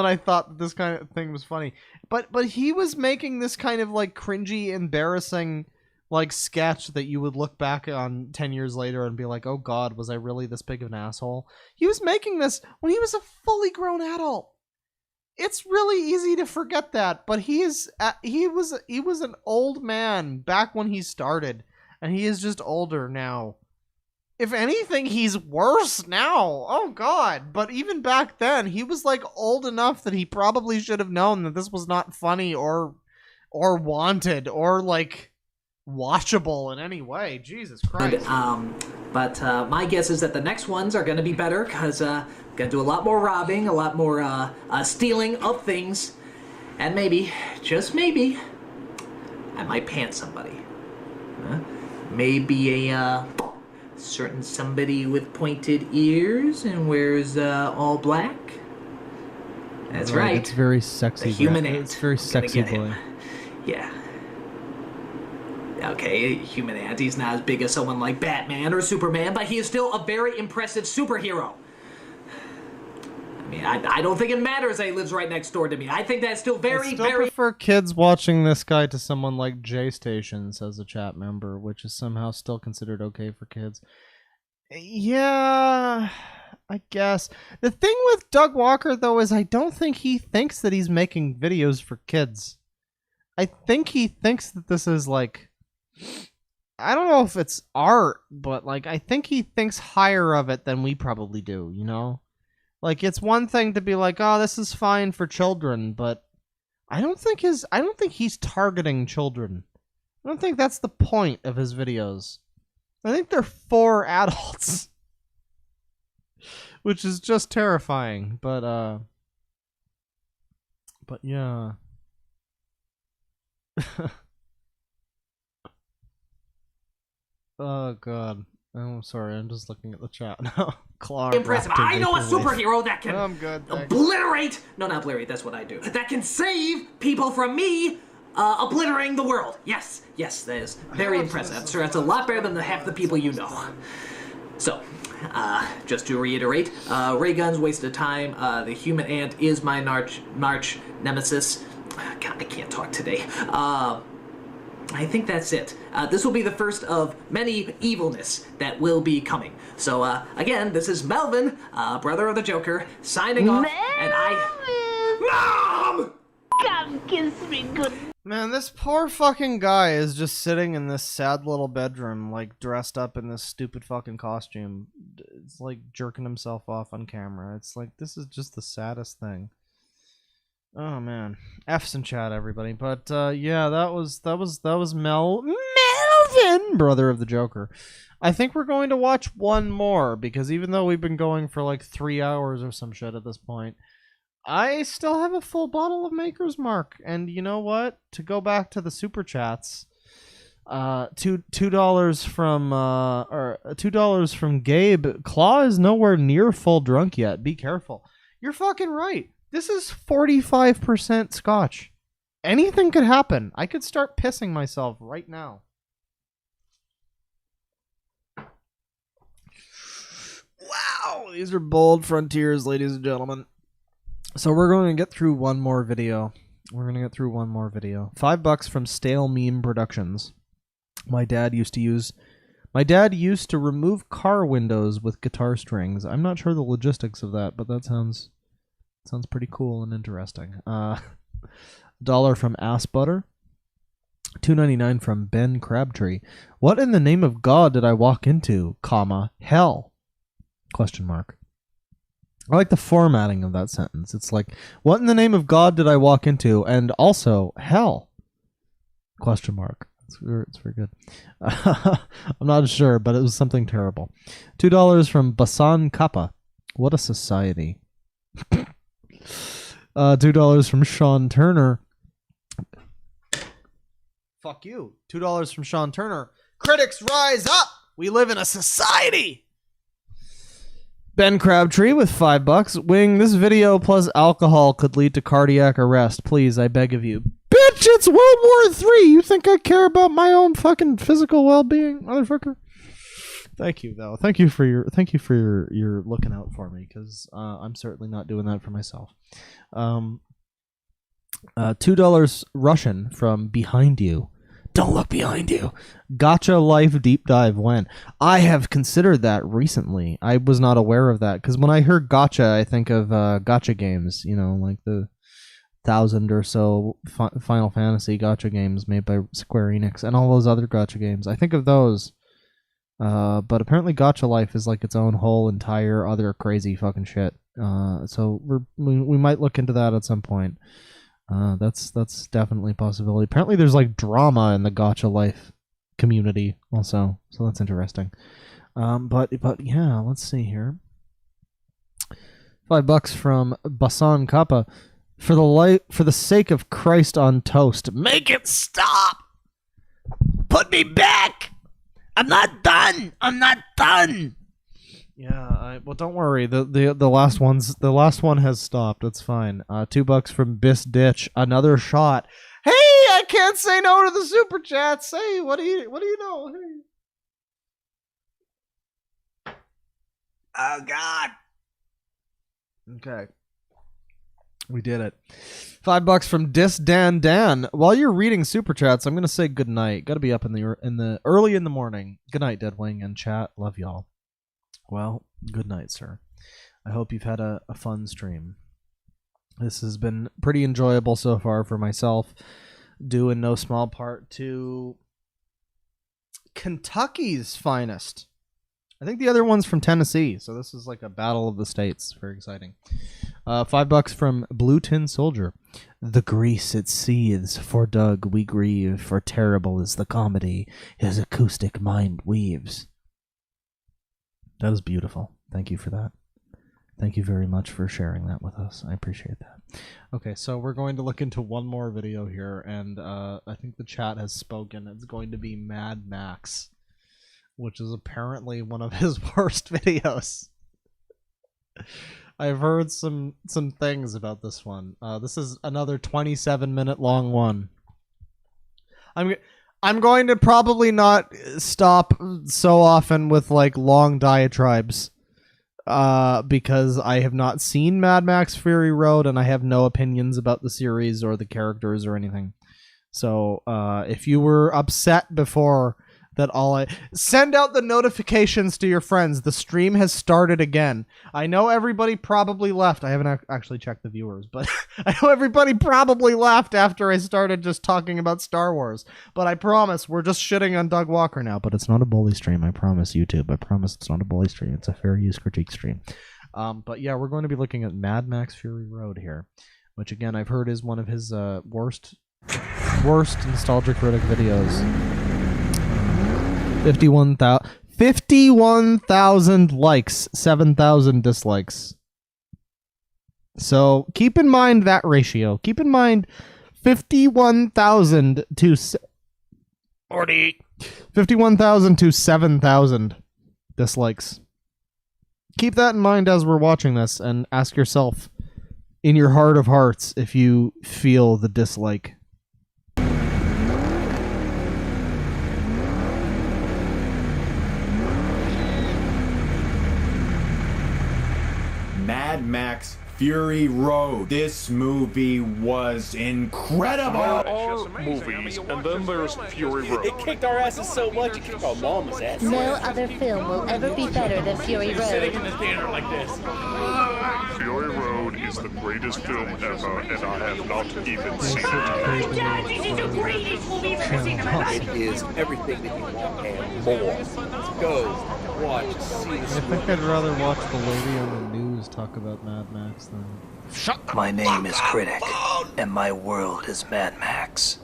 I thought that this kind of thing was funny. But he was making this kind of like cringy, embarrassing like sketch that you would look back on 10 years later and be like, "Oh God, was I really this big of an asshole?" He was making this when he was a fully grown adult. It's really easy to forget that, but he was an old man back when he started, and he is just older now. If anything, he's worse now. Oh God! But even back then, he was like old enough that he probably should have known that this was not funny or wanted or like watchable in any way. Jesus Christ. But my guess is that the next ones are going to be better because going to do a lot more robbing, a lot more stealing of things, and maybe, just maybe, I might pant somebody. Maybe a certain somebody with pointed ears and wears all black. That's right. It's very sexy. The human ant. It's very sexy boy. Yeah. Okay, human ant. He's not as big as someone like Batman or Superman, but he is still a very impressive superhero. I mean, I don't think it matters that he lives right next door to me. I think that's still very, I still prefer kids watching this guy to someone like J Station, says a chat member, which is somehow still considered okay for kids. Yeah, I guess. The thing with Doug Walker, though, is I don't think he thinks that he's making videos for kids. I think he thinks that this is like... I don't know if it's art, but like I think he thinks higher of it than we probably do, you know? Like it's one thing to be like, "Oh, this is fine for children," but I don't think he's targeting children. I don't think that's the point of his videos. I think they're for adults. Which is just terrifying, but yeah. Oh God! Oh, sorry. I'm just looking at the chat now. Clark, impressive. I know a superhero that can I'm good, obliterate. No, not obliterate. That's what I do. That can save people from me obliterating the world. Yes, yes, that is very impressive. I'm sure that's a lot better than half the people you know. So, just to reiterate, ray guns, waste of time. The human ant is my arch nemesis. God, I can't talk today. I think that's it. This will be the first of many evilness that will be coming. So, again, this is Melvin, brother of the Joker, signing off, and Mom! Come kiss me good. Man, this poor fucking guy is just sitting in this sad little bedroom, like, dressed up in this stupid fucking costume. It's like jerking himself off on camera. It's like, this is just the saddest thing. Oh man, F's in chat, everybody. But yeah, that was Melvin, brother of the Joker. I think we're going to watch one more because even though we've been going for like 3 hours or some shit at this point, I still have a full bottle of Maker's Mark. And you know what? To go back to the super chats, $2 from Gabe. Claw is nowhere near full drunk yet. Be careful. You're fucking right. This is 45% scotch. Anything could happen. I could start pissing myself right now. Wow, these are bold frontiers, ladies and gentlemen. So we're going to get through one more video. $5 from Stale Meme Productions. My dad used to remove car windows with guitar strings. I'm not sure the logistics of that, but that sounds pretty cool and interesting. $1 from Ass Butter. $2.99 from Ben Crabtree. What in the name of God did I walk into, comma, hell? Question mark. I like the formatting of that sentence. It's like, what in the name of God did I walk into, and also, hell? Question mark. It's very good. I'm not sure, but it was something terrible. $2 from Basan Kappa. What a society. $2 from Sean Turner. Fuck you. $2 from Sean Turner. Critics rise up. We live in a society. Ben Crabtree with $5. Wing, this video plus alcohol could lead to cardiac arrest. Please, I beg of you. Bitch, it's World War III. You think I care about my own fucking physical well-being, motherfucker? Thank you, though. Thank you for your looking out for me, because I'm certainly not doing that for myself. $2 Russian from Behind You. Don't look behind you. Gotcha Life Deep Dive when? I have considered that recently. I was not aware of that, because when I heard gotcha, I think of gotcha games, you know, like the 1,000 or so Final Fantasy gotcha games made by Square Enix and all those other gotcha games. I think of those. But apparently Gacha Life is like its own whole entire other crazy fucking shit. So we might look into that at some point. That's definitely a possibility. Apparently there's like drama in the Gacha Life community also, so that's interesting. But yeah, let's see here. $5 from Basan Kappa. For the sake of Christ on toast, make it stop. Put me back. I'm not done. I'm not done. Yeah, well, don't worry. The last one has stopped. It's fine. $2 from Bis Ditch. Another shot. Hey, I can't say no to the super chats. Hey, what do you know? Hey. Oh God. Okay. We did it. $5 from Dis Dan Dan. While you're reading super chats, I'm gonna say good night. Got to be up in the early in the morning. Good night, Deadwing and chat. Love y'all. Well, good night, sir. I hope you've had a fun stream. This has been pretty enjoyable so far for myself, due in no small part to Kentucky's finest. I think the other one's from Tennessee, so this is like a battle of the states. Very exciting. $5 from Blue Tin Soldier. The grease it seethes, for Doug we grieve, for terrible is the comedy his acoustic mind weaves. That is beautiful. Thank you for that. Thank you very much for sharing that with us. I appreciate that. Okay, so we're going to look into one more video here, and I think the chat has spoken. It's going to be Mad Max, which is apparently one of his worst videos. I've heard some things about this one. This is another 27-minute long one. I'm going to probably not stop so often with like long diatribes, because I have not seen Mad Max Fury Road and I have no opinions about the series or the characters or anything. So if you were upset before that, send out the notifications to your friends. The stream has started again. I know everybody probably left. I haven't actually checked the viewers, but I know everybody probably left after I started just talking about Star Wars. But I promise we're just shitting on Doug Walker now. But it's not a bully stream. I promise, YouTube. I promise it's not a bully stream. It's a fair use critique stream. But yeah, we're going to be looking at Mad Max Fury Road here, which again I've heard is one of his worst Nostalgia Critic videos. 51,000 likes, 7,000 dislikes. So keep in mind that ratio. Keep in mind 51,000 to 51,000 to 7,000 dislikes. Keep that in mind as we're watching this, and ask yourself in your heart of hearts if you feel the dislike. Mad Max Fury Road. This movie was incredible. Movies, and then there's Fury Road. It kicked our asses so much it kicked our mama's ass. No other film will ever be better than Fury Road. Sitting in the theater like this. Fury Road is the greatest film ever, and I have not even seen it. Dad, this is the greatest movie I've ever seen in my life. It is everything that you want and more. Let's go, watch, see this I think I'd rather watch the lady on the news talk about Mad Max than... My name is Critic, and my world is Mad Max.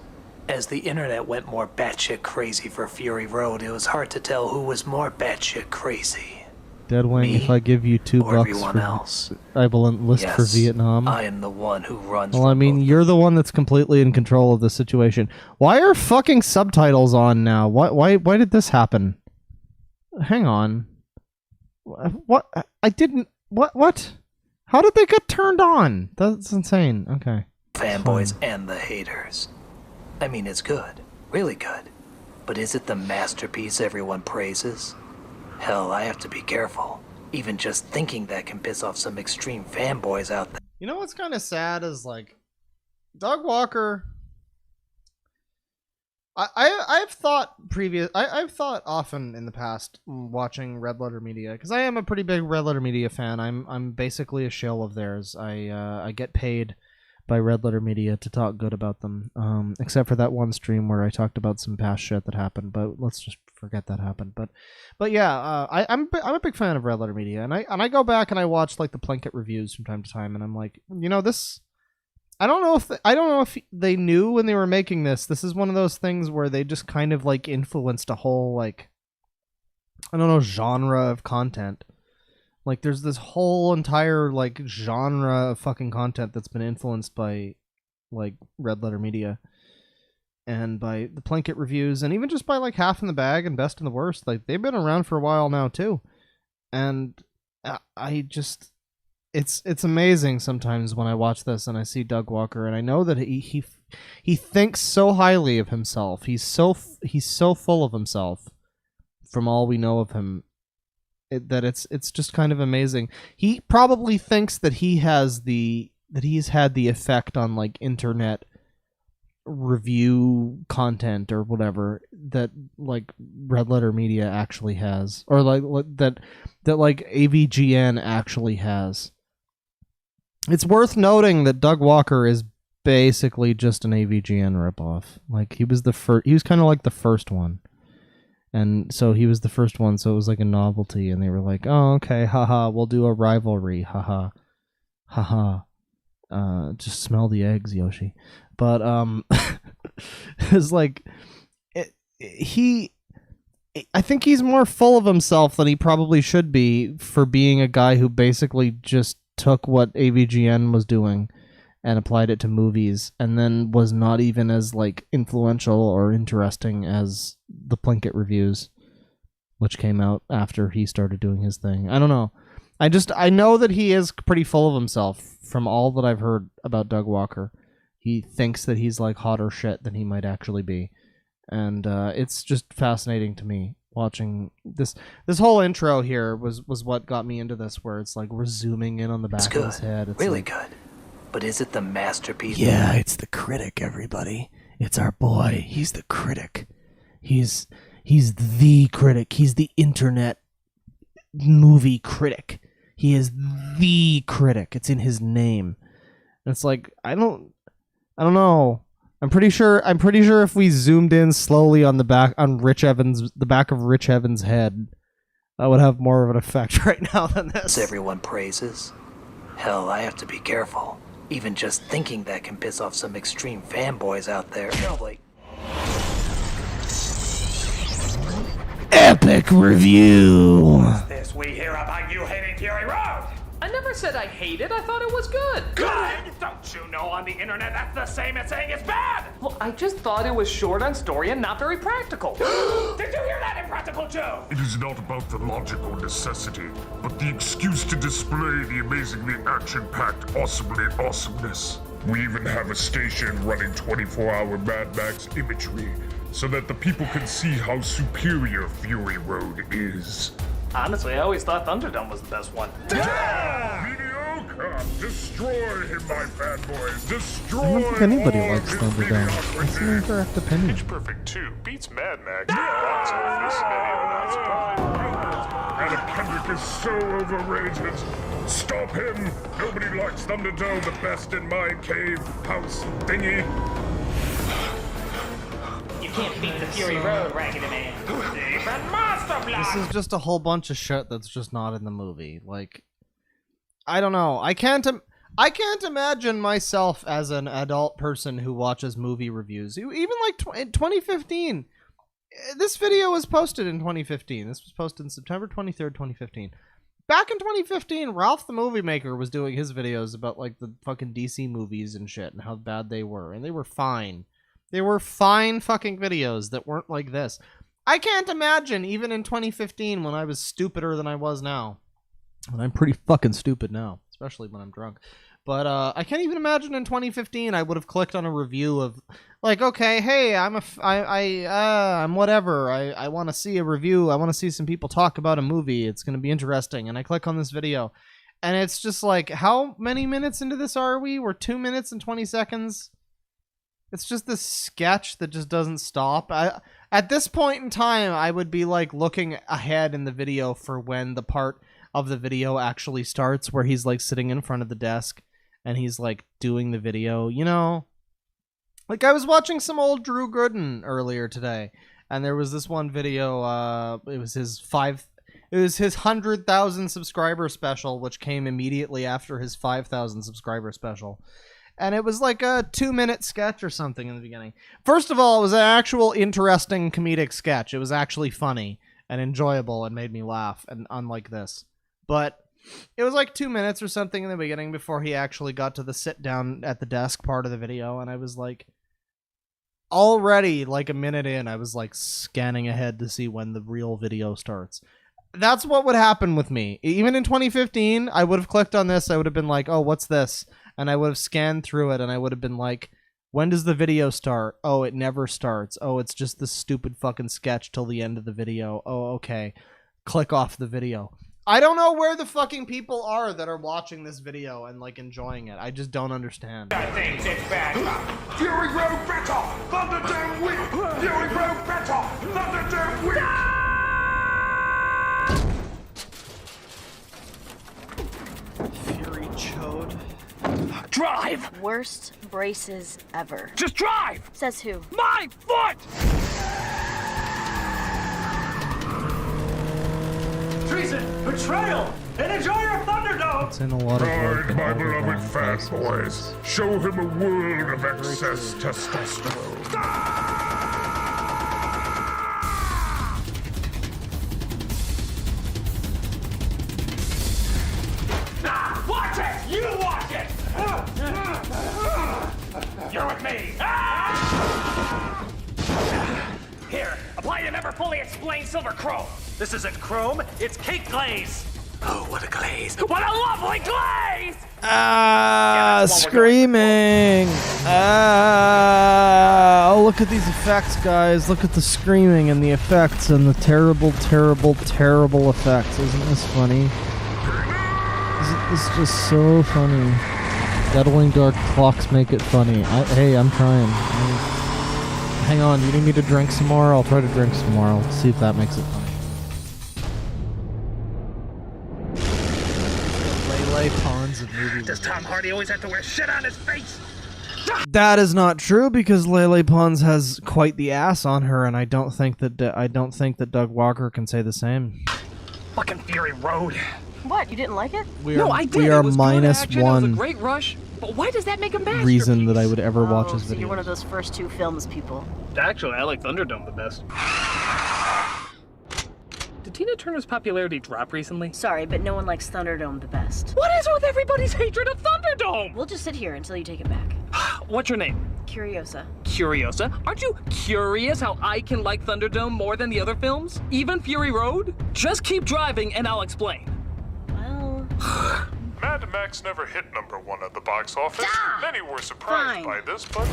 As the internet went more batshit crazy for Fury Road, it was hard to tell who was more batshit crazy. Deadwing, if I give you $2 everyone else. I will enlist for Vietnam. I am the one who runs. Well, I mean, you're the one that's completely in control of the situation. Why are fucking subtitles on now? Why did this happen? Hang on. What? I didn't... What? How did they get turned on? That's insane. Okay. Fanboys and the haters. I mean, it's good. Really good. But is it the masterpiece everyone praises? Hell, I have to be careful. Even just thinking that can piss off some extreme fanboys out there. You know what's kind of sad is, like, Doug Walker... I've thought often in the past, watching Red Letter Media, because I am a pretty big Red Letter Media fan. I'm basically a shill of theirs. I get paid by Red Letter Media to talk good about them, except for that one stream where I talked about some past shit that happened, but let's just forget that happened. But yeah, I'm a big fan of Red Letter Media, and I go back and I watch like the Plinkett reviews from time to time, and I'm like, this. I don't know if they knew when they were making this. This is one of those things where they just kind of like influenced a whole like, I don't know, genre of content. Like there's this whole entire like genre of fucking content that's been influenced by like Red Letter Media and by the Plinkett reviews, and even just by like Half in the Bag and Best and the Worst. Like they've been around for a while now too, and I just. It's amazing sometimes when I watch this and I see Doug Walker, and I know that he thinks so highly of himself. He's so full of himself from all we know of him that it's just kind of amazing. He probably thinks that he's had the effect on like internet review content or whatever that like Red Letter Media actually has, or like that like AVGN actually has. It's worth noting that Doug Walker is basically just an AVGN ripoff. Like he was he was kind of like the first one, and so he was the first one. So it was like a novelty, and they were like, "Oh, okay, haha, we'll do a rivalry, haha, haha." Just smell the eggs, Yoshi. But it's like I think he's more full of himself than he probably should be for being a guy who basically just took what AVGN was doing and applied it to movies, and then was not even as like influential or interesting as the Plinkett reviews, which came out after he started doing his thing. I don't know. I know that he is pretty full of himself from all that I've heard about Doug Walker. He thinks that he's like hotter shit than he might actually be, and it's just fascinating to me. Watching this whole intro here was what got me into this, where it's like we're zooming in on the back of his head. It's really like, good. But is it the masterpiece? Yeah, it's the Critic, everybody. It's our boy. He's the Critic. He's the Critic. He's the internet movie critic. He is the Critic. It's in his name. And it's like I don't know. I'm pretty sure if we zoomed in slowly on the back of Rich Evans' head, that would have more of an effect right now than this. Everyone praises. Hell, I have to be careful. Even just thinking that can piss off some extreme fanboys out there. Like epic review. This we hear about you hating Fury Road. I never said I hate it. I thought it was good. Good? Don't you know on the internet that's the same as saying it's bad? Well, I just thought it was short on story and not very practical. Did you hear that, Impractical Joe? It is not about the logical necessity, but the excuse to display the amazingly action-packed, awesomely awesomeness. We even have a station running 24-hour Mad Max imagery, so that the people can see how superior Fury Road is. Honestly, I always thought Thunderdome was the best one. Mediocre! Destroy him, my fanboys! Destroy I don't think anybody likes Thunderdome. It's an incorrect opinion. Pitch Perfect 2 beats Mad Max. Box office, many are not surprised. Adam Kendrick is so overrated. Stop him! Nobody likes Thunderdome the best in my cave house thingy. You can't beat the Fury Road, Raggedy Man. Even Monster Block! This is just a whole bunch of shit that's just not in the movie. Like, I don't know. I can't imagine myself as an adult person who watches movie reviews. Even like 2015. This video was posted in 2015. This was posted in September 23rd, 2015. Back in 2015, Ralph the Movie Maker was doing his videos about like the fucking DC movies and shit and how bad they were. And they were fine. They were fine fucking videos that weren't like this. I can't imagine, even in 2015, when I was stupider than I was now. And I'm pretty fucking stupid now, especially when I'm drunk. But I can't even imagine in 2015 I would have clicked on a review of, like, okay, hey, I'm whatever. I want to see a review. I want to see some people talk about a movie. It's going to be interesting. And I click on this video. And it's just like, how many minutes into this are we? We're 2 minutes and 20 seconds. It's just this sketch that just doesn't stop. At this point in time, I would be like looking ahead in the video for when the part of the video actually starts where he's like sitting in front of the desk and he's like doing the video, you know? Like I was watching some old Drew Gooden earlier today And there was this one video, it was his 100,000 subscriber special, which came immediately after his 5,000 subscriber special. And it was like a 2-minute sketch or something in the beginning. First of all, it was an actual interesting comedic sketch. It was actually funny and enjoyable and made me laugh, and unlike this. But it was like 2 minutes or something in the beginning before he actually got to the sit down at the desk part of the video, and I was like, already like a minute in, I was like scanning ahead to see when the real video starts. That's what would happen with me. Even in 2015, I would have clicked on this, I would have been like, oh, what's this? And I would have scanned through it, and I would have been like, when does the video start? Oh, it never starts. Oh, it's just this stupid fucking sketch till the end of the video. Oh, okay. Click off the video. I don't know where the fucking people are that are watching this video and, like, enjoying it. I just don't understand. I think it's bad. Fury Road better! Thunderdome win! Fury Road better! Thunderdome win! Fury chode. Drive! Worst braces ever. Just drive! Says who? My foot! Treason, betrayal, and enjoy your Thunderdome! It's in a lot of work. Pride, my beloved fanboys. Show him a world of excess testosterone. Watch it! You watch it! You're with me! Here, apply your never fully explained silver chrome. This isn't chrome, it's cake glaze! Oh, what a glaze! What a lovely glaze! Screaming! Oh, look at these effects, guys. Look at the screaming and the effects and the terrible, terrible, terrible effects. Isn't this funny? Isn't this just so funny? DeadwingDork clocks make it funny. Hey, I'm trying. Hang on, do you need me to drink some more? I'll try to drink some more. I'll see if that makes it funny. Pawns of movies. Does Tom Hardy always have to wear shit on his face? That is not true, because Lele Pons has quite the ass on her, and I don't think that Doug Walker can say the same. Fucking Fury Road. What? You didn't like it? We are minus action, one. It was a great rush, but why does that make a masterpiece? Reason that I would ever watch his So video. you're one of those first two films people. Actually, I like Thunderdome the best. Did Tina Turner's popularity drop recently? Sorry, but no one likes Thunderdome the best. What is with everybody's hatred of Thunderdome? We'll just sit here until you take it back. What's your name? Curiosa. Curiosa? Aren't you curious how I can like Thunderdome more than the other films? Even Fury Road? Just keep driving and I'll explain. Well... Mad Max never hit #1 at the box office. Many were surprised by this, but...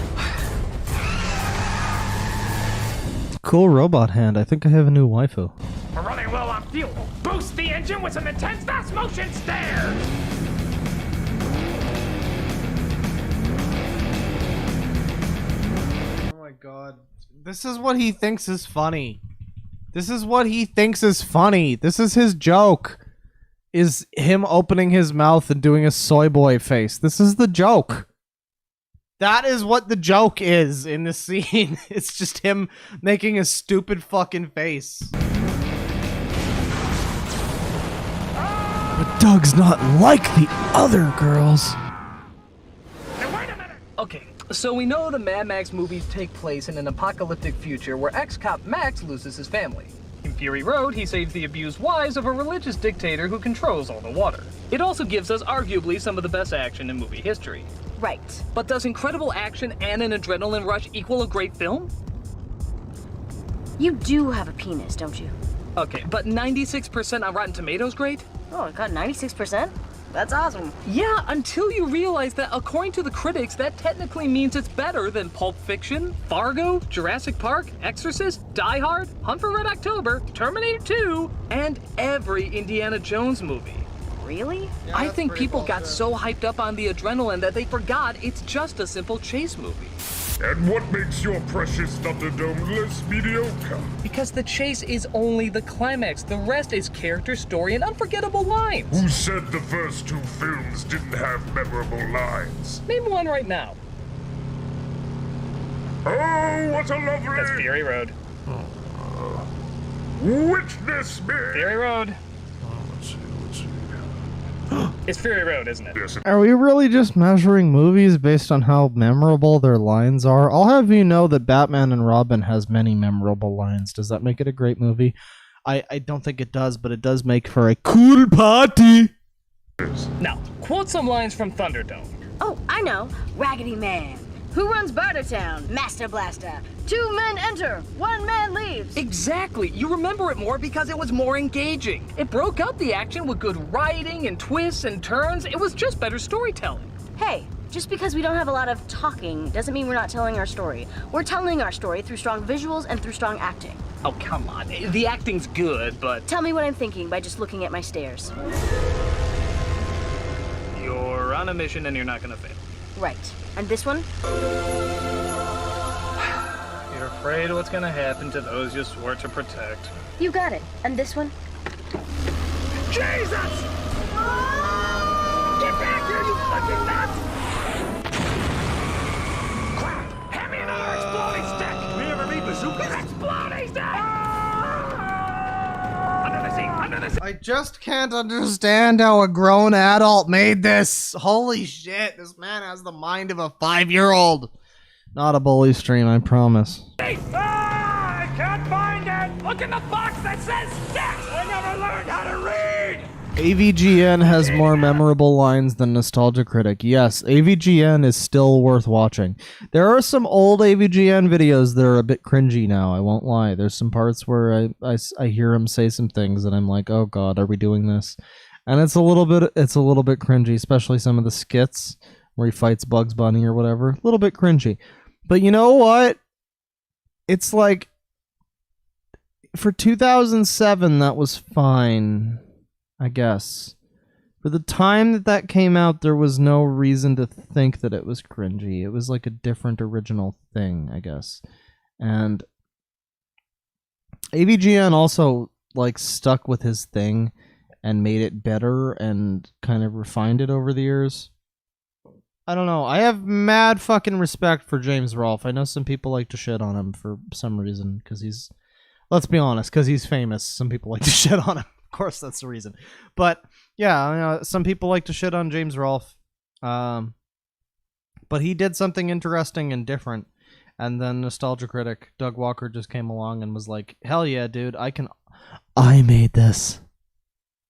Cool robot hand. I think I have a new waifu. We're running low on fuel. Boost the engine with some intense fast motion stare. Oh my god. This is what he thinks is funny. This is what he thinks is funny. This is his joke. Is him opening his mouth and doing a soy boy face. This is the joke. That is what the joke is in this scene. It's just him making a stupid fucking face. But Doug's not like the other girls. Okay, so we know the Mad Max movies take place in an apocalyptic future where ex-cop Max loses his family. In Fury Road, he saves the abused wives of a religious dictator who controls all the water. It also gives us arguably some of the best action in movie history. Right. But does incredible action and an adrenaline rush equal a great film? You do have a penis, don't you? Okay, but 96% on Rotten Tomatoes great? Oh, it got 96%? That's awesome. Yeah, until you realize that according to the critics, that technically means it's better than Pulp Fiction, Fargo, Jurassic Park, Exorcist, Die Hard, Hunt for Red October, Terminator 2, and every Indiana Jones movie. Really? Yeah, I think people got so hyped up on the adrenaline that they forgot it's just a simple chase movie. And what makes your precious Thunderdome less mediocre? Because the chase is only the climax. The rest is character, story, and unforgettable lines. Who said the first two films didn't have memorable lines? Name one right now. Oh, what a lovely... That's Fury Road. Witness me! Fury Road. It's Fury Road, isn't it? Yes. Are we really just measuring movies based on how memorable their lines are? I'll have you know that Batman and Robin has many memorable lines. Does that make it a great movie? I don't think it does, but it does make for a cool party. Now, quote some lines from Thunderdome. Oh, I know. Raggedy Man. Who runs Bartertown? Master Blaster. 2 men enter, 1 man leaves. Exactly. You remember it more because it was more engaging. It broke up the action with good writing and twists and turns. It was just better storytelling. Hey, just because we don't have a lot of talking doesn't mean we're not telling our story. We're telling our story through strong visuals and through strong acting. Oh, come on. The acting's good, but... Tell me what I'm thinking by just looking at my stares. You're on a mission and you're not gonna fail. Right. And this one? You're afraid of what's gonna happen to those you swore to protect. You got it. And this one? Jesus! Get back here, you fucking nuts! Crap! Hand me another exploding stick! We ever meet bazookas? Exploding stick! Under the seat! Under the seat! I just can't understand how a grown adult made this. Holy shit, this man has the mind of a 5-year-old. Not a bully stream, I promise. I can't find it! Look in the box that says stick! I never learned how to read! AVGN has more memorable lines than Nostalgia Critic. Yes, AVGN is still worth watching. There are some old AVGN videos that are a bit cringy now, I won't lie. There's some parts where I hear him say some things and I'm like, oh god, are we doing this? And it's a little bit cringy, especially some of the skits where he fights Bugs Bunny or whatever. A little bit cringy. But you know what? It's like, for 2007, that was fine, I guess. For the time that came out, there was no reason to think that it was cringy. It was like a different original thing, I guess. And AVGN also like stuck with his thing and made it better and kind of refined it over the years. I don't know. I have mad fucking respect for James Rolfe. I know some people like to shit on him for some reason, because he's... Let's be honest, because he's famous. Some people like to shit on him. Of course, that's the reason. But, yeah, you know, some people like to shit on James Rolfe. But he did something interesting and different. And then Nostalgia Critic, Doug Walker, just came along and was like, hell yeah, dude, I made this.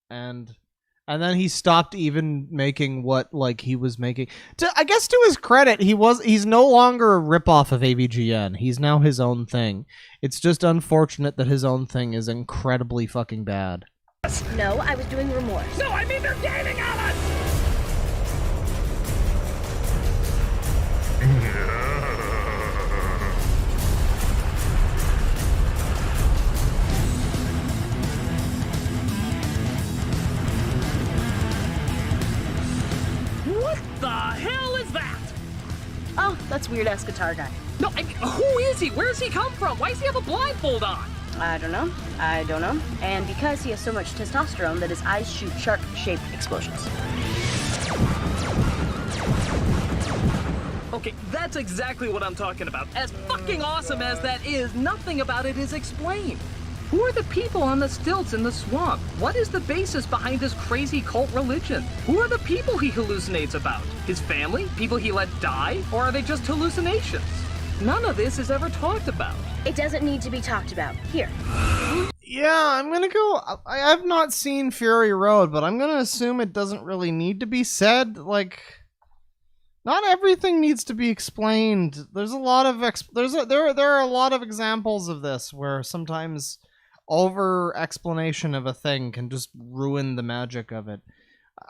And then he stopped even making what like he was making. I guess to his credit, he's no longer a ripoff of AVGN. He's now his own thing. It's just unfortunate that his own thing is incredibly fucking bad. No, I was doing remorse. No, I mean they're gaming on us! What the hell is that? Oh, that's weird-ass guitar guy. No, I mean, who is he? Where does he come from? Why does he have a blindfold on? I don't know. And because he has so much testosterone that his eyes shoot shark-shaped explosions. Okay, that's exactly what I'm talking about. As fucking awesome as that is, nothing about it is explained. Who are the people on the stilts in the swamp? What is the basis behind this crazy cult religion? Who are the people he hallucinates about? His family? People he let die? Or are they just hallucinations? None of this is ever talked about. It doesn't need to be talked about. Here. Yeah, I'm gonna go... I have not seen Fury Road, but I'm gonna assume it doesn't really need to be said. Like, not everything needs to be explained. There's a lot of... There are a lot of examples of this where sometimes over-explanation of a thing can just ruin the magic of it.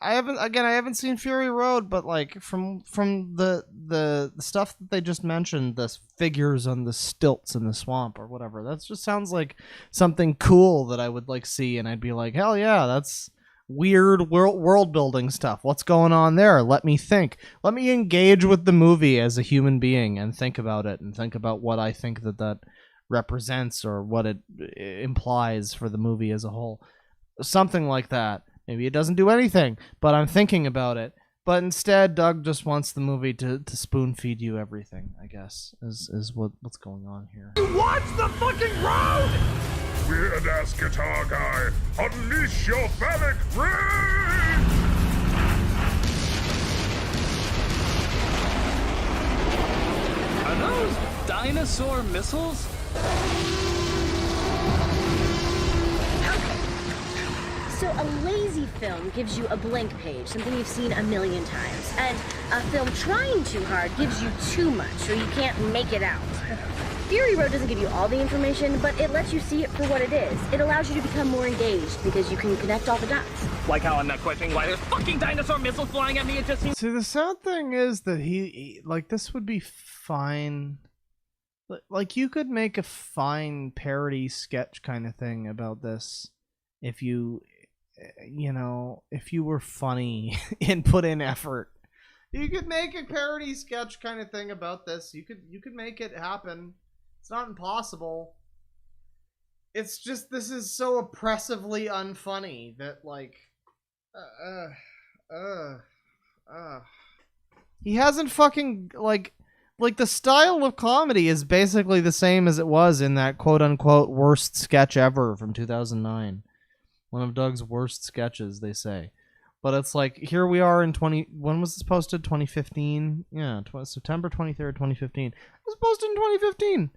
I haven't seen Fury Road, but like from the stuff that they just mentioned, the figures on the stilts in the swamp or whatever, that just sounds like something cool that I would like see, and I'd be like, hell yeah, that's weird world building stuff. What's going on there? Let me think. Let me engage with the movie as a human being and think about it, and think about what I think that represents or what it implies for the movie as a whole. Something like that. Maybe it doesn't do anything, but I'm thinking about it, But instead, Doug just wants the movie to spoon feed you everything, I guess, is what's going on here. Watch the fucking road! Weird ass guitar guy, unleash your phallic rage! Are those dinosaur missiles? So a lazy film gives you a blank page, something you've seen a million times. And a film trying too hard gives you too much, or you can't make it out. Fury Road doesn't give you all the information, but it lets you see it for what it is. It allows you to become more engaged because you can connect all the dots. Like how I'm not questioning why there's fucking dinosaur missiles flying at me, it just seems... See, the sad thing is that he like, this would be fine. Like, you could make a fine parody sketch kind of thing about this if you know, if you were funny and put in effort. You could make a parody sketch kind of thing about this. You could make it happen. It's not impossible. It's just, this is so oppressively unfunny that, like, he hasn't fucking, like the style of comedy is basically the same as it was in that quote-unquote worst sketch ever from 2009. One of Doug's worst sketches, they say. But it's like, here we are in when was this posted? 2015? Yeah, September 23rd, 2015. It was posted in 2015.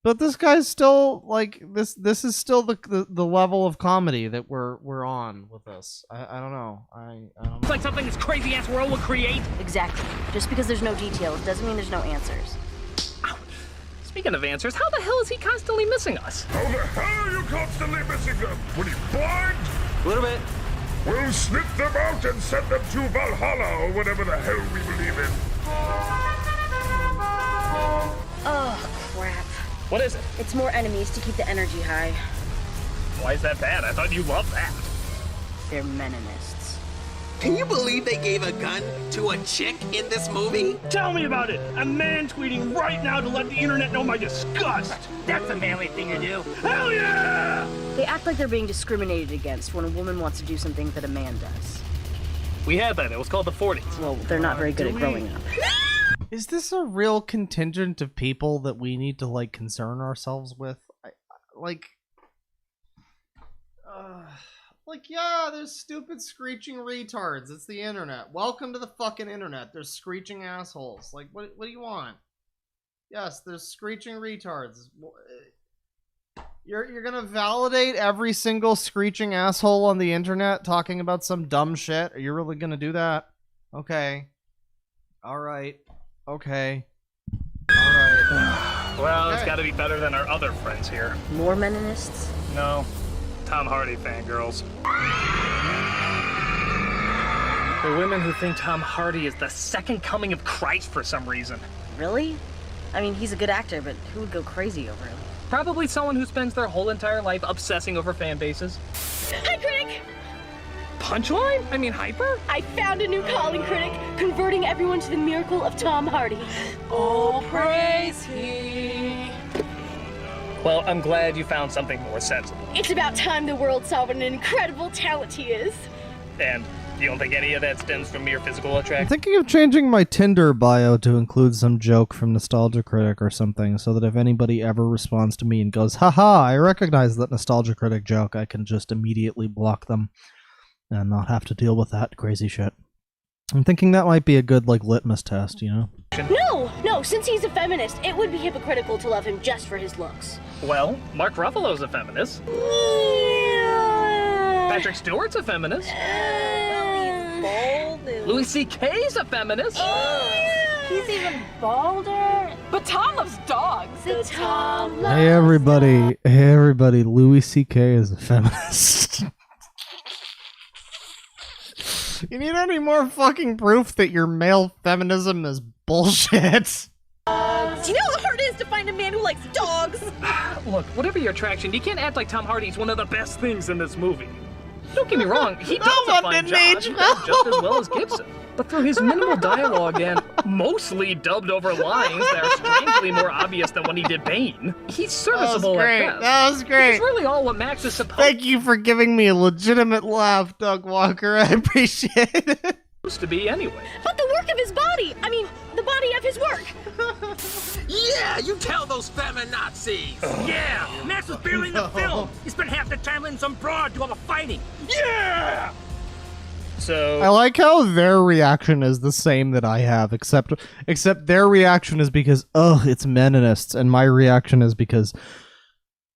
But this guy's still, like, this is still the level of comedy that we're on with this. I don't know. I don't know. It's like something this crazy-ass world would create. Exactly. Just because there's no details doesn't mean there's no answers. Ow. Speaking of answers, how the hell is he constantly missing us? How the hell are you constantly missing them? What, are you blind? A little bit. We'll snip them out and send them to Valhalla or whatever the hell we believe in. Oh, crap. What is it? It's more enemies to keep the energy high. Why is that bad? I thought you loved that. They're meninists. Can you believe they gave a gun to a chick in this movie? Tell me about it! A man tweeting right now to let the internet know my disgust! That's a manly thing to do. Hell yeah! They act like they're being discriminated against when a woman wants to do something that a man does. We had that. It was called the 40s. Well, they're not very good at growing up. Is this a real contingent of people that we need to, like, concern ourselves with? Yeah, there's stupid screeching retards. It's the internet. Welcome to the fucking internet. There's screeching assholes. Like, what do you want? Yes, there's screeching retards. You're gonna validate every single screeching asshole on the internet talking about some dumb shit? Are you really gonna do that? Okay. Alright. Okay. Alright. Well, okay. It's gotta be better than our other friends here. More meninists? No. Tom Hardy fangirls. There are women who think Tom Hardy is the second coming of Christ for some reason. Really? I mean, he's a good actor, but who would go crazy over him? Probably someone who spends their whole entire life obsessing over fan bases. Hi, Critic! Punchline? I mean, hyper? I found a new calling, Critic, converting everyone to the miracle of Tom Hardy. Oh, praise he. Well, I'm glad you found something more sensible. It's about time the world saw what an incredible talent he is. And you don't think any of that stems from mere physical attraction? I'm thinking of changing my Tinder bio to include some joke from Nostalgia Critic or something, so that if anybody ever responds to me and goes, haha, I recognize that Nostalgia Critic joke, I can just immediately block them and not have to deal with that crazy shit. I'm thinking that might be a good, like, litmus test, you know? No, since he's a feminist, it would be hypocritical to love him just for his looks. Well, Mark Ruffalo's a feminist. Patrick Stewart's a feminist. Louis C.K.'s a feminist. He's even bolder. But Tom loves dogs. The Tom loves Hey everybody, Louis C.K. is a feminist. You need any more fucking proof that your male feminism is bullshit? Do you know how hard it is to find a man who likes dogs? Look, whatever your attraction, you can't act like Tom Hardy's one of the best things in this movie. Don't get me wrong, he does a fine job. He does just as well as Gibson. But through his minimal dialogue and mostly dubbed over lines that are strangely more obvious than when he did Bane, he's serviceable at best. That was great. It's really all what Max is supposed Thank you for giving me a legitimate laugh, Doug Walker. I appreciate it. to be anyway. But the work of his body! I mean, the body of his work! Yeah, you tell those feminazis! Yeah! Max was barely in the film! He spent half the time letting some broad do all the fighting! Yeah! So I like how their reaction is the same that I have, except their reaction is because, ugh, it's Meninists, and my reaction is because,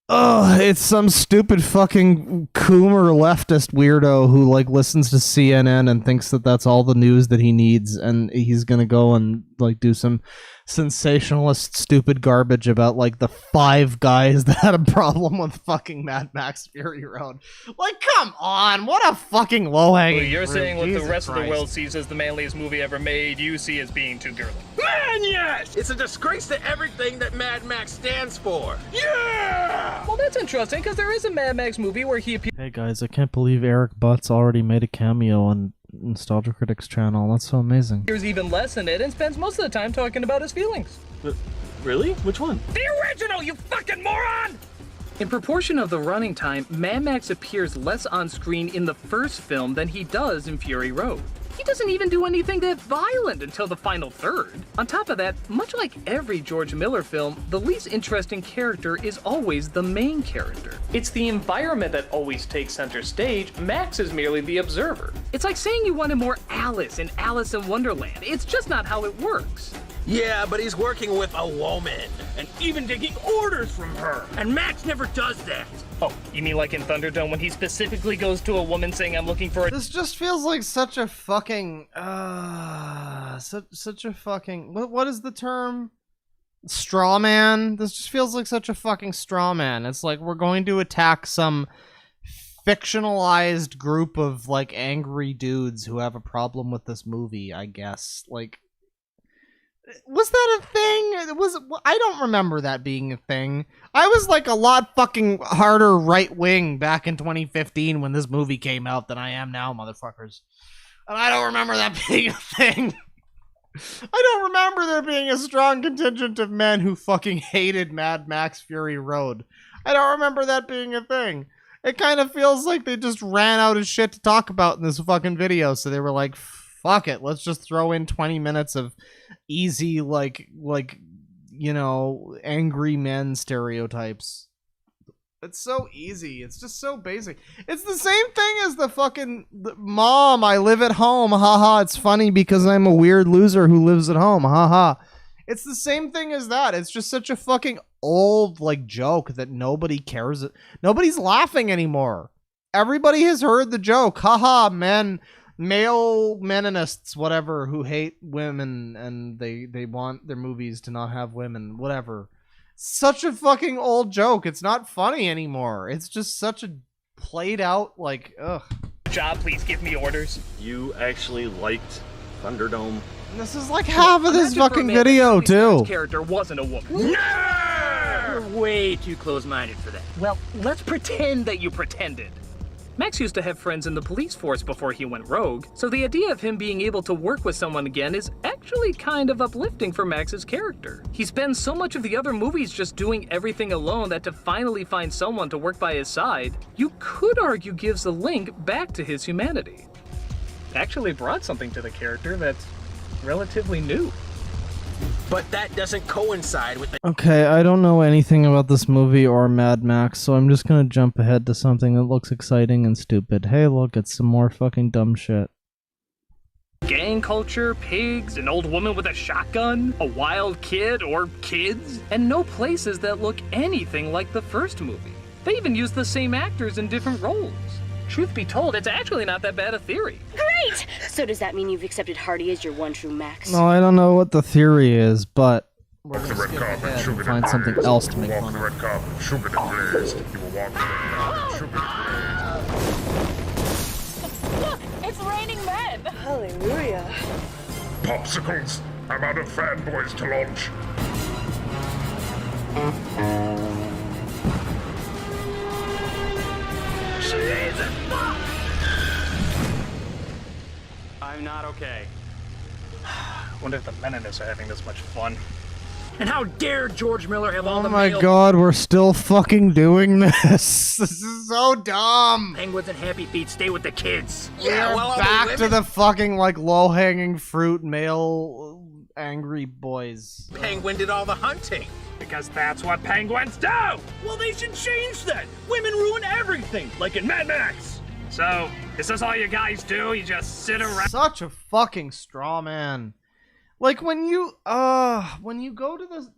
ugh, it's some stupid fucking Coomer leftist weirdo who, like, listens to CNN and thinks that that's all the news that he needs, and he's gonna go and, like, do some sensationalist stupid garbage about, like, the 5 guys that had a problem with fucking Mad Max Fury Road. Like, come on, what a fucking low-hanging Well, you're fruit. saying what Jesus the rest of Christ. the world sees as the manliest movie ever made, you see as being too girly. Man, yes! It's a disgrace to everything that Mad Max stands for. Yeah! Well, that's interesting, because there is a Mad Max movie where he appears. Hey guys, I can't believe Eric Butts already made a cameo on Nostalgia Critic's channel. That's so amazing. There's even less in it and spends most of the time talking about his feelings. Really? Which one? The original, you fucking moron! In proportion of the running time, Mad Max appears less on screen in the first film than he does in Fury Road. He doesn't even do anything that violent until the final third. On top of that, much like every George Miller film, the least interesting character is always the main character. It's the environment that always takes center stage. Max is merely the observer. It's like saying you wanted more Alice in Alice in Wonderland. It's just not how it works. Yeah, but he's working with a woman. And even taking orders from her. And Max never does that. Oh, you mean like in Thunderdome when he specifically goes to a woman saying, I'm looking for a— This just feels like such a fucking, such a fucking, what is the term? Straw man? This just feels like such a fucking straw man. It's like we're going to attack some fictionalized group of, like, angry dudes who have a problem with this movie, I guess. Like, was that a thing? I don't remember that being a thing. I was like a lot fucking harder right wing back in 2015 when this movie came out than I am now, motherfuckers. And I don't remember that being a thing. I don't remember there being a strong contingent of men who fucking hated Mad Max Fury Road. I don't remember that being a thing. It kind of feels like they just ran out of shit to talk about in this fucking video, so they were like, fuck it, let's just throw in 20 minutes of easy, like, you know, angry men stereotypes. It's so easy. It's just so basic. It's the same thing as the fucking mom, I live at home, haha, it's funny because I'm a weird loser who lives at home, haha. It's the same thing as that. It's just such a fucking old, like, joke that nobody cares. Nobody's laughing anymore. Everybody has heard the joke, haha, male meninists, whatever, who hate women and they want their movies to not have women, whatever. Such a fucking old joke. It's not funny anymore. It's just such a played out, like, ugh. Job, please give me orders. You actually liked Thunderdome? This is like half of this Imagine for a fucking minute video, that Tony Stark's too. character wasn't a woman. No! You're way too close-minded for that. Well, let's pretend that you pretended. Max used to have friends in the police force before he went rogue, so the idea of him being able to work with someone again is actually kind of uplifting for Max's character. He spends so much of the other movies just doing everything alone that to finally find someone to work by his side, you could argue gives a link back to his humanity. Actually brought something to the character that's relatively new. But that doesn't coincide with the— Okay, I don't know anything about this movie or Mad Max, so I'm just gonna jump ahead to something that looks exciting and stupid. Hey, look, it's some more fucking dumb shit. Gang culture, pigs, an old woman with a shotgun, a wild kid or kids, and no places that look anything like the first movie. They even use the same actors in different roles. Truth be told, it's actually not that bad a theory. Great! So does that mean you've accepted Hardy as your one true Max? No, I don't know what the theory is, but we're Walk gonna the red skip carpet, ahead sugar and find something else to make Walk fun the of. red carpet, sugar and glazed. You will walk the red carpet, sugar and glazed. Look, it's raining men! Hallelujah. Popsicles! I'm out of fanboys to launch. I'm not okay. Wonder if the Meninists are having this much fun. And how dare George Miller have all Oh the my male god, we're still fucking doing this. This is so dumb. penguins and happy feet stay with the kids. Yeah, well, all the Back to women- the fucking like low-hanging fruit male angry boys. Penguin did all the hunting. Because that's what penguins do! Well, they should change that. Women ruin everything, like in Mad Max. So, is this all you guys do? You just sit around? Such a fucking straw man. Like when you go to the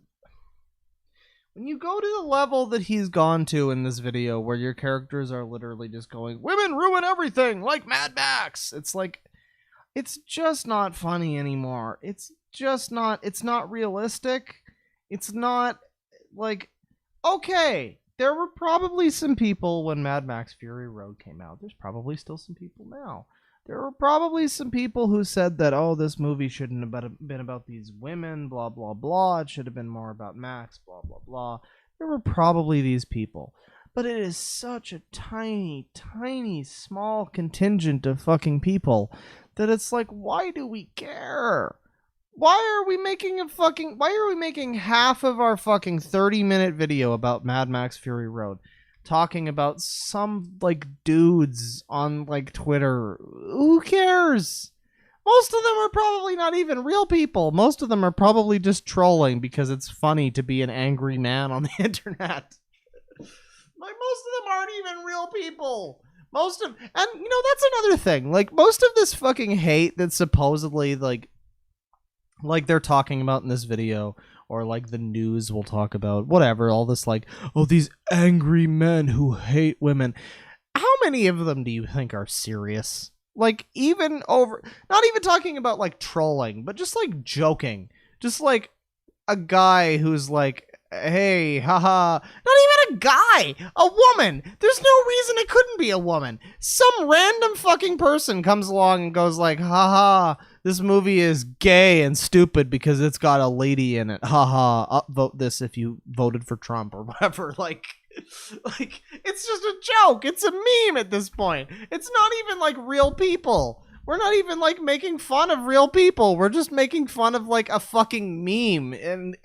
level that he's gone to in this video where your characters are literally just going, women ruin everything, like Mad Max. It's like, it's just not funny anymore. It's not realistic. It's not like, okay, there were probably some people when Mad Max Fury Road came out. There's probably still some people now. There were probably some people who said that, oh, this movie shouldn't have been about these women, blah, blah, blah. It should have been more about Max, blah, blah, blah. There were probably these people. But it is such a tiny, tiny, small contingent of fucking people that it's like, why do we care? Why are we making half of our fucking 30-minute video about Mad Max Fury Road talking about some like dudes on like Twitter? Who cares? Most of them are probably not even real people. Most of them are probably just trolling because it's funny to be an angry man on the internet. Like, most of them aren't even real people. And you know, that's another thing. Like, most of this fucking hate that's supposedly like they're talking about in this video, or like the news will talk about, whatever, all this like, oh, these angry men who hate women. How many of them do you think are serious? Like, even over, not even talking about like trolling, but just like joking. Just like a guy who's like, hey, haha, not even a guy, a woman. There's no reason it couldn't be a woman. Some random fucking person comes along and goes like, haha, this movie is gay and stupid because it's got a lady in it. Haha, upvote this if you voted for Trump or whatever. Like, it's just a joke. It's a meme at this point. It's not even like real people. We're not even like making fun of real people. We're just making fun of like a fucking meme, and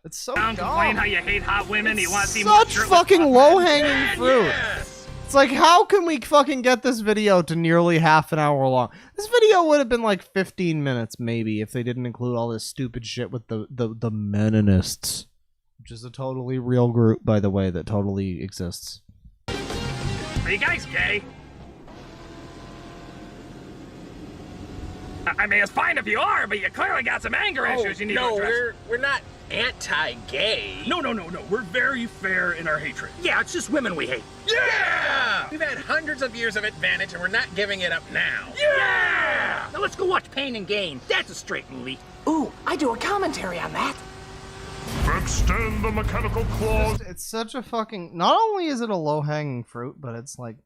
it's so dumb. Complain how you hate hot women. You want to see Such fucking low-hanging fruit. It's like, how can we fucking get this video to nearly half an hour long? This video would have been like 15 minutes maybe if they didn't include all this stupid shit with the Meninists, which is a totally real group, by the way, that totally exists. Are you guys gay? I mean, it's fine if you are, but you clearly got some anger issues you need to address. We're not anti-gay. No. We're very fair in our hatred. Yeah, it's just women we hate. Yeah! We've had hundreds of years of advantage, and we're not giving it up now. Yeah! Now let's go watch Pain and Gain. That's a straight movie. Ooh, I do a commentary on that. Extend the mechanical claws. It's such a fucking... Not only is it a low-hanging fruit, but it's like...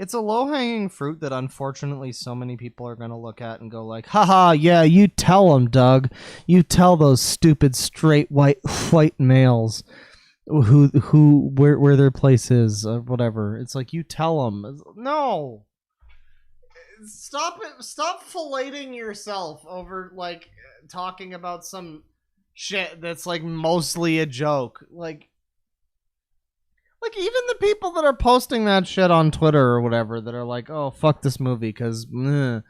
It's a low-hanging fruit that unfortunately so many people are going to look at and go like, haha, yeah, you tell them, Doug. You tell those stupid straight white males where their place is, or whatever. It's like, you tell them. No. Stop it. Stop filleting yourself over like talking about some shit that's like mostly a joke. Like even the people that are posting that shit on Twitter or whatever that are like, oh, fuck this movie because how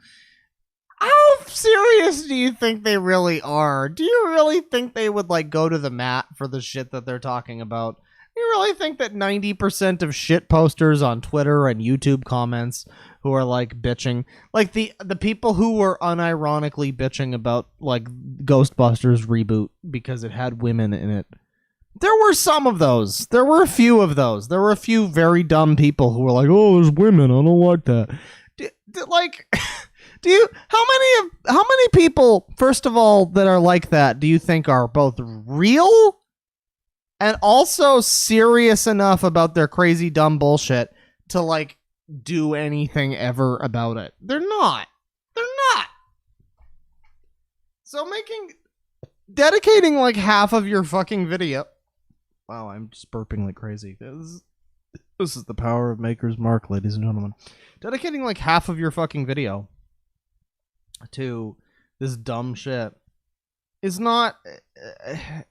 serious do you think they really are? Do you really think they would like go to the mat for the shit that they're talking about? Do you really think that 90% of shit posters on Twitter and YouTube comments who are like bitching, like the people who were unironically bitching about like Ghostbusters reboot because it had women in it? There were some of those. There were a few of those. There were a few very dumb people who were like, "Oh, there's women. I don't like that." How many people, first of all, that are like that, do you think are both real and also serious enough about their crazy dumb bullshit to like do anything ever about it? They're not. They're not. So dedicating like half of your fucking video. Wow, I'm just burping like crazy. This is the power of Maker's Mark, ladies and gentlemen. Dedicating like half of your fucking video to this dumb shit is not,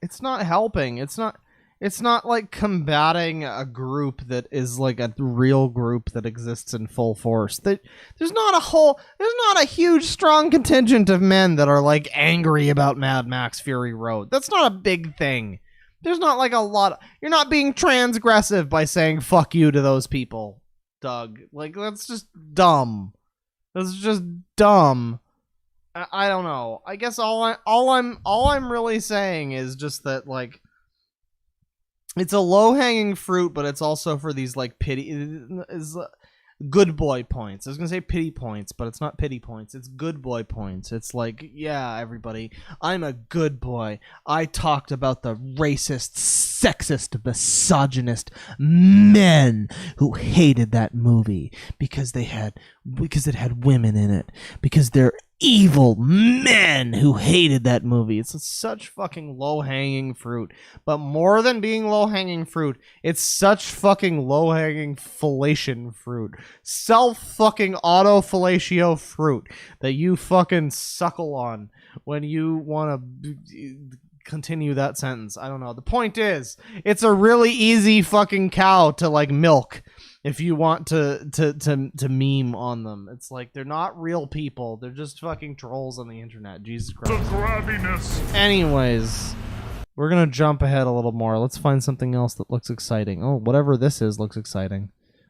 it's not helping. It's not like combating a group that is like a real group that exists in full force. There's not a huge strong contingent of men that are like angry about Mad Max Fury Road. That's not a big thing. There's not like a lot. You're not being transgressive by saying fuck you to those people, Doug. Like, that's just dumb. That's just dumb. I don't know. I guess all I'm really saying is just that, like, it's a low-hanging fruit, but it's also for these, like, good boy points. I was gonna say pity points, but it's not pity points. It's good boy points. It's like, yeah, everybody, I'm a good boy. I talked about the racist, sexist, misogynist men who hated that movie because it had women in it. Because they're evil men who hated that movie. It's such fucking low-hanging fruit. But more than being low-hanging fruit, it's such fucking low-hanging fellation fruit. Self-fucking auto-fellatio fruit that you fucking suckle on when you want to continue that sentence. I don't know. The point is, it's a really easy fucking cow to, like, milk. If you want to meme on them, it's like they're not real people. They're just fucking trolls on the internet. Jesus Christ. The grabbiness. Anyways, we're gonna jump ahead a little more. Let's find something else that looks exciting. Oh, whatever this is looks exciting.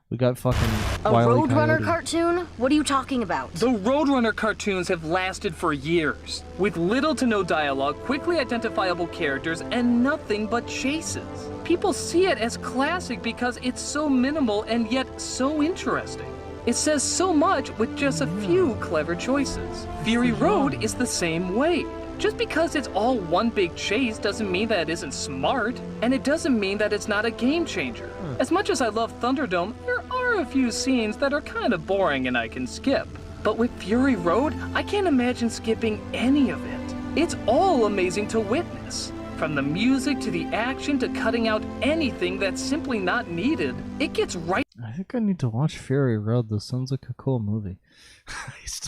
We got fucking a Wile E. Roadrunner Coyote. cartoon? What are you talking about? The Roadrunner cartoons have lasted for years, with little to no dialogue, quickly identifiable characters, and nothing but chases. People see it as classic because it's so minimal and yet so interesting. It says so much with just a few clever choices. Fury Road is the same way. Just because it's all one big chase doesn't mean that it isn't smart, and it doesn't mean that it's not a game changer. As much as I love Thunderdome, there are a few scenes that are kind of boring and I can skip. But with Fury Road, I can't imagine skipping any of it. It's all amazing to witness. From the music to the action to cutting out anything that's simply not needed, it gets right. I think I need to watch Fury Road. This sounds like a cool movie.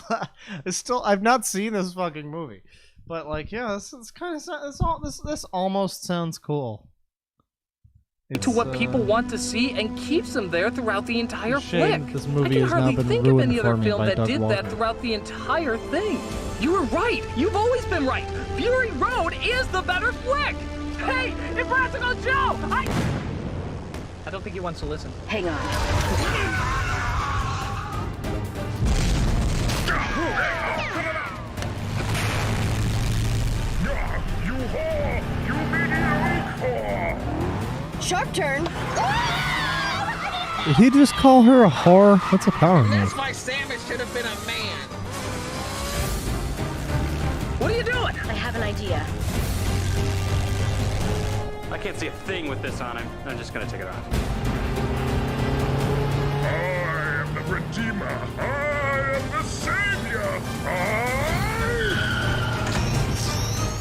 I've not seen this fucking movie. But like, yeah, this almost sounds cool. To what people want to see and keeps them there throughout the entire flick. This I movie can has now hardly been think of ruined any for other me film by that Doug did Walker. that throughout the entire thing. You were right. You've always been right. Fury Road is the better flick. Hey, Impractical Joe! I don't think he wants to listen. Hang on. Sharp turn. Did he just call her a whore? That's a power move. That's why Samus should have been a man. What are you doing? I have an idea. I can't see a thing with this on him. I'm just gonna take it off. I am the Redeemer. I am the Savior. I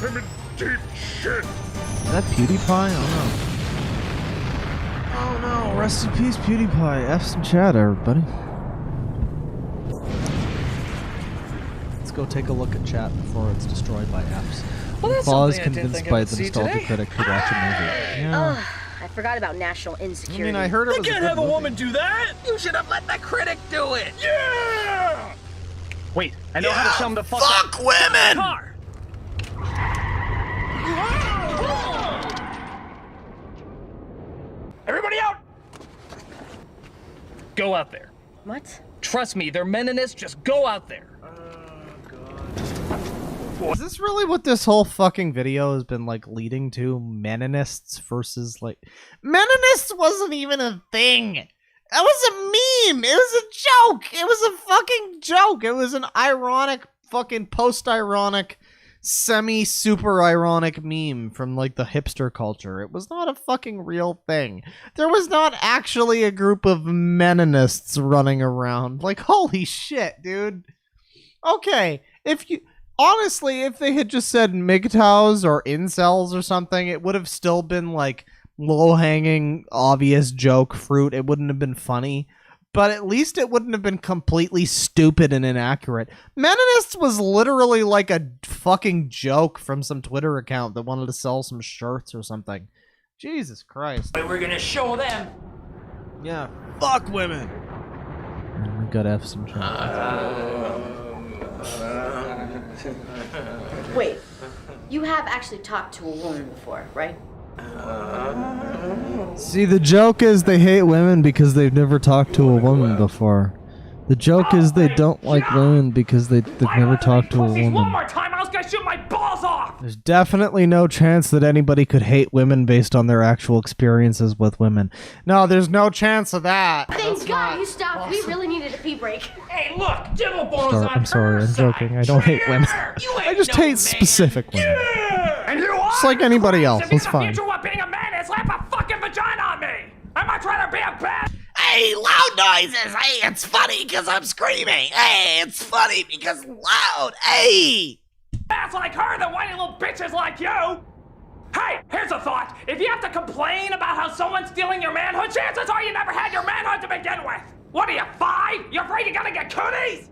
am in deep shit. Is that PewDiePie? I don't know. Oh no, rest in peace, PewDiePie. F's in chat, everybody. Let's go take a look at chat before it's destroyed by F's. Well, that's Paul is something I didn't convinced think I by would the see nostalgia today. critic to watch a movie. Yeah. Ugh, I forgot about national insecurity. I mean, I heard it was a good movie. do that. You should have let the critic do it. Yeah! Wait, I know how to tell him to fuck Fuck women! car. Everybody out! Go out there. What? Trust me, they're meninists. Just go out there. Is this really what this whole fucking video has been like leading to? Meninists versus like... Meninists wasn't even a thing! That was a meme! It was a joke! It was a fucking joke! It was an ironic, fucking post-ironic, semi-super ironic meme from like the hipster culture. It was not a fucking real thing. There was not actually a group of meninists running around. Like, holy shit, dude. Okay, honestly, if they had just said MGTOWs or incels or something, it would have still been like low-hanging, obvious joke fruit. It wouldn't have been funny. but at least it wouldn't have been completely stupid and inaccurate. Meninists was literally like a fucking joke from some Twitter account that wanted to sell some shirts or something. Jesus Christ. But we're gonna show them. Yeah. Fuck women. We gotta have some Wait, you have actually talked to a woman before, right? See, the joke is they hate women because they've never talked to a woman before. The joke is they don't like women because they've never talked to a One woman. more time, I was gonna shoot my balls off. There's definitely no chance that anybody could hate women based on their actual experiences with women. No, there's no chance of that. Thank God you stopped. We really needed a pee break. Hey, look, Dibblebone's Stop. on I'm sorry, her I'm side. joking. I don't hate women. I just hate specific women. And you Just like anybody else, If you're it's the fine. future what being a man is, slap a fucking vagina on me. I'm not trying to be a bad. Hey, loud noises! Hey, it's funny because I'm screaming! Hey, it's funny because loud! Hey! Ass like her than whiny little bitches like you! Hey, here's a thought. If you have to complain about how someone's stealing your manhood, chances are you never had your manhood to begin with! What are you, 5? You're afraid you're gonna get cooties?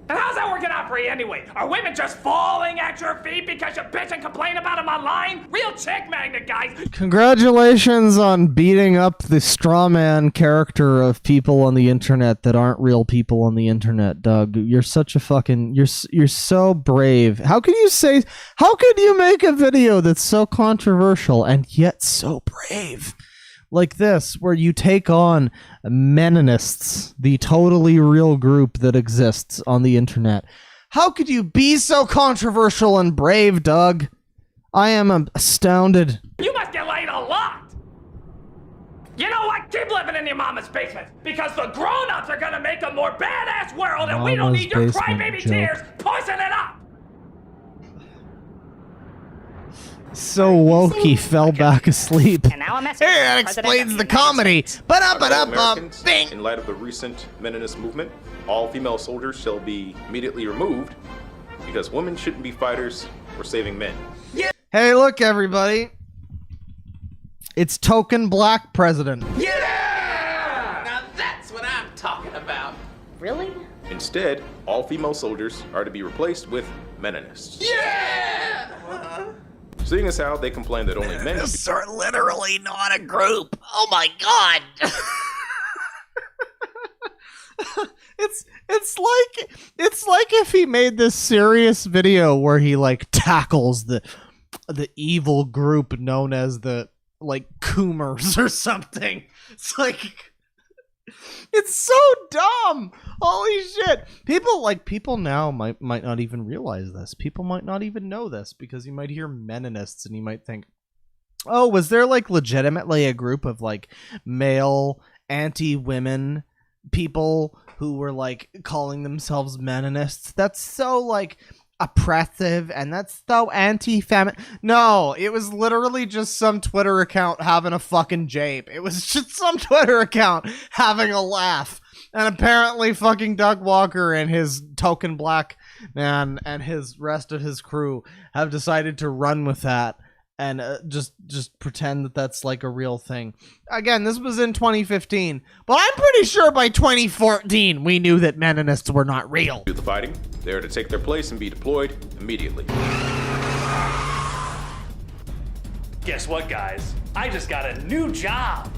And how's that working out for you anyway? Are women just falling at your feet because you bitch and complain about them online? Real chick magnet, guys! Congratulations on beating up the straw man character of people on the internet that aren't real people on the internet, Doug. You're such a fucking... You're so brave. How could you make a video that's so controversial and yet so brave? Like this, where you take on Meninists, the totally real group that exists on the internet. How could you be so controversial and brave, Doug? I am astounded. You must get laid a lot! You know what? Keep living in your mama's basement, because the grown-ups are gonna make a more badass world, and we don't Mama's need your basement crybaby joke. tears pushing it up! So woke he fell back asleep. And now a message. Hey, that explains the comedy! Americans, Bing! in light of the recent Meninist movement, all female soldiers shall be immediately removed because women shouldn't be fighters or saving men. Hey, look, everybody. It's token black president. Yeah! Now that's what I'm talking about. Really? Instead, all female soldiers are to be replaced with Meninists. Yeah! Seeing as how they complain that only men Meninists are literally not a group. Oh my god! It's like if he made this serious video where he like tackles the evil group known as the like Coomers or something. It's like it's so dumb. Holy shit. People now might not even realize this. People might not even know this because you might hear Meninists and you might think, oh, was there like legitimately a group of like male anti-women people who were like calling themselves Meninists? That's so like oppressive and that's so anti-feminine. No, it was literally just some Twitter account having a fucking jape. It was just some Twitter account having a laugh. And apparently fucking Doug Walker and his token black man and his rest of his crew have decided to run with that and just pretend that that's like a real thing. Again, this was in 2015, but I'm pretty sure by 2014 we knew that Meninists were not real. do the fighting. They are to take their place and be deployed immediately. Guess what, guys? I just got a new job.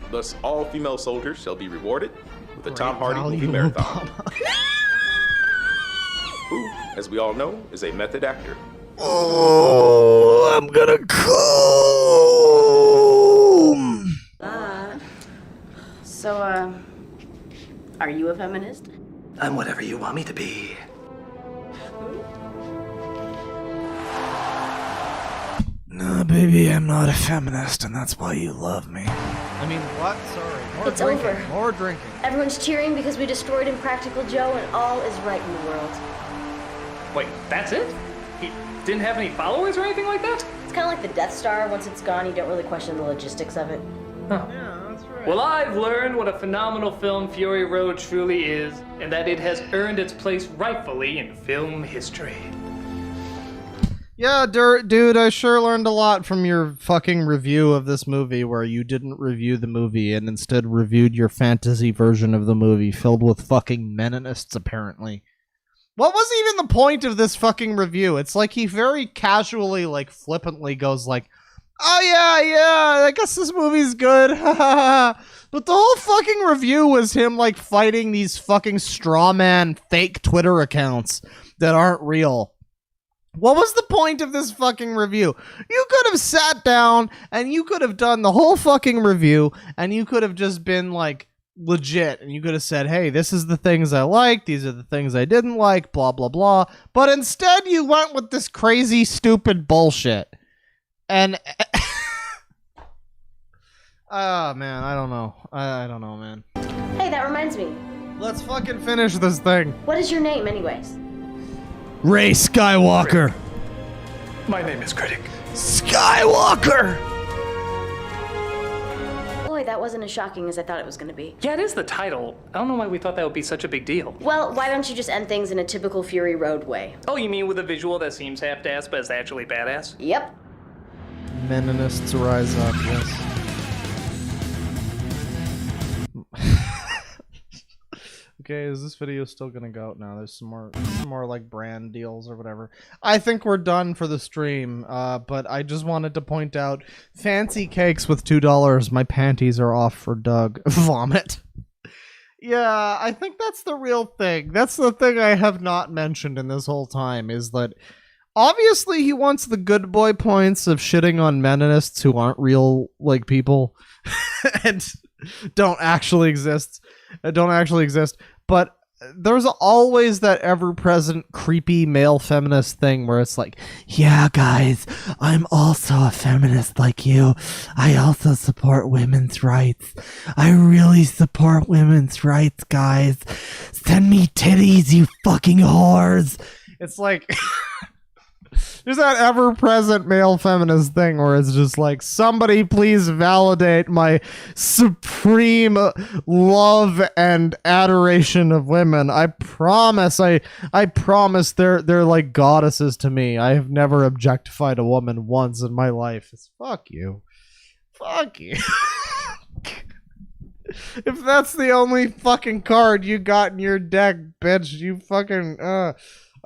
Thus, all female soldiers shall be rewarded with a Tom Hardy movie value marathon. Who, as we all know, is a method actor. Oh, I'm gonna come. So, are you a feminist? I'm whatever you want me to be. No, baby, I'm not a feminist, and that's why you love me. I mean, what? Sorry. More It's drinking. over. More drinking. Everyone's cheering because we destroyed Impractical Joe and all is right in the world. Wait, that's it? He didn't have any followers or anything like that? It's kind of like the Death Star. Once it's gone, you don't really question the logistics of it. Yeah, that's right. Well, I've learned what a phenomenal film Fury Road truly is, and that it has earned its place rightfully in film history. Yeah, dude, I sure learned a lot from your fucking review of this movie where you didn't review the movie and instead reviewed your fantasy version of the movie filled with fucking Menonists, apparently. What was even the point of this fucking review? It's like he very casually, like, flippantly goes like, oh yeah, I guess this movie's good, but the whole fucking review was him, like, fighting these fucking straw man fake Twitter accounts that aren't real. What was the point of this fucking review? You could have sat down and you could have done the whole fucking review and you could have just been like legit and you could have said, hey, this is the things I liked, these are the things I didn't like, blah, blah, blah. But instead you went with this crazy, stupid bullshit. And... oh, man, I don't know. I don't know, man. Hey, that reminds me. Let's fucking finish this thing. What is your name, anyways? Rey Skywalker. My name is Critic. Skywalker! Boy, that wasn't as shocking as I thought it was going to be. Yeah, it is the title. I don't know why we thought that would be such a big deal. Well, why don't you just end things in a typical Fury Road way? Oh, you mean with a visual that seems half-assed but is actually badass? Yep. Menonists rise up, yes. Okay, is this video still gonna go out now? There's some more like brand deals or whatever. I think we're done for the stream, but I just wanted to point out, fancy cakes with $2, my panties are off for Doug. Vomit. Yeah, I think that's the real thing. That's the thing I have not mentioned in this whole time, is that obviously he wants the good boy points of shitting on Menonists who aren't real, like, people and don't actually exist, but there's always that ever-present creepy male feminist thing where it's like, yeah, guys, I'm also a feminist like you. I also support women's rights. I really support women's rights, guys. Send me titties, you fucking whores. It's like... there's that ever-present male feminist thing where it's just like, somebody please validate my supreme love and adoration of women. I promise, I promise they're like goddesses to me. I have never objectified a woman once in my life. It's fuck you. Fuck you. If that's the only fucking card you got in your deck, bitch, you fucking...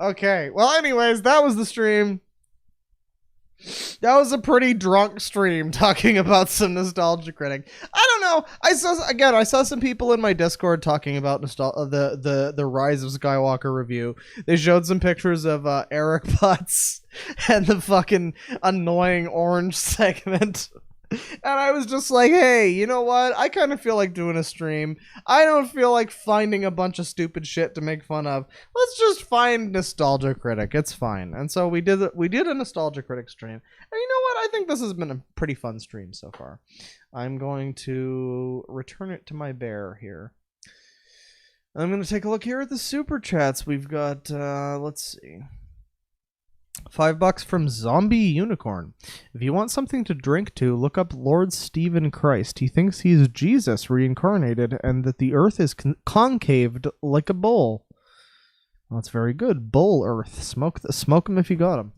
Okay, well, anyways, that was the stream. That was a pretty drunk stream talking about some Nostalgia Critic. I don't know. I saw some people in my Discord talking about the Rise of Skywalker review. They showed some pictures of Eric Butts and the fucking annoying orange segment. And I was just like, hey, you know what? I kind of feel like doing a stream. I don't feel like finding a bunch of stupid shit to make fun of. Let's just find Nostalgia Critic. It's fine. And so we did a Nostalgia Critic stream. And you know what? I think this has been a pretty fun stream so far. I'm going to return it to my bear here. I'm going to take a look here at the super chats. We've got, let's see. $5 from Zombie Unicorn. If you want something to drink to, look up Lord Stephen Christ. He thinks he's Jesus reincarnated and that the earth is concaved like a bowl. Well, that's very good. Bowl earth. Smoke him if you got him.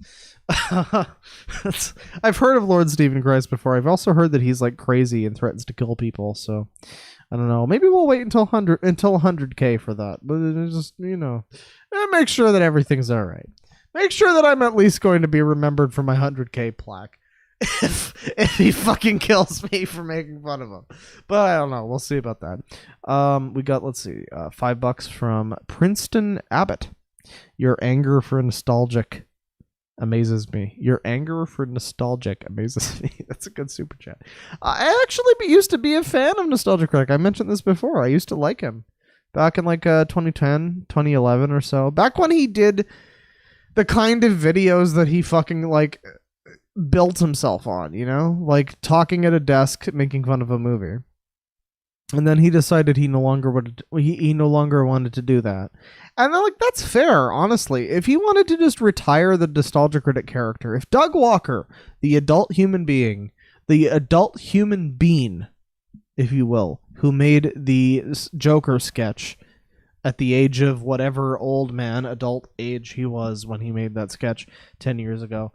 I've heard of Lord Stephen Christ before. I've also heard that he's like crazy and threatens to kill people, so I don't know. Maybe we'll wait until 100K for that. But just, you know, make sure that everything's all right. Make sure that I'm at least going to be remembered for my 100K plaque. If he fucking kills me for making fun of him. But I don't know. We'll see about that. We got, let's see, $5 from Princeton Abbott. Your anger for nostalgic amazes me. Your anger for nostalgic amazes me. That's a good super chat. I actually used to be a fan of Nostalgia Critic. I mentioned this before. I used to like him. Back in like 2010, 2011 or so. Back when he did the kind of videos that he fucking like built himself on, you know, like talking at a desk making fun of a movie, and then he decided he no longer wanted to do that, and then, like, that's fair, honestly. If he wanted to just retire the Nostalgia Critic character, if Doug Walker, the adult human being, if you will, who made the Joker sketch at the age of whatever old man, adult age he was when he made that sketch 10 years ago.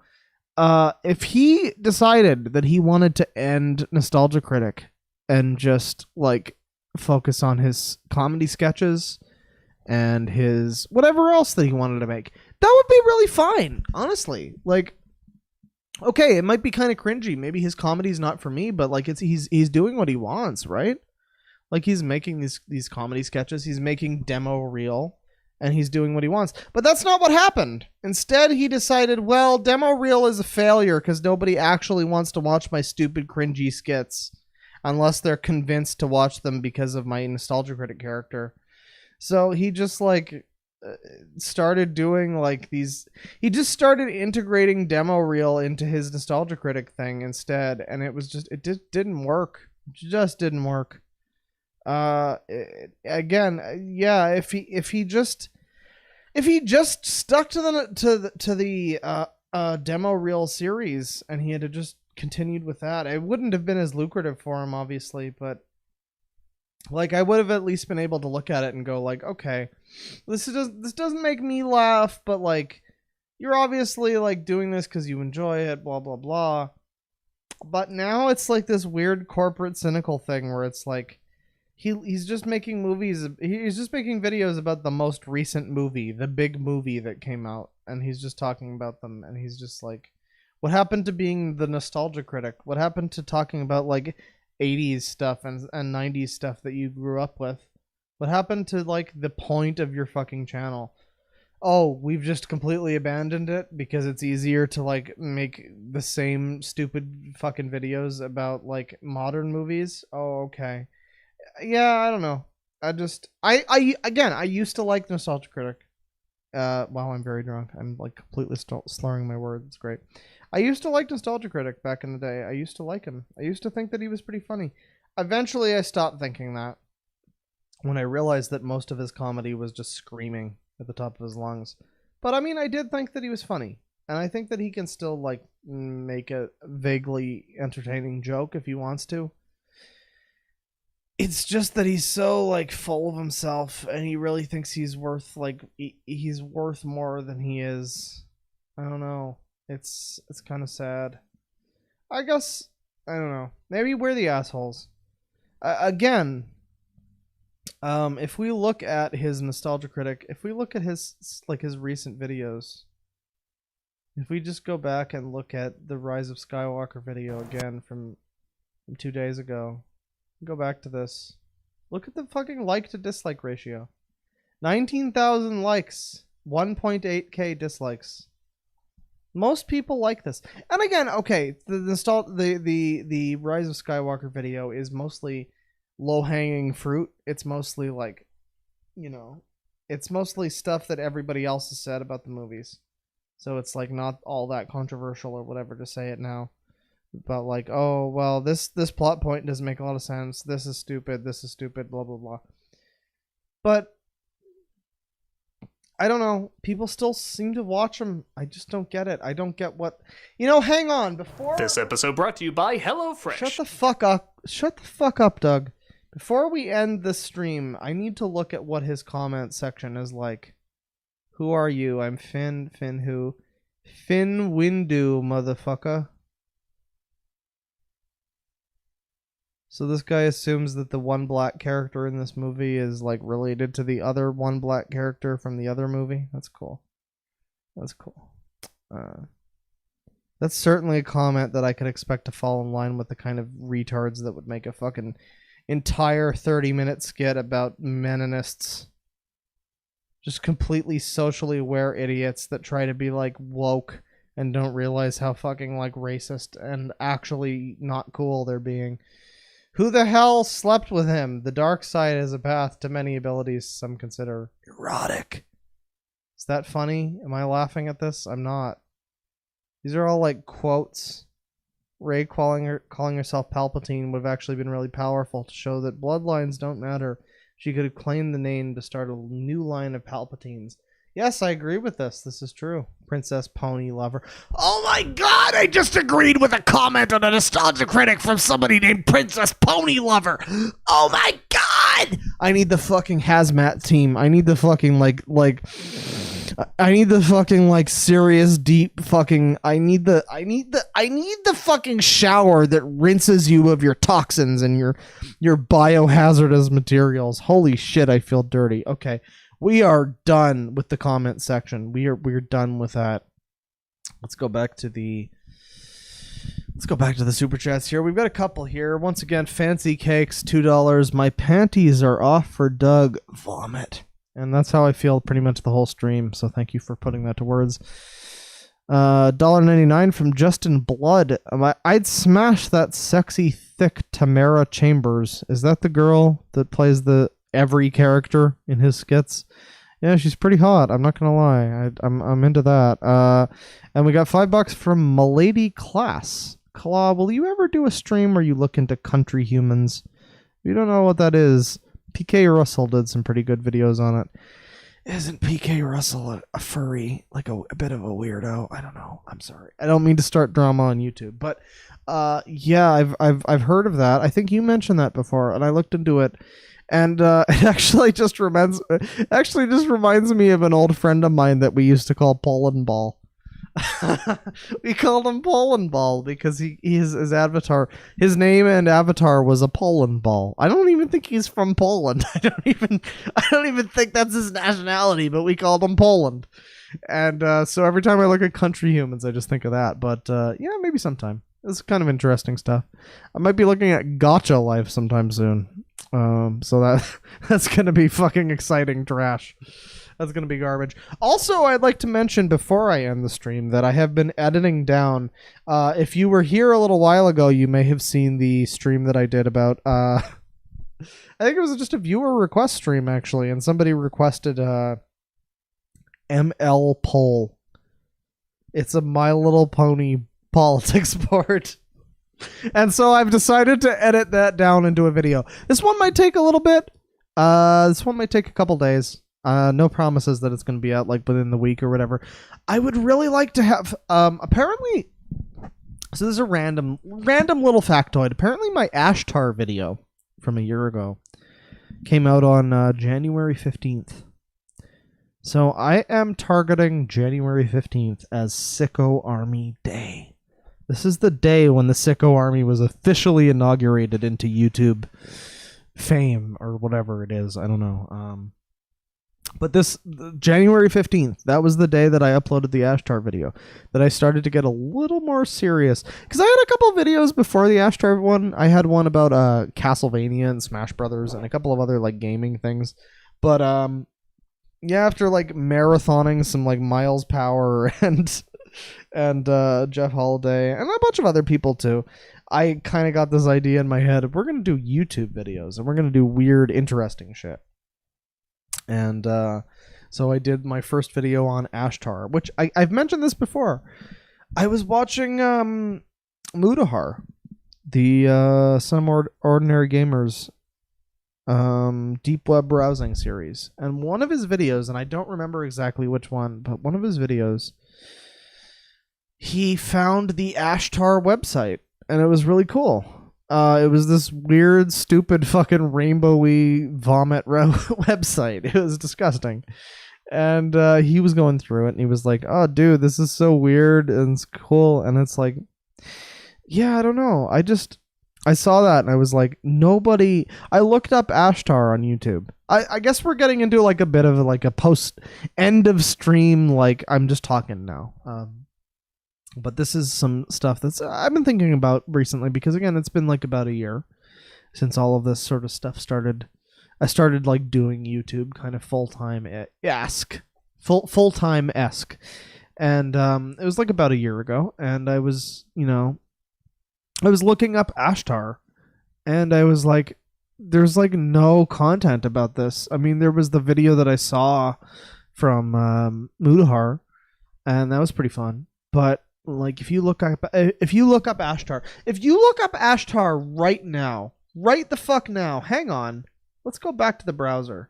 if he decided that he wanted to end Nostalgia Critic and just like focus on his comedy sketches and his whatever else that he wanted to make, that would be really fine, honestly. Like, okay, it might be kind of cringy. Maybe his comedy's not for me, but like he's doing what he wants, right? Like he's making these comedy sketches, he's making demo reel, and he's doing what he wants. But that's not what happened. Instead, he decided, well, demo reel is a failure because nobody actually wants to watch my stupid cringy skits unless they're convinced to watch them because of my Nostalgia Critic character. So he just like started doing like these, he just started integrating demo reel into his Nostalgia Critic thing instead, and it was just, it just didn't work. It just didn't work. Again, yeah, if he just stuck to the demo reel series and he had just continued with that, it wouldn't have been as lucrative for him, obviously, but like I would have at least been able to look at it and go like, okay, this doesn't make me laugh, but like you're obviously like doing this because you enjoy it, blah blah blah. But now it's like this weird corporate cynical thing where it's like he's just making movies, he's just making videos about the most recent movie, the big movie that came out, and he's just talking about them, and he's just like, what happened to being the Nostalgia Critic? What happened to talking about like 80s stuff and 90s stuff that you grew up with? What happened to like the point of your fucking channel? Oh, we've just completely abandoned it because it's easier to like make the same stupid fucking videos about like modern movies. Oh, okay. Yeah, I don't know. I used to like Nostalgia Critic. Wow, I'm very drunk. I'm like completely slurring my words. It's great. I used to like Nostalgia Critic back in the day. I used to like him. I used to think that he was pretty funny. Eventually, I stopped thinking that when I realized that most of his comedy was just screaming at the top of his lungs. But I mean, I did think that he was funny. And I think that he can still like make a vaguely entertaining joke if he wants to. It's just that he's so like full of himself and he really thinks he's worth like he's worth more than he is. I don't know. It's kind of sad. I guess, I don't know. Maybe we're the assholes. Again, if we look at his Nostalgia Critic, if we look at his recent videos, if we just go back and look at the Rise of Skywalker video again from 2 days ago, go back to this. Look at the fucking like to dislike ratio. 19,000 likes, 1.8k dislikes. Most people like this. And again, okay, the Rise of Skywalker video is mostly low-hanging fruit. It's mostly like, you know, it's mostly stuff that everybody else has said about the movies. So it's like not all that controversial or whatever to say it now. But like, oh, well, this plot point doesn't make a lot of sense. This is stupid, blah, blah, blah. But I don't know. People still seem to watch them. I just don't get it. I don't get what... You know, hang on. Before... This episode brought to you by HelloFresh. Shut the fuck up. Shut the fuck up, Doug. Before we end the stream, I need to look at what his comment section is like. Who are you? I'm Finn. Finn who? Finn Windu, motherfucker. So this guy assumes that the one black character in this movie is like related to the other one black character from the other movie. That's cool. That's cool. That's certainly a comment that I could expect to fall in line with the kind of retards that would make a fucking entire 30-minute skit about Menonists. Just completely socially aware idiots that try to be like woke and don't realize how fucking like racist and actually not cool they're being. Who the hell slept with him? The dark side is a path to many abilities some consider erotic. Is that funny? Am I laughing at this? I'm not. These are all like quotes. Rey calling herself Palpatine would have actually been really powerful to show that bloodlines don't matter. She could have claimed the name to start a new line of Palpatines. Yes, I agree with this. This is true. Princess Pony Lover. Oh my god, I just agreed with a comment on a Nostalgia Critic from somebody named Princess Pony Lover. Oh my god! I need the fucking hazmat team. I need the fucking, like, I need the fucking like serious deep fucking I need the fucking shower that rinses you of your toxins and your biohazardous materials. Holy shit, I feel dirty. Okay. We are done with the comment section. We're done with that. Let's go back to the super chats here. We've got a couple here. Once again, Fancy Cakes, $2. My panties are off for Doug. Vomit. And that's how I feel pretty much the whole stream. So thank you for putting that to words. $1.99 from Justin Blood. I'd smash that sexy, thick Tamara Chambers. Is that the girl that plays every character in his skits? Yeah, she's pretty hot. I'm not gonna lie. I'm into that. And we got $5 from Milady Class. Claw, will you ever do a stream where you look into country humans? If you don't know what that is, PK Russell did some pretty good videos on it. Isn't PK Russell a furry? Like a bit of a weirdo? I don't know. I'm sorry. I don't mean to start drama on YouTube, but yeah, I've heard of that. I think you mentioned that before, and I looked into it. And it actually just reminds me of an old friend of mine that we used to call Poland Ball. We called him Poland Ball because his name and avatar was a Poland Ball. I don't even think he's from Poland. I don't even think that's his nationality, but we called him Poland. And so every time I look at country humans, I just think of that. But yeah, maybe sometime. It's kind of interesting stuff. I might be looking at Gotcha Life sometime soon. So that's gonna be fucking exciting trash. That's gonna be garbage. Also, I'd like to mention before I end the stream that I have been editing down. If you were here a little while ago, you may have seen the stream that I did about I think it was just a viewer request stream actually, and somebody requested ML poll. It's a My Little Pony politics board. And so I've decided to edit that down into a video. This one might take a little bit. This one might take a couple days. No promises that it's going to be out like within the week or whatever. I would really like to have apparently, so this is a random little factoid. Apparently my Ashtar video from a year ago came out on January 15th. So I am targeting January 15th as Sicko Army Day. This is the day when the Sicko Army was officially inaugurated into YouTube fame or whatever it is. I don't know. But this January 15th, that was the day that I uploaded the Ashtar video, that I started to get a little more serious. Because I had a couple videos before the Ashtar one. I had one about Castlevania and Smash Brothers and a couple of other like gaming things. But yeah, after like marathoning some like Miles Power and Jeff Holiday and a bunch of other people too, I kind of got this idea in my head of we're going to do YouTube videos and we're going to do weird, interesting shit. And so I did my first video on Ashtar, which I've mentioned this before. I was watching Mudahar, the Some Ordinary Gamers deep web browsing series. And one of his videos, and I don't remember exactly which one, but one of his videos, he found the Ashtar website, and it was really cool. It was this weird, stupid, fucking rainbowy vomit website. It was disgusting. And he was going through it, and he was like, oh, dude, this is so weird, and it's cool. And it's like, yeah, I don't know. I saw that, and I was like, nobody... I looked up Ashtar on YouTube. I guess we're getting into like a bit of like a post-end of stream, like, I'm just talking now. But this is some stuff that's I've been thinking about recently because, again, it's been like about a year since all of this sort of stuff started. I started like doing YouTube kind of full-time-esque. And it was like about a year ago. And I was, I was looking up Ashtar. And I was like, there's like no content about this. I mean, there was the video that I saw from Mudahar. And that was pretty fun. But like, if you look up Ashtar right now, right the fuck now, hang on, let's go back to the browser.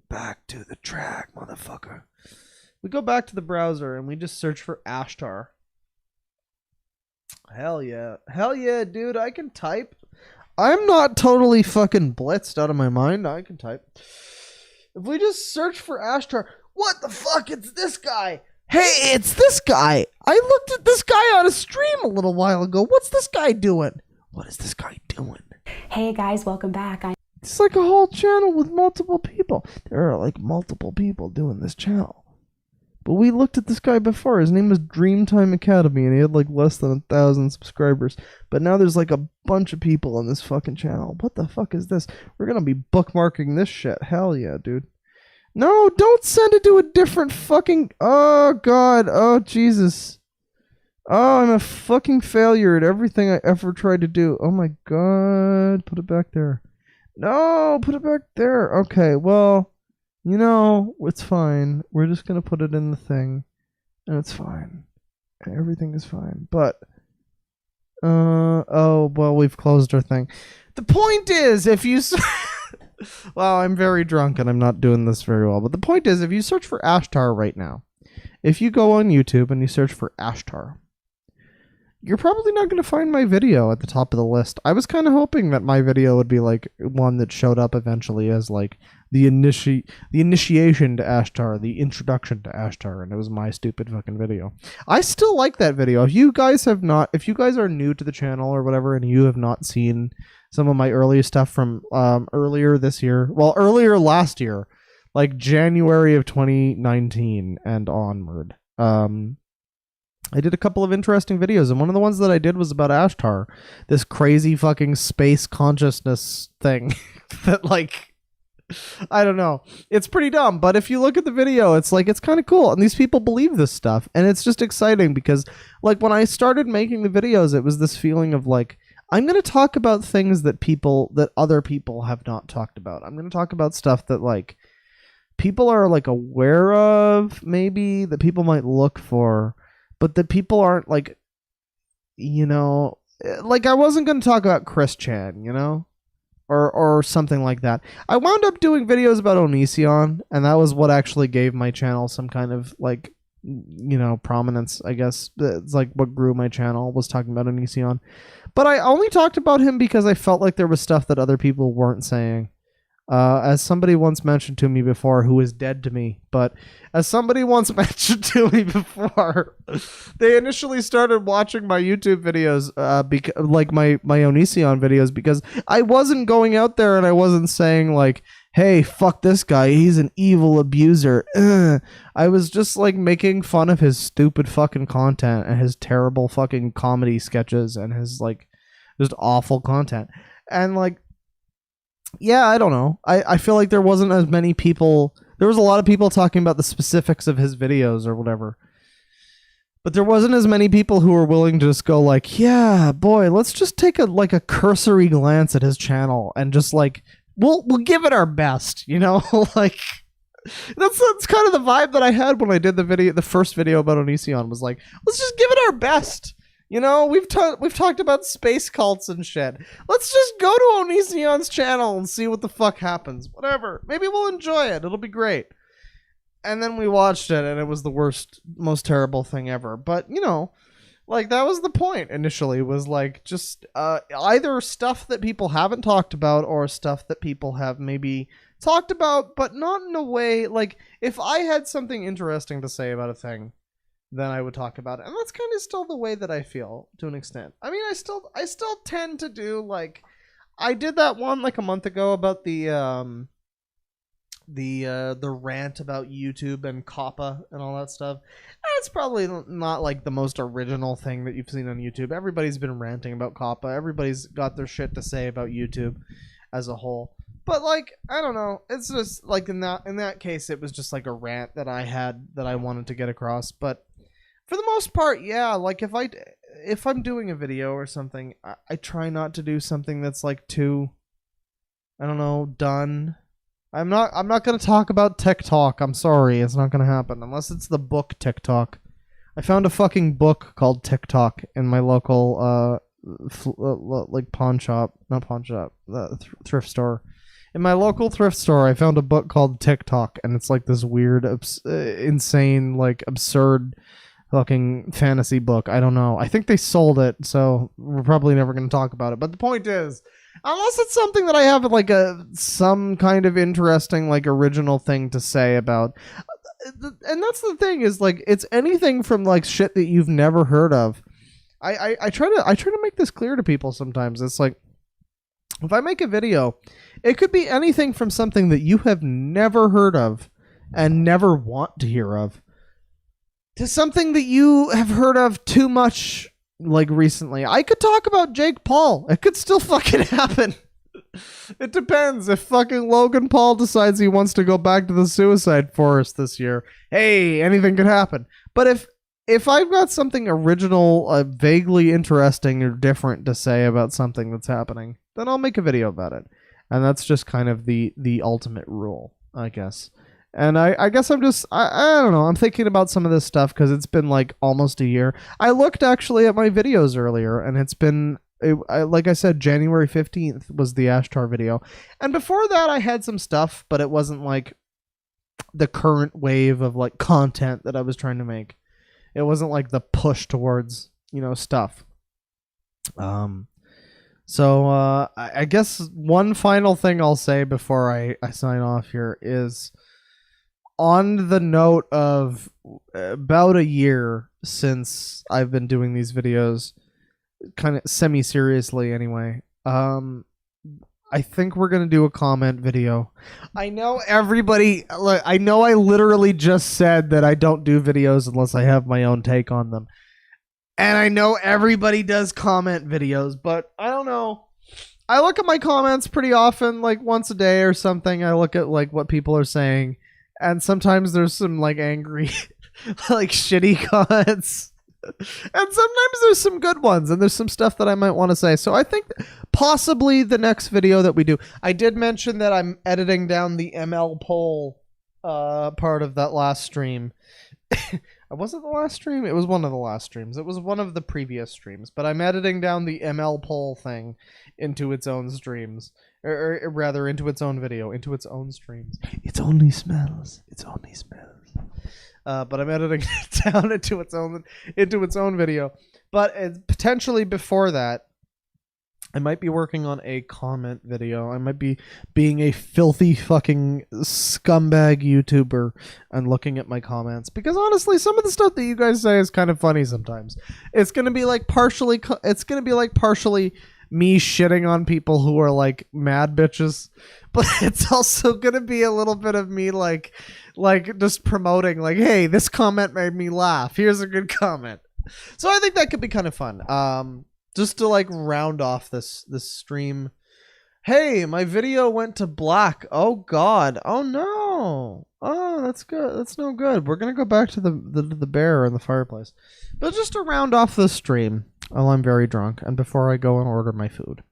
Back to the track, motherfucker. We go back to the browser and we just search for Ashtar. Hell yeah, dude, I can type. I'm not totally fucking blitzed out of my mind. I can type. If we just search for Ashtar, what the fuck? It's this guy. Hey, it's this guy. I looked at this guy on a stream a little while ago. What's this guy doing? What is this guy doing? Hey guys, welcome back. It's like a whole channel with multiple people. There are like multiple people doing this channel. But we looked at this guy before. His name was Dreamtime Academy, and he had like less than 1,000 subscribers. But now there's like a bunch of people on this fucking channel. What the fuck is this? We're gonna be bookmarking this shit. Hell yeah, dude. No, don't send it to a different fucking... Oh, God. Oh, Jesus. Oh, I'm a fucking failure at everything I ever tried to do. Oh, my God. Put it back there. No, put it back there. Okay, well, you know, it's fine. We're just going to put it in the thing, and it's fine. Everything is fine. But, oh, well, we've closed our thing. The point is, if you... Well, I'm very drunk and I'm not doing this very well. But the point is, if you search for Ashtar right now, if you go on YouTube and you search for Ashtar, you're probably not going to find my video at the top of the list. I was kind of hoping that my video would be like one that showed up eventually as like the initiation to Ashtar, the introduction to Ashtar, and it was my stupid fucking video. I still like that video. If you guys are new to the channel or whatever and you have not seen some of my earliest stuff from earlier this year, well, earlier last year, like January of 2019 and onward, I did a couple of interesting videos, and one of the ones that I did was about Ashtar, this crazy fucking space consciousness thing that, like, I don't know. It's pretty dumb, but if you look at the video, it's like, it's kind of cool, and these people believe this stuff, and it's just exciting because, like, when I started making the videos, it was this feeling of, like, I'm going to talk about things that other people have not talked about. I'm going to talk about stuff that, like, people are, like, aware of, maybe, that people might look for, but that people aren't, like, you know, like, I wasn't going to talk about Chris Chan, you know, or something like that. I wound up doing videos about Onision, and that was what actually gave my channel some kind of, like, you know, prominence, I guess. It's like what grew my channel, was talking about Onision. But I only talked about him because I felt like there was stuff that other people weren't saying. As somebody once mentioned to me before, who is dead to me, but as somebody once mentioned to me before, they initially started watching my YouTube videos, like my Onision videos, because I wasn't going out there and I wasn't saying like, hey, fuck this guy, he's an evil abuser. I was just like making fun of his stupid fucking content and his terrible fucking comedy sketches and his like just awful content. And like, yeah, I don't know. I feel like there wasn't as many people. There was a lot of people talking about the specifics of his videos or whatever. But there wasn't as many people who were willing to just go like, yeah, boy, let's just take a cursory glance at his channel and just like, we'll give it our best, you know? Like, that's kind of the vibe that I had when I did the first video about Onision, was like, let's just give it our best. You know, we've talked about space cults and shit. Let's just go to Onision's channel and see what the fuck happens. Whatever. Maybe we'll enjoy it. It'll be great. And then we watched it, and it was the worst, most terrible thing ever. But, you know, like, that was the point initially, was like, just either stuff that people haven't talked about or stuff that people have maybe talked about, but not in a way, like, if I had something interesting to say about a thing, then I would talk about it. And that's kind of still the way that I feel, to an extent. I mean, I still tend to do, like, I did that one like a month ago about the rant about YouTube and COPPA and all that stuff. It's probably not like the most original thing that you've seen on YouTube. Everybody's been ranting about COPPA. Everybody's got their shit to say about YouTube as a whole. But like, I don't know. It's just like in that case, it was just like a rant that I had that I wanted to get across. But for the most part, yeah, like if I'm doing a video or something, I try not to do something that's like too, I don't know, done. I'm not going to talk about TikTok. I'm sorry, it's not going to happen unless it's the book TikTok. I found a fucking book called TikTok in my local like pawn shop, not pawn shop, thrift store. In my local thrift store, I found a book called TikTok, and it's like this weird, insane, like absurd fucking fantasy book. I don't know. I think they sold it, so we're probably never going to talk about it. But the point is, unless it's something that I have like some kind of interesting, like, original thing to say about, and that's the thing is like it's anything from like shit that you've never heard of. I try to make this clear to people sometimes. It's like if I make a video, it could be anything from something that you have never heard of and never want to hear of to something that you have heard of too much like recently. I could talk about Jake Paul. It could still fucking happen. It depends. If fucking Logan Paul decides he wants to go back to the Suicide Forest this year, hey, anything could happen. But if I've got something original, vaguely interesting or different to say about something that's happening, then I'll make a video about it. And that's just kind of the ultimate rule, I guess. And I guess I'm just, I don't know, I'm thinking about some of this stuff because it's been like almost a year. I looked actually at my videos earlier, and it's been, like I said, January 15th was the Ashtar video. And before that, I had some stuff, but it wasn't like the current wave of like content that I was trying to make. It wasn't like the push towards, stuff. So I guess one final thing I'll say before I sign off here is on the note of about a year since I've been doing these videos, kind of semi-seriously anyway, I think we're going to do a comment video. I know everybody, I know I literally just said that I don't do videos unless I have my own take on them. And I know everybody does comment videos, but I don't know. I look at my comments pretty often, like once a day or something. I look at like what people are saying. And sometimes there's some like angry, like shitty comments. And sometimes there's some good ones, and there's some stuff that I might want to say. So I think possibly the next video that we do, I did mention that I'm editing down the ML poll part of that last stream. Was it the last stream? It was one of the last streams. It was one of the previous streams, but I'm editing down the ML poll thing into its own streams, or rather into its own video, into its own streams. It only smells. It's only smells. But I'm editing it down into its own video. But potentially before that, I might be working on a comment video. I might be being a filthy fucking scumbag YouTuber and looking at my comments, because honestly, some of the stuff that you guys say is kind of funny sometimes. It's gonna be like partially me shitting on people who are like mad bitches, but it's also gonna be a little bit of me like just promoting, like, hey, this comment made me laugh, here's a good comment. So I think that could be kind of fun. Just to like round off this stream. Hey, my video went to black. Oh god. Oh no. Oh, that's good. That's no good. We're gonna go back to the bear in the fireplace. But just to round off this stream while I'm very drunk and before I go and order my food,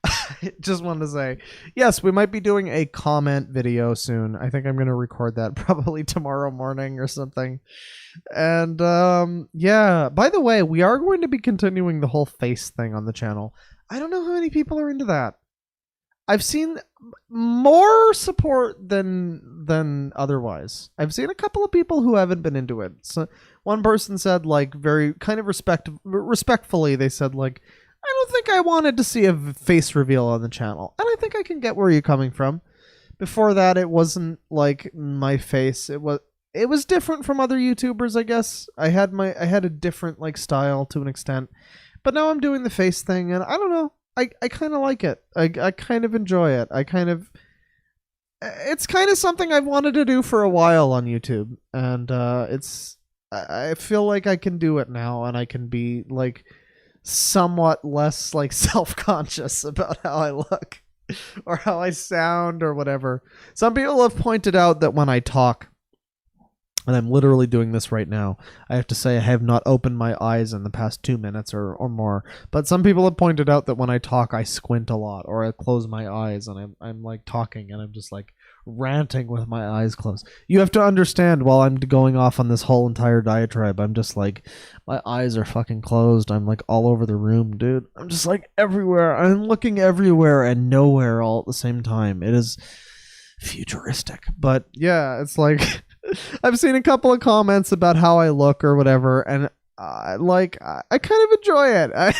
I just wanted to say, yes, we might be doing a comment video soon. I think I'm gonna record that probably tomorrow morning or something. And yeah, by the way, we are going to be continuing the whole face thing on the channel. I don't know how many people are into that. I've seen more support than otherwise. I've seen a couple of people who haven't been into it. So one person said, like, very kind of respectfully, they said, like, I don't think I wanted to see a face reveal on the channel. And I think I can get where you're coming from. Before that, it wasn't like my face. It was different from other YouTubers, I guess. I had a different like style to an extent. But now I'm doing the face thing, and I don't know. I kind of like it. I kind of enjoy it. It's kind of something I've wanted to do for a while on YouTube, and I feel like I can do it now, and I can be like somewhat less like self-conscious about how I look or how I sound or whatever. Some people have pointed out that when I talk, and I'm literally doing this right now, I have to say I have not opened my eyes in the past 2 minutes or more. But some people have pointed out that when I talk, I squint a lot, or I close my eyes, and I'm like talking, and I'm just like ranting with my eyes closed. You have to understand, while I'm going off on this whole entire diatribe, I'm just like, my eyes are fucking closed. I'm like all over the room, dude. I'm just like everywhere. I'm looking everywhere and nowhere all at the same time. It is futuristic. But yeah, it's like... I've seen a couple of comments about how I look or whatever, and I kind of enjoy it.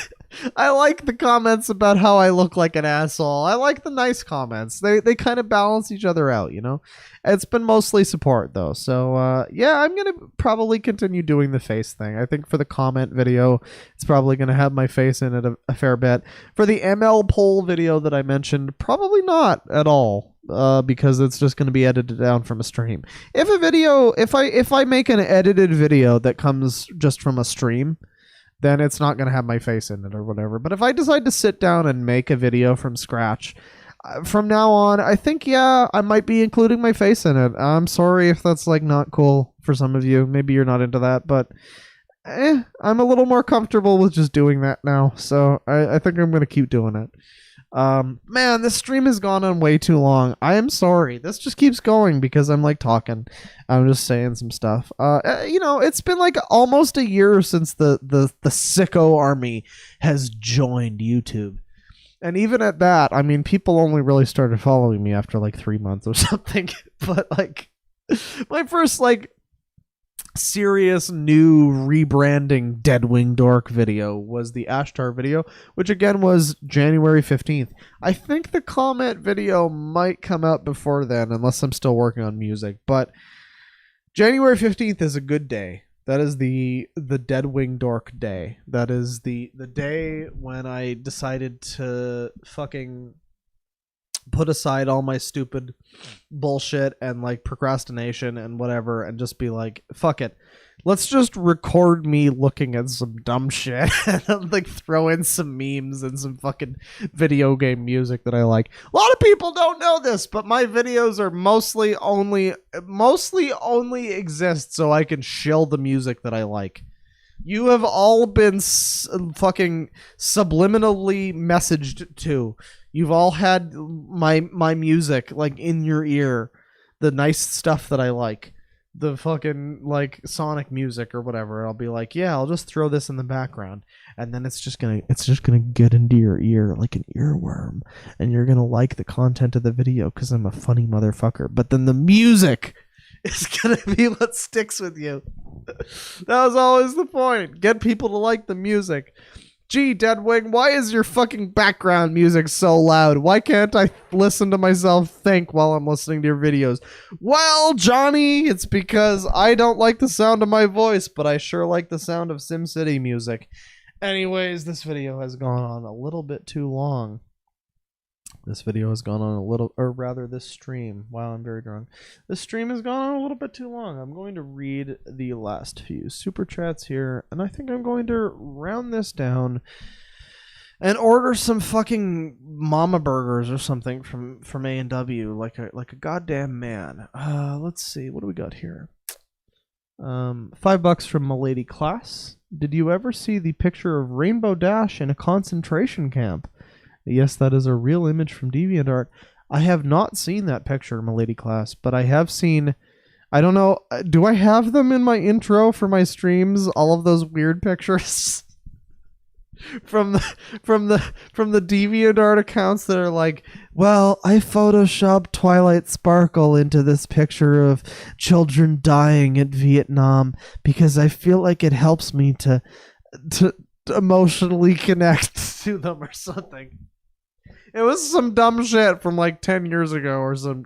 I like the comments about how I look like an asshole. I like the nice comments. They kind of balance each other out, you know? It's been mostly support, though. So, yeah, I'm going to probably continue doing the face thing. I think for the comment video, it's probably going to have my face in it a fair bit. For the ML poll video that I mentioned, probably not at all. Because it's just going to be edited down from a stream. If I make an edited video that comes just from a stream, then it's not going to have my face in it or whatever. But if I decide to sit down and make a video from scratch, from now on, I think, yeah, I might be including my face in it. I'm sorry if that's like not cool for some of you. Maybe you're not into that, but I'm a little more comfortable with just doing that now. So I think I'm going to keep doing it. Man, this stream has gone on way too long. I am sorry. This just keeps going because I'm like talking. I'm just saying some stuff. You know, it's been like almost a year since the sicko army has joined YouTube. And even at that, I mean, people only really started following me after like 3 months or something. But like my first like serious new rebranding DeadwingDork video was the Ashtar video, which again was January 15th. I think the comment video might come out before then unless I'm still working on music, but January 15th is a good day. That is the DeadwingDork day. That is the day when I decided to fucking put aside all my stupid bullshit and like procrastination and whatever and just be like, fuck it, let's just record me looking at some dumb shit and like throw in some memes and some fucking video game music that I like. A lot of people don't know this, but my videos are mostly only exist so I can shill the music that I like. You have all been fucking subliminally messaged to. You've all had my music like in your ear, the nice stuff that I like, the fucking like Sonic music or whatever. I'll be like, yeah, I'll just throw this in the background, and then it's just gonna get into your ear like an earworm, and you're gonna like the content of the video because I'm a funny motherfucker. But then the music is gonna be what sticks with you. That was always the point. Get people to like the music. Gee, Deadwing, why is your fucking background music so loud? Why can't I listen to myself think while I'm listening to your videos? Well, Johnny, it's because I don't like the sound of my voice, but I sure like the sound of SimCity music. Anyways, this video has gone on a little bit too long. This video has gone on a little, or rather this stream, wow, I'm very drunk. This stream has gone on a little bit too long. I'm going to read the last few super chats here, and I think I'm going to round this down and order some fucking mama burgers or something from A&W, like a goddamn man. Let's see, what do we got here? $5 from Milady Class. Did you ever see the picture of Rainbow Dash in a concentration camp? Yes, that is a real image from DeviantArt. I have not seen that picture, Milady Class, but I have seen, I don't know, do I have them in my intro for my streams? All of those weird pictures from the DeviantArt accounts that are like, well, I photoshopped Twilight Sparkle into this picture of children dying in Vietnam because I feel like it helps me to emotionally connect to them or something. It was some dumb shit from like 10 years ago or some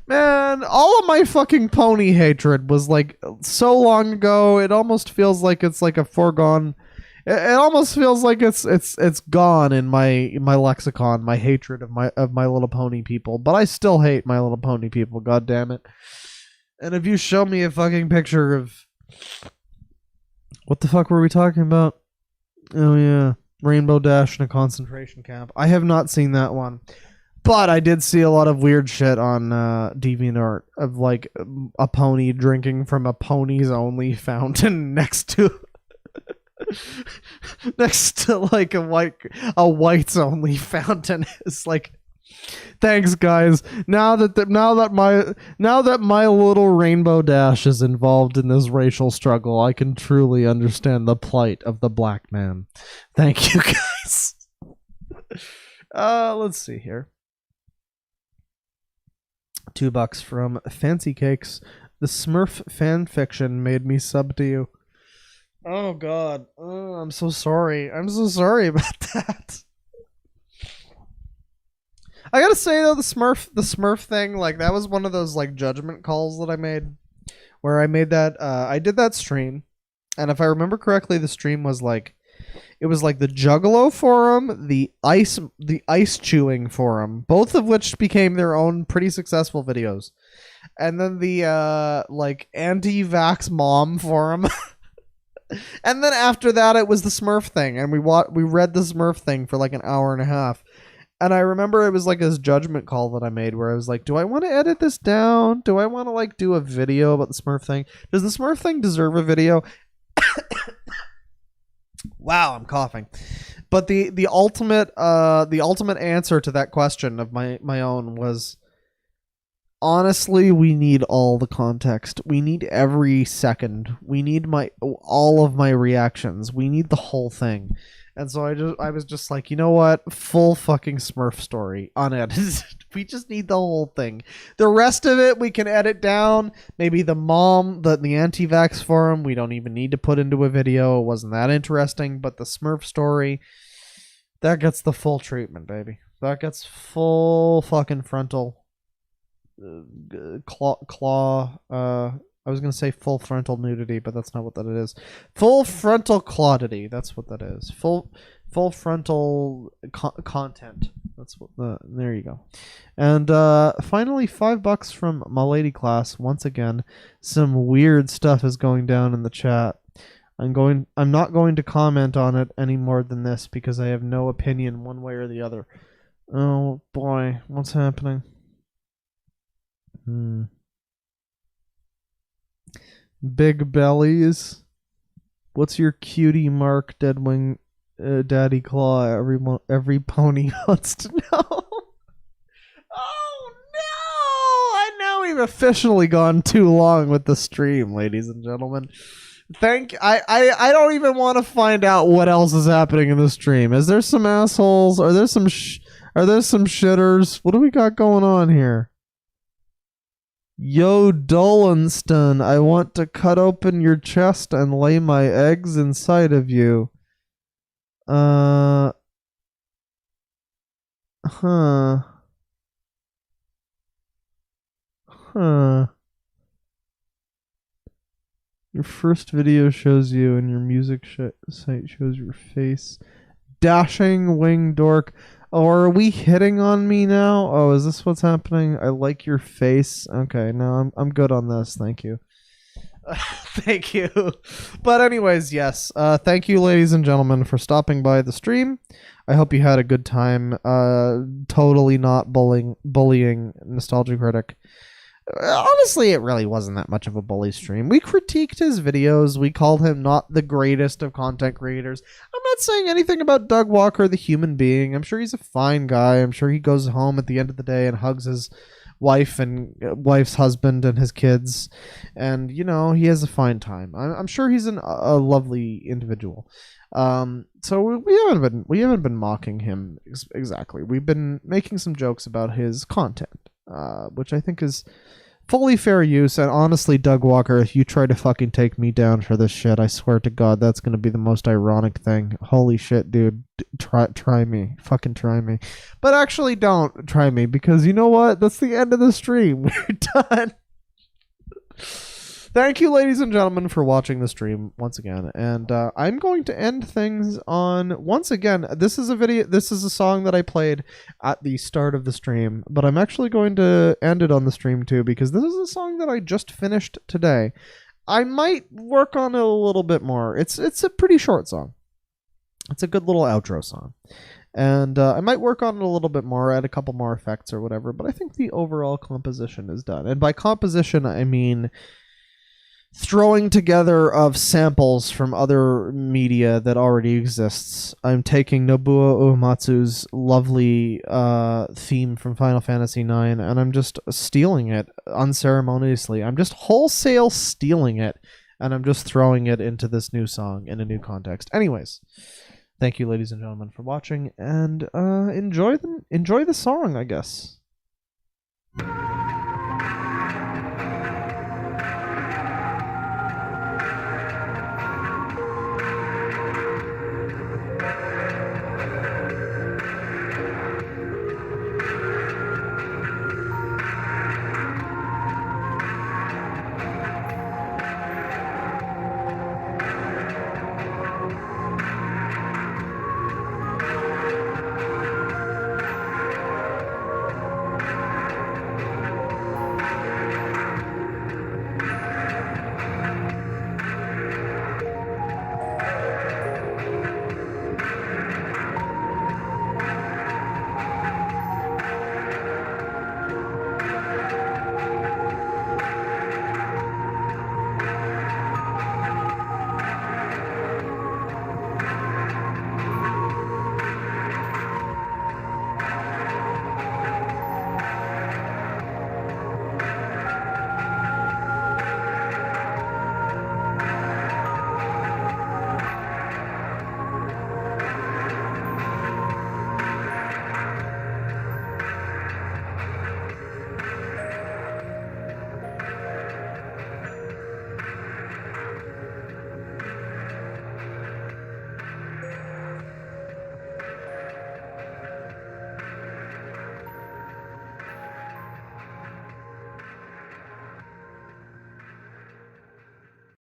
man, all of my fucking pony hatred was like so long ago. It almost feels like it's like a foregone. It almost feels like it's gone in my lexicon, my hatred of My Little Pony people. But I still hate My Little Pony people, god damn it. And if you show me a fucking picture of what the fuck were we talking about? Oh yeah, Rainbow Dash in a concentration camp. I have not seen that one, but I did see a lot of weird shit on DeviantArt of like a pony drinking from a ponies only fountain next to like a whites only fountain. It's like, thanks guys. Now that my little Rainbow Dash is involved in this racial struggle, I can truly understand the plight of the black man. Thank you guys. Let's see here. $2 from Fancy Cakes. The Smurf fan fiction made me sub to you. Oh God. Oh, I'm so sorry. I'm so sorry about that. I gotta say though, the Smurf thing, like that was one of those like judgment calls that I made, where I made that. I did that stream, and if I remember correctly, the stream was like, it was like the Juggalo forum, the ice chewing forum, both of which became their own pretty successful videos, and then the like anti-vax mom forum. And then after that, it was the Smurf thing, and we read the Smurf thing for like an hour and a half. And I remember it was like this judgment call that I made where I was like, do I want to edit this down? Do I want to like do a video about the Smurf thing? Does the Smurf thing deserve a video? Wow, I'm coughing. But the ultimate answer to that question of my own was, honestly, we need all the context. We need every second. We need all of my reactions. We need the whole thing. And so I was just like, you know what? Full fucking Smurf story, unedited. We just need the whole thing. The rest of it we can edit down. Maybe the anti-vax forum, we don't even need to put into a video. It wasn't that interesting. But the Smurf story, that gets the full treatment, baby. That gets full fucking frontal I was gonna say full frontal nudity, but that's not what that is. Full frontal claudity. That's what that is. Full frontal content. That's what there you go. And finally, $5 from my lady class. Once again, some weird stuff is going down in the chat. I'm not going to comment on it any more than this because I have no opinion one way or the other. Oh boy, what's happening? Big bellies. What's your cutie mark, Deadwing Daddy Claw? Every pony wants to know. Oh no! I know we've officially gone too long with the stream, ladies and gentlemen. I don't even want to find out what else is happening in the stream. Is there some assholes? Are there some shitters? What do we got going on here? Yo, Dolenston, I want to cut open your chest and lay my eggs inside of you. Huh. Your first video shows you and your music site shows your face. Dashing wing dork. Oh, are we hitting on me now? Oh, is this what's happening? I like your face. Okay, no, I'm good on this. Thank you. Thank you. But anyways, yes. Thank you, ladies and gentlemen, for stopping by the stream. I hope you had a good time. Totally not bullying Nostalgia Critic. Honestly, it really wasn't that much of a bully stream. We critiqued his videos. We called him not the greatest of content creators. I'm not saying anything about Doug Walker, the human being. I'm sure he's a fine guy. I'm sure he goes home at the end of the day and hugs his wife and wife's husband and his kids. And, you know, he has a fine time. I'm sure he's a lovely individual. So we haven't been mocking him exactly. We've been making some jokes about his content, which I think is fully fair use. And honestly, Doug Walker, if you try to fucking take me down for this shit, I swear to God, that's going to be the most ironic thing. Holy shit, dude. Try me. Fucking try me. But actually don't try me, because you know what? That's the end of the stream. We're done. Thank you, ladies and gentlemen, for watching the stream once again. And I'm going to end things on, once again, this is a song that I played at the start of the stream, but I'm actually going to end it on the stream too, because this is a song that I just finished today. I might work on it a little bit more. It's a pretty short song. It's a good little outro song. And I might work on it a little bit more, add a couple more effects or whatever, but I think the overall composition is done. And by composition, I mean throwing together of samples from other media that already exists. I'm taking Nobuo Uematsu's lovely theme from Final Fantasy IX, and I'm just stealing it unceremoniously. I'm just wholesale stealing it, and I'm just throwing it into this new song in a new context. Anyways, thank you, ladies and gentlemen, for watching, and enjoy the song, I guess.